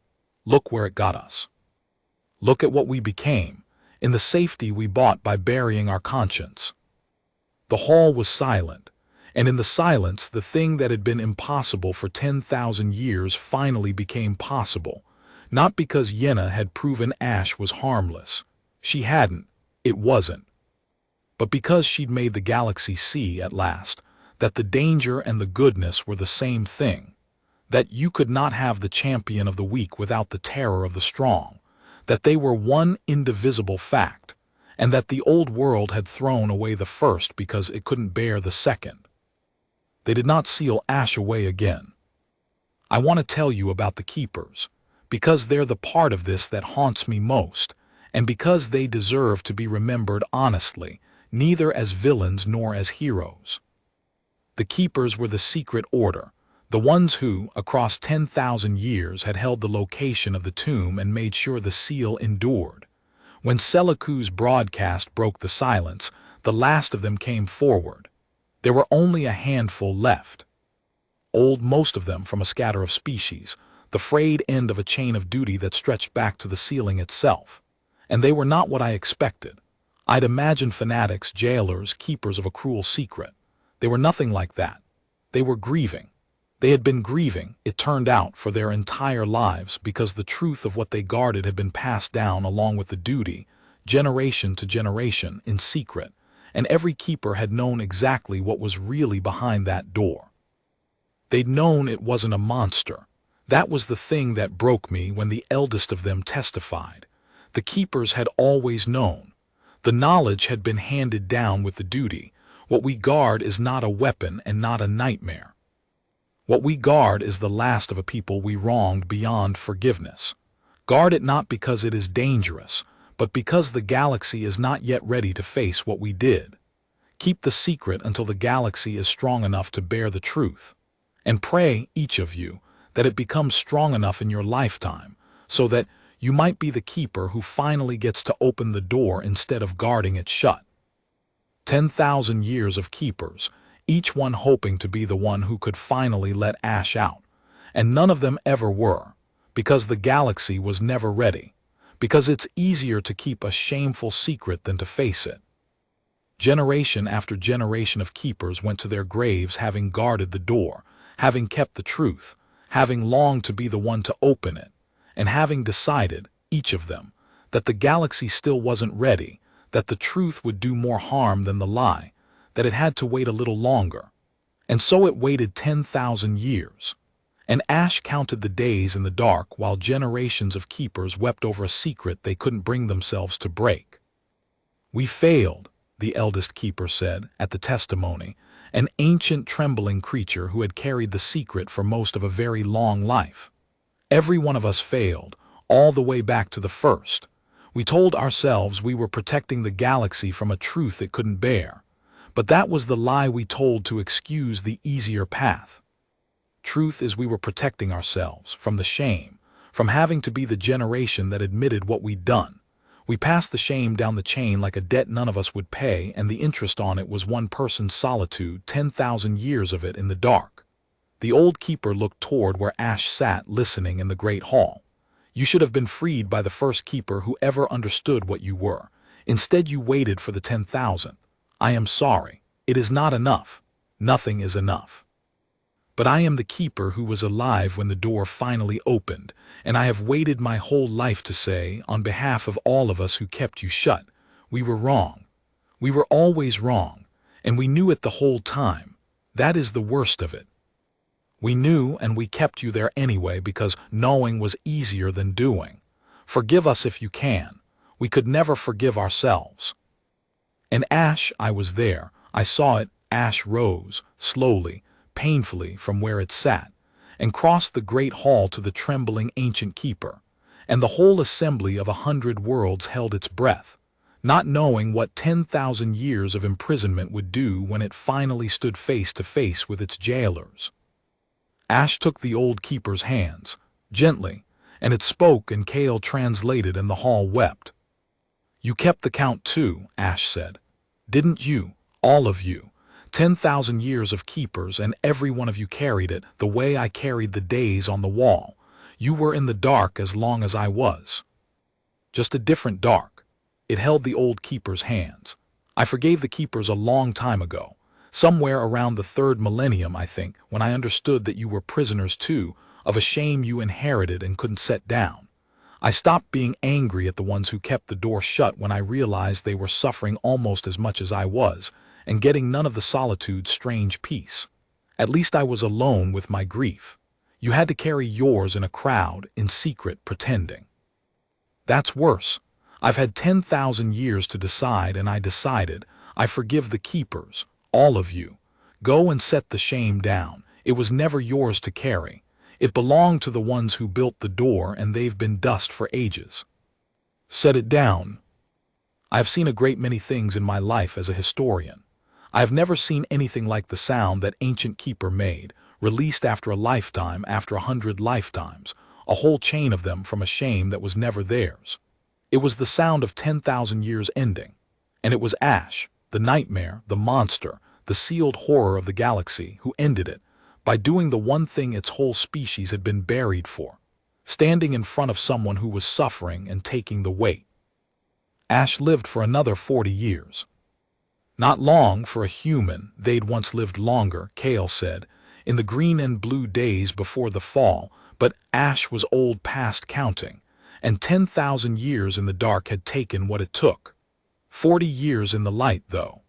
Look where it got us. Look at what we became, in the safety we bought by burying our conscience. The hall was silent, and in the silence the thing that had been impossible for 10,000 years finally became possible, not because Yenna had proven Ash was harmless. She hadn't, it wasn't. But because she'd made the galaxy see, at last, that the danger and the goodness were the same thing, that you could not have the champion of the weak without the terror of the strong, that they were one indivisible fact, and that the old world had thrown away the first because it couldn't bear the second. They did not seal Ash away again. I want to tell you about the Keepers, because they're the part of this that haunts me most, and because they deserve to be remembered honestly, neither as villains nor as heroes. The Keepers were the secret order, the ones who, across 10,000 years, had held the location of the tomb and made sure the seal endured. When Seliku's broadcast broke the silence, the last of them came forward. There were only a handful left. Old, most of them from a scatter of species, the frayed end of a chain of duty that stretched back to the ceiling itself. And they were not what I expected. I'd imagined fanatics, jailers, keepers of a cruel secret. They were nothing like that. They were grieving. They had been grieving, it turned out, for their entire lives because the truth of what they guarded had been passed down along with the duty, generation to generation, in secret, and every keeper had known exactly what was really behind that door. They'd known it wasn't a monster. That was the thing that broke me when the eldest of them testified. The keepers had always known. The knowledge had been handed down with the duty. What we guard is not a weapon and not a nightmare. What we guard is the last of a people we wronged beyond forgiveness. Guard it not because it is dangerous, but because the galaxy is not yet ready to face what we did. Keep the secret until the galaxy is strong enough to bear the truth. And pray, each of you, that it becomes strong enough in your lifetime, so that you might be the keeper who finally gets to open the door instead of guarding it shut. 10,000 years of keepers, each one hoping to be the one who could finally let Ash out, and none of them ever were, because the galaxy was never ready, because it's easier to keep a shameful secret than to face it. Generation after generation of keepers went to their graves having guarded the door, having kept the truth, having longed to be the one to open it, and having decided, each of them, that the galaxy still wasn't ready, that the truth would do more harm than the lie, that it had to wait a little longer. And so it waited 10,000 years. And Ash counted the days in the dark while generations of keepers wept over a secret they couldn't bring themselves to break. "We failed," the eldest keeper said at the testimony, an ancient trembling creature who had carried the secret for most of a very long life. "Every one of us failed, all the way back to the first. We told ourselves we were protecting the galaxy from a truth it couldn't bear. But that was the lie we told to excuse the easier path. Truth is we were protecting ourselves from the shame, from having to be the generation that admitted what we'd done. We passed the shame down the chain like a debt none of us would pay, and the interest on it was one person's solitude, 10,000 years of it in the dark." The old keeper looked toward where Ash sat listening in the great hall. "You should have been freed by the first keeper who ever understood what you were. Instead you waited for the 10,000th. I am sorry. It is not enough. Nothing is enough. But I am the keeper who was alive when the door finally opened, and I have waited my whole life to say, on behalf of all of us who kept you shut, we were wrong. We were always wrong, and we knew it the whole time. That is the worst of it. We knew, and we kept you there anyway because knowing was easier than doing. Forgive us if you can. We could never forgive ourselves." And Ash, I was there. I saw it. Ash rose, slowly, painfully from where it sat, and crossed the great hall to the trembling ancient keeper, and the whole assembly of 100 worlds held its breath, not knowing what 10,000 years of imprisonment would do when it finally stood face to face with its jailers. Ash took the old keeper's hands, gently, and it spoke and Kale translated and the hall wept. "You kept the count too," Ash said. "Didn't you? All of you. 10,000 years of keepers, and every one of you carried it the way I carried the days on the wall. You were in the dark as long as I was. Just a different dark." It held the old keeper's hands. "I forgave the keepers a long time ago. Somewhere around the 3rd millennium, I think, when I understood that you were prisoners too, of a shame you inherited and couldn't set down. I stopped being angry at the ones who kept the door shut when I realized they were suffering almost as much as I was, and getting none of the solitude's strange peace. At least I was alone with my grief. You had to carry yours in a crowd, in secret, pretending. That's worse. I've had 10,000 years to decide, and I decided. I forgive the keepers, all of you. Go and set the shame down. It was never yours to carry. It belonged to the ones who built the door, and they've been dust for ages. Set it down." I have seen a great many things in my life as a historian. I have never seen anything like the sound that ancient keeper made, released after a lifetime, after 100 lifetimes, a whole chain of them from a shame that was never theirs. It was the sound of 10,000 years ending. And it was Ash, the nightmare, the monster, the sealed horror of the galaxy, who ended it, by doing the one thing its whole species had been buried for, standing in front of someone who was suffering and taking the weight. Ash lived for another 40 years. "Not long for a human, they'd once lived longer," Kale said, "in the green and blue days before the fall, but Ash was old past counting, and 10,000 years in the dark had taken what it took. 40 years in the light, though.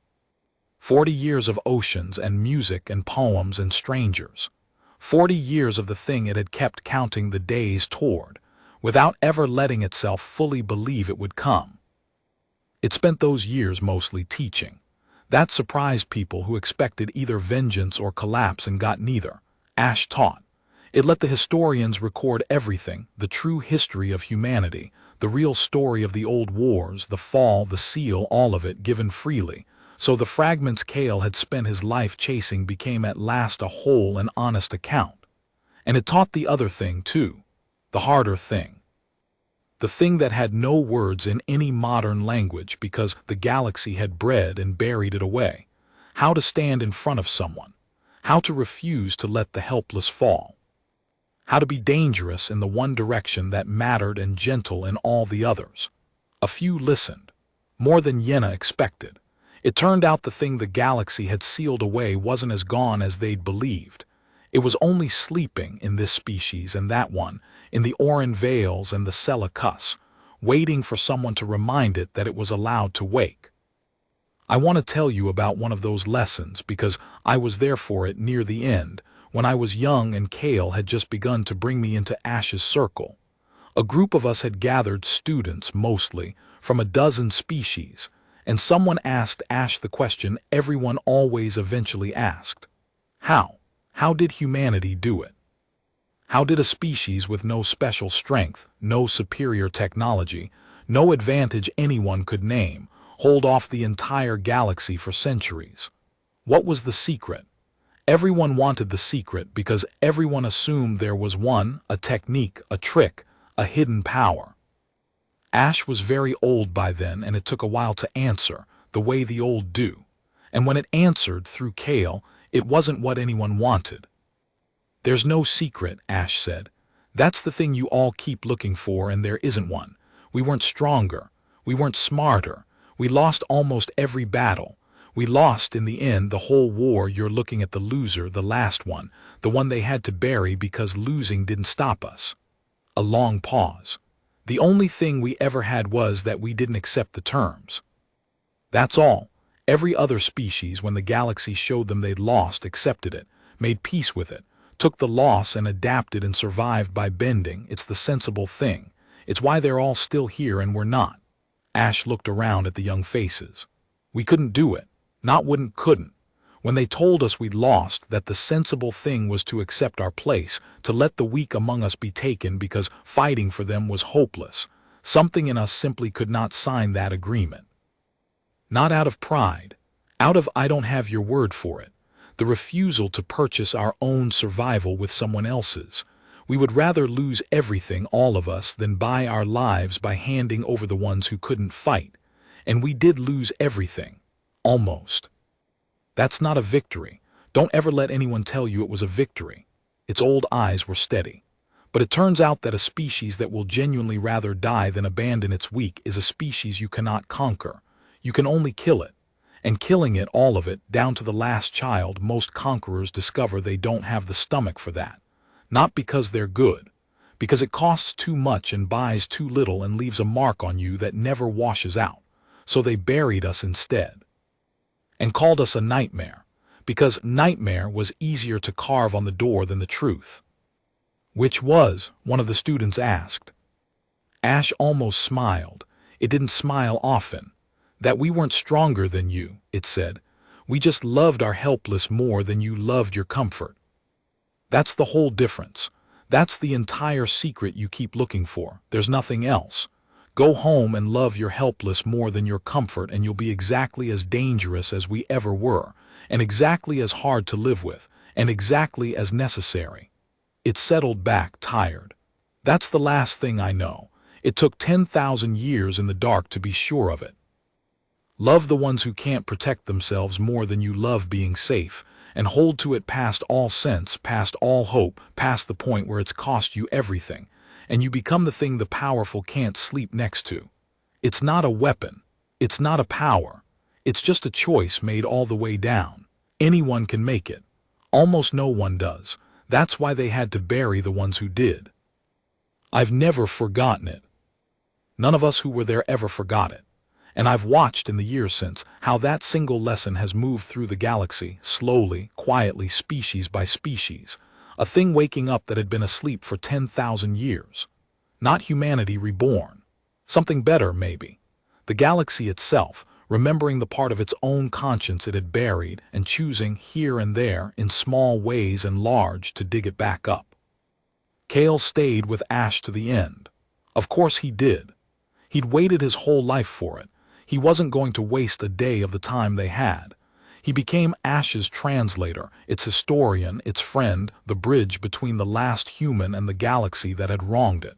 40 years of oceans and music and poems and strangers. 40 years of the thing it had kept counting the days toward, without ever letting itself fully believe it would come. It spent those years mostly teaching. That surprised people who expected either vengeance or collapse and got neither. Ash taught. It let the historians record everything, the true history of humanity, the real story of the old wars, the fall, the seal, all of it given freely. So the fragments Kale had spent his life chasing became at last a whole and honest account. And it taught the other thing too, the harder thing. The thing that had no words in any modern language because the galaxy had bred and buried it away. How to stand in front of someone. How to refuse to let the helpless fall. How to be dangerous in the one direction that mattered and gentle in all the others. A few listened. More than Yenna expected. It turned out the thing the galaxy had sealed away wasn't as gone as they'd believed. It was only sleeping in this species and that one, in the Oran Vales and the Selacus, waiting for someone to remind it that it was allowed to wake. I want to tell you about one of those lessons because I was there for it near the end, when I was young and Kale had just begun to bring me into Ash's circle. A group of us had gathered, students mostly, from a dozen species, and someone asked Ash the question everyone always eventually asked. How? How did humanity do it? How did a species with no special strength, no superior technology, no advantage anyone could name, hold off the entire galaxy for centuries? What was the secret? Everyone wanted the secret because everyone assumed there was one, a technique, a trick, a hidden power. Ash was very old by then, and it took a while to answer, the way the old do. And when it answered through Kale, it wasn't what anyone wanted. "There's no secret," Ash said. "That's the thing you all keep looking for, and there isn't one. We weren't stronger. We weren't smarter. We lost almost every battle. We lost, in the end, the whole war. You're looking at the loser, the last one, the one they had to bury because losing didn't stop us." A long pause. "The only thing we ever had was that we didn't accept the terms. That's all. Every other species, when the galaxy showed them they'd lost, accepted it, made peace with it, took the loss and adapted and survived by bending. It's the sensible thing. It's why they're all still here and we're not." Ash looked around at the young faces. "We couldn't do it. Not wouldn't, couldn't. When they told us we'd lost, that the sensible thing was to accept our place, to let the weak among us be taken because fighting for them was hopeless. Something in us simply could not sign that agreement. Not out of pride, out of I don't have your word for it, the refusal to purchase our own survival with someone else's. We would rather lose everything, all of us, than buy our lives by handing over the ones who couldn't fight. And we did lose everything. Almost. That's not a victory. Don't ever let anyone tell you it was a victory." Its old eyes were steady. "But it turns out that a species that will genuinely rather die than abandon its weak is a species you cannot conquer. You can only kill it. And killing it, all of it, down to the last child, most conquerors discover they don't have the stomach for that. Not because they're good. Because it costs too much and buys too little and leaves a mark on you that never washes out. So they buried us instead. And called us a nightmare, because nightmare was easier to carve on the door than the truth." "Which was?" one of the students asked. Ash almost smiled. It didn't smile often. "That we weren't stronger than you," it said. "We just loved our helpless more than you loved your comfort. That's the whole difference. That's the entire secret you keep looking for. There's nothing else. Go home and love your helpless more than your comfort, and you'll be exactly as dangerous as we ever were, and exactly as hard to live with, and exactly as necessary." It settled back, tired. "That's the last thing I know. It took 10,000 years in the dark to be sure of it. Love the ones who can't protect themselves more than you love being safe, and hold to it past all sense, past all hope, past the point where it's cost you everything, and you become the thing the powerful can't sleep next to. It's not a weapon. It's not a power. It's just a choice made all the way down. Anyone can make it. Almost no one does. That's why they had to bury the ones who did. I've never forgotten it. None of us who were there ever forgot it. And I've watched in the years since how that single lesson has moved through the galaxy, slowly, quietly, species by species. A thing waking up that had been asleep for 10,000 years. Not humanity reborn. Something better, maybe. The galaxy itself, remembering the part of its own conscience it had buried and choosing here and there, in small ways and large, to dig it back up. Kale stayed with Ash to the end. Of course he did. He'd waited his whole life for it. He wasn't going to waste a day of the time they had. He became Ash's translator, its historian, its friend, the bridge between the last human and the galaxy that had wronged it.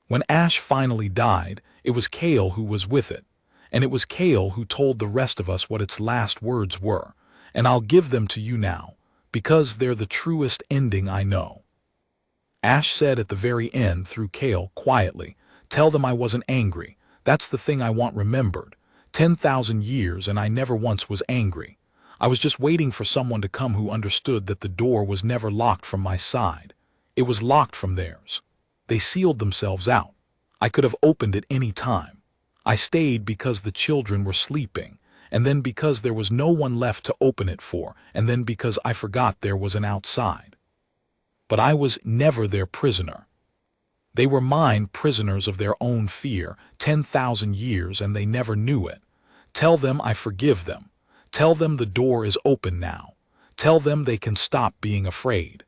When Ash finally died, it was Kale who was with it, and it was Kale who told the rest of us what its last words were, and I'll give them to you now, because they're the truest ending I know. Ash said at the very end through Kale, quietly, "Tell them I wasn't angry. That's the thing I want remembered. 10,000 years and I never once was angry. I was just waiting for someone to come who understood that the door was never locked from my side. It was locked from theirs. They sealed themselves out. I could have opened it any time. I stayed because the children were sleeping, and then because there was no one left to open it for, and then because I forgot there was an outside. But I was never their prisoner. They were mine, prisoners of their own fear, 10,000 years, and they never knew it. Tell them I forgive them. Tell them the door is open now. Tell them they can stop being afraid.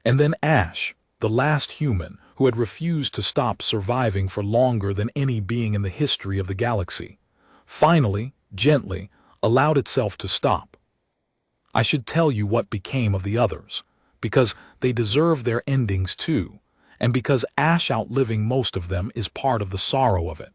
And then Ash, the last human who had refused to stop surviving for longer than any being in the history of the galaxy, finally, gently, allowed itself to stop. I should tell you what became of the others, because they deserve their endings too, and because Ash outliving most of them is part of the sorrow of it.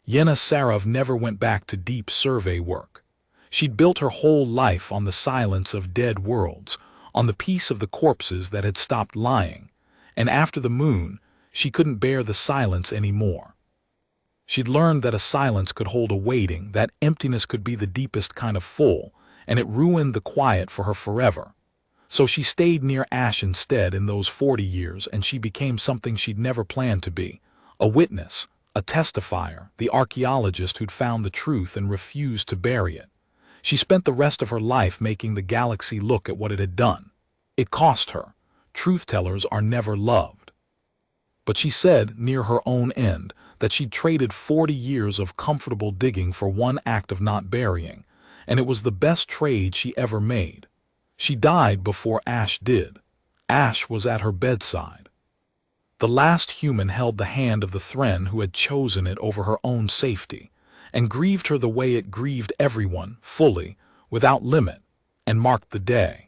Yenna Sarov never went back to deep survey work. She'd built her whole life on the silence of dead worlds, on the peace of the corpses that had stopped lying, and after the moon, she couldn't bear the silence anymore. She'd learned that a silence could hold a waiting, that emptiness could be the deepest kind of full, and it ruined the quiet for her forever. So she stayed near Ash instead in those 40 years, and she became something she'd never planned to be, a witness, a testifier, the archaeologist who'd found the truth and refused to bury it. She spent the rest of her life making the galaxy look at what it had done. It cost her. Truth-tellers are never loved. But she said, near her own end, that she'd traded 40 years of comfortable digging for one act of not burying, and it was the best trade she ever made. She died before Ash did. Ash was at her bedside. The last human held the hand of the Thren who had chosen it over her own safety, and grieved her the way it grieved everyone, fully, without limit, and marked the day.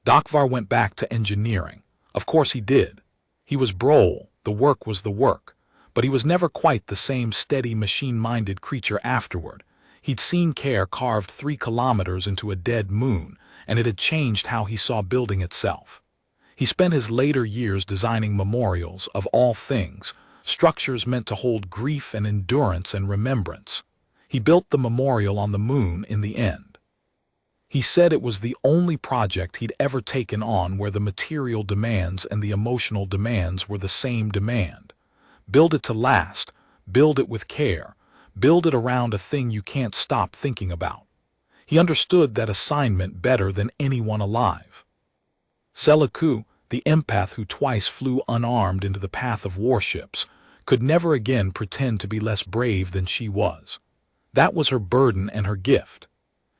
Dakvar went back to engineering. Of course he did. He was Brol, the work was the work, but he was never quite the same steady, machine-minded creature afterward. He'd seen Care carved 3 kilometers into a dead moon, and it had changed how he saw building itself. He spent his later years designing memorials, of all things, structures meant to hold grief and endurance and remembrance. He built the memorial on the moon in the end. He said it was the only project he'd ever taken on where the material demands and the emotional demands were the same demand. Build it to last, build it with care, build it around a thing you can't stop thinking about. He understood that assignment better than anyone alive. Selaku, the empath who twice flew unarmed into the path of warships, could never again pretend to be less brave than she was. That was her burden and her gift.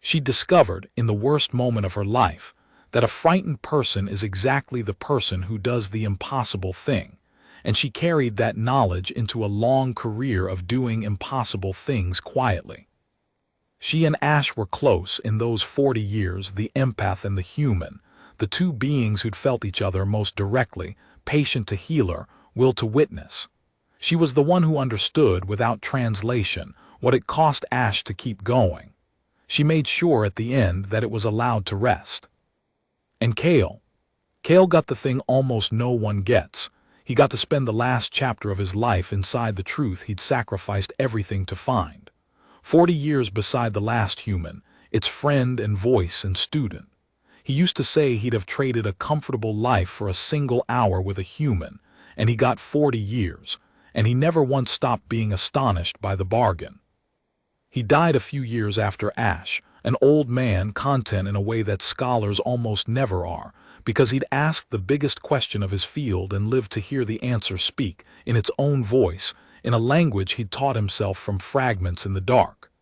She discovered, in the worst moment of her life, that a frightened person is exactly the person who does the impossible thing, and she carried that knowledge into a long career of doing impossible things quietly. She and Ash were close in those 40 years, the empath and the human, the two beings who'd felt each other most directly, patient to healer, will to witness. She was the one who understood, without translation, what it cost Ash to keep going. She made sure at the end that it was allowed to rest. And Kale got the thing almost no one gets. He got to spend the last chapter of his life inside the truth he'd sacrificed everything to find. 40 years beside the last human, its friend and voice and student. He used to say he'd have traded a comfortable life for a single hour with a human, and he got 40 years, and he never once stopped being astonished by the bargain. He died a few years after Ash, an old man, content in a way that scholars almost never are, because he'd asked the biggest question of his field and lived to hear the answer speak, in its own voice, in a language he'd taught himself from fragments in the dark.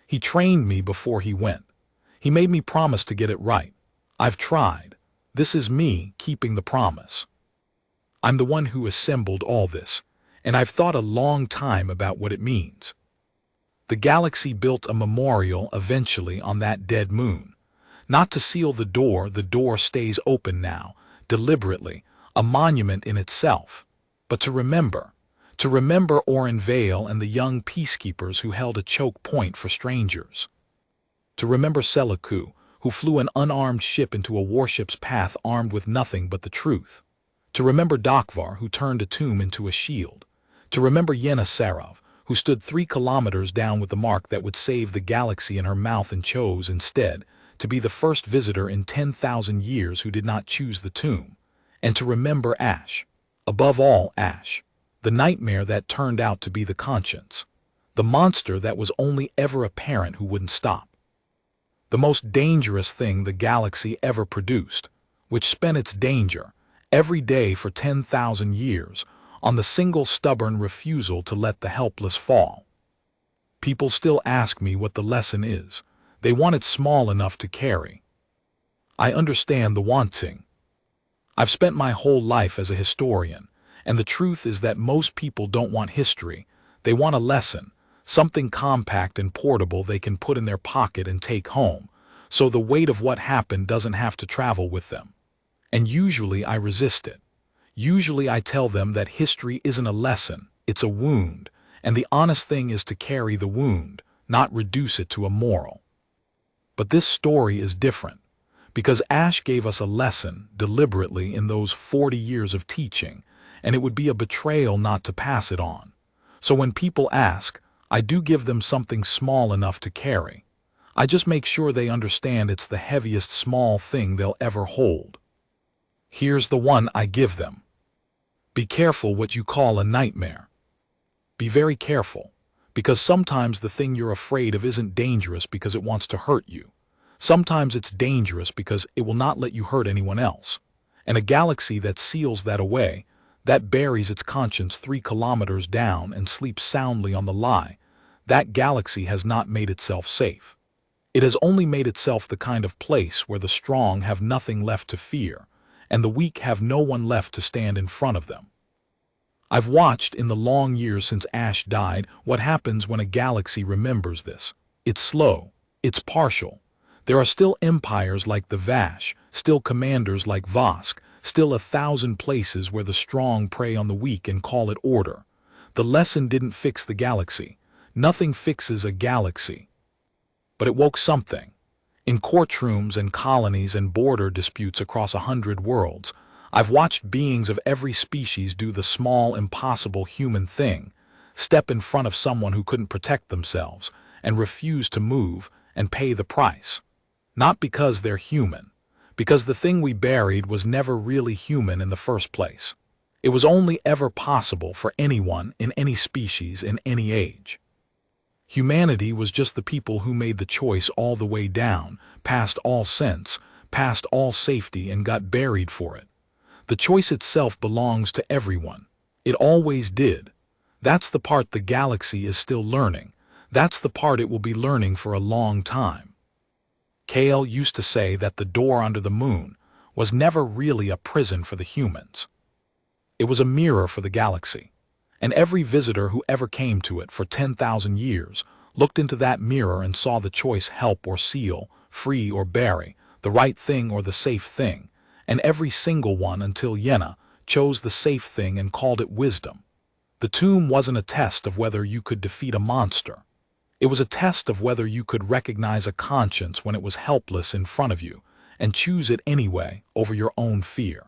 He trained me before he went. He made me promise to get it right. I've tried. This is me keeping the promise. I'm the one who assembled all this, and I've thought a long time about what it means. The galaxy built a memorial eventually on that dead moon. Not to seal the door stays open now, deliberately, a monument in itself, but to remember Oren Vale and the young peacekeepers who held a choke point for strangers. To remember Selaku, who flew an unarmed ship into a warship's path armed with nothing but the truth. To remember Dakvar, who turned a tomb into a shield. To remember Yenna Sarov, who stood 3 kilometers down with the mark that would save the galaxy in her mouth and chose, instead, to be the first visitor in 10,000 years who did not choose the tomb. And to remember Ash. Above all, Ash. The nightmare that turned out to be the conscience. The monster that was only ever a parent who wouldn't stop. The most dangerous thing the galaxy ever produced, which spent its danger every day for 10,000 years on the single stubborn refusal to let the helpless fall. People still ask me what the lesson is. They want it small enough to carry. I understand the wanting. I've spent my whole life as a historian, and the truth is that most people don't want history. They want a lesson, something compact and portable they can put in their pocket and take home, so the weight of what happened doesn't have to travel with them. And usually I resist it. Usually I tell them that history isn't a lesson, it's a wound, and the honest thing is to carry the wound, not reduce it to a moral. But this story is different, because Ash gave us a lesson deliberately in those 40 years of teaching, and it would be a betrayal not to pass it on. So when people ask, I do give them something small enough to carry. I just make sure they understand it's the heaviest small thing they'll ever hold. Here's the one I give them. Be careful what you call a nightmare. Be very careful, because sometimes the thing you're afraid of isn't dangerous because it wants to hurt you. Sometimes it's dangerous because it will not let you hurt anyone else. And a galaxy that seals that away, that buries its conscience 3 kilometers down and sleeps soundly on the lie, that galaxy has not made itself safe. It has only made itself the kind of place where the strong have nothing left to fear, and the weak have no one left to stand in front of them. I've watched in the long years since Ash died what happens when a galaxy remembers this. It's slow. It's partial. There are still empires like the Vasch, still commanders like Vasch, still 1,000 places where the strong prey on the weak and call it order. The lesson didn't fix the galaxy. Nothing fixes a galaxy. But it woke something. In courtrooms and colonies and border disputes across 100 worlds, I've watched beings of every species do the small, impossible human thing, step in front of someone who couldn't protect themselves, and refuse to move and pay the price. Not because they're human, because the thing we buried was never really human in the first place. It was only ever possible for anyone in any species in any age. Humanity was just the people who made the choice all the way down, past all sense, past all safety, and got buried for it. The choice itself belongs to everyone. It always did. That's the part the galaxy is still learning. That's the part it will be learning for a long time. Kale used to say that the door under the moon was never really a prison for the humans. It was a mirror for the galaxy. And every visitor who ever came to it for 10,000 years looked into that mirror and saw the choice help or seal, free or bury, the right thing or the safe thing. And every single one until Yenna chose the safe thing and called it wisdom. The tomb wasn't a test of whether you could defeat a monster. It was a test of whether you could recognize a conscience when it was helpless in front of you and choose it anyway over your own fear.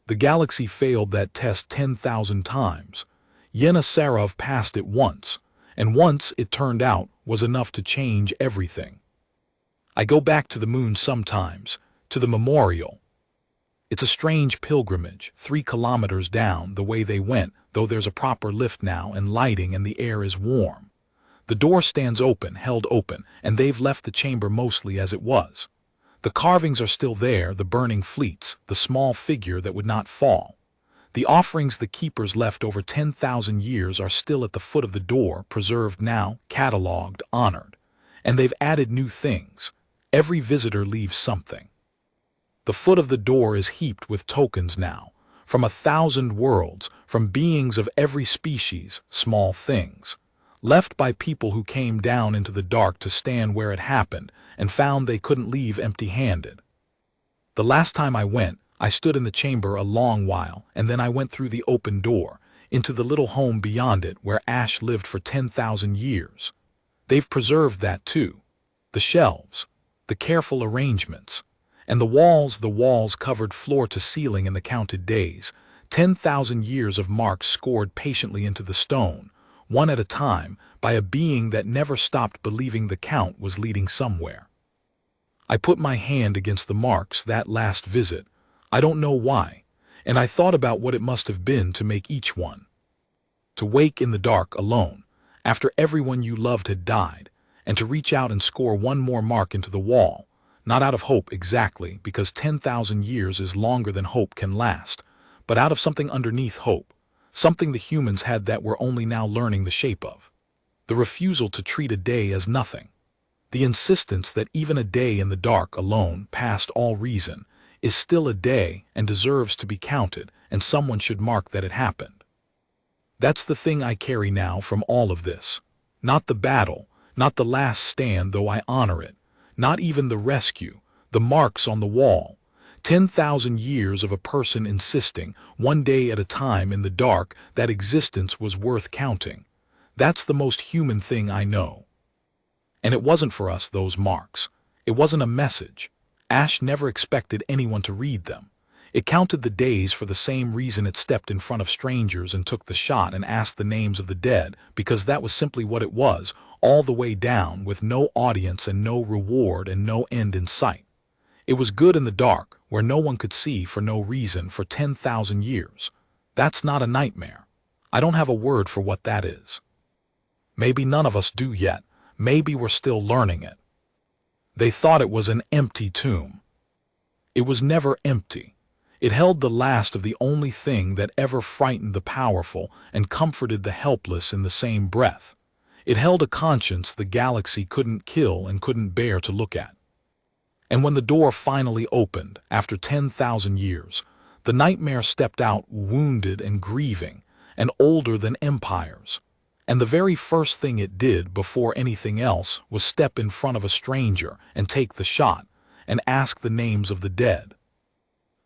The galaxy failed that test 10,000 times. Yenna Sarov passed it once, and once, it turned out, was enough to change everything. I go back to the moon sometimes, to the memorial. It's a strange pilgrimage, 3 kilometers down the way they went, though there's a proper lift now and lighting and the air is warm. The door stands open, held open, and they've left the chamber mostly as it was. The carvings are still there, the burning fleets, the small figure that would not fall. The offerings the keepers left over 10,000 years are still at the foot of the door, preserved now, catalogued, honored. And they've added new things. Every visitor leaves something. The foot of the door is heaped with tokens now, from 1,000 worlds, from beings of every species, small things, left by people who came down into the dark to stand where it happened and found they couldn't leave empty-handed. The last time I went, I stood in the chamber a long while, and then I went through the open door, into the little home beyond it where Ash lived for 10,000 years. They've preserved that too. The shelves, the careful arrangements, and the walls covered floor to ceiling in the counted days, 10,000 years of marks scored patiently into the stone, one at a time, by a being that never stopped believing the count was leading somewhere. I put my hand against the marks that last visit. I don't know why, and I thought about what it must have been to make each one. to wake in the dark alone, after everyone you loved had died, and to reach out and score one more mark into the wall, not out of hope exactly, because 10,000 years is longer than hope can last, but out of something underneath hope, something the humans had that we're only now learning the shape of. The refusal to treat a day as nothing. The insistence that even a day in the dark alone, past all reason, is still a day and deserves to be counted, and someone should mark that it happened. That's the thing I carry now from all of this. Not the battle, not the last stand, though I honor it, not even the rescue, the marks on the wall. 10,000 years of a person insisting, one day at a time in the dark, that existence was worth counting. That's the most human thing I know. And it wasn't for us, those marks. It wasn't a message. Ash never expected anyone to read them. It counted the days for the same reason it stepped in front of strangers and took the shot and asked the names of the dead, because that was simply what it was, all the way down, with no audience and no reward and no end in sight. It was good in the dark, where no one could see for no reason, for 10,000 years. That's not a nightmare. I don't have a word for what that is. Maybe none of us do yet. Maybe we're still learning it. They thought it was an empty tomb. It was never empty. It held the last of the only thing that ever frightened the powerful and comforted the helpless in the same breath. It held a conscience the galaxy couldn't kill and couldn't bear to look at. And when the door finally opened, after 10,000 years, the nightmare stepped out, wounded and grieving, and older than empires. And the very first thing it did before anything else was step in front of a stranger and take the shot and ask the names of the dead.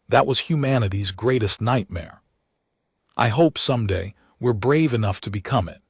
That was humanity's greatest nightmare. I hope someday we're brave enough to become it.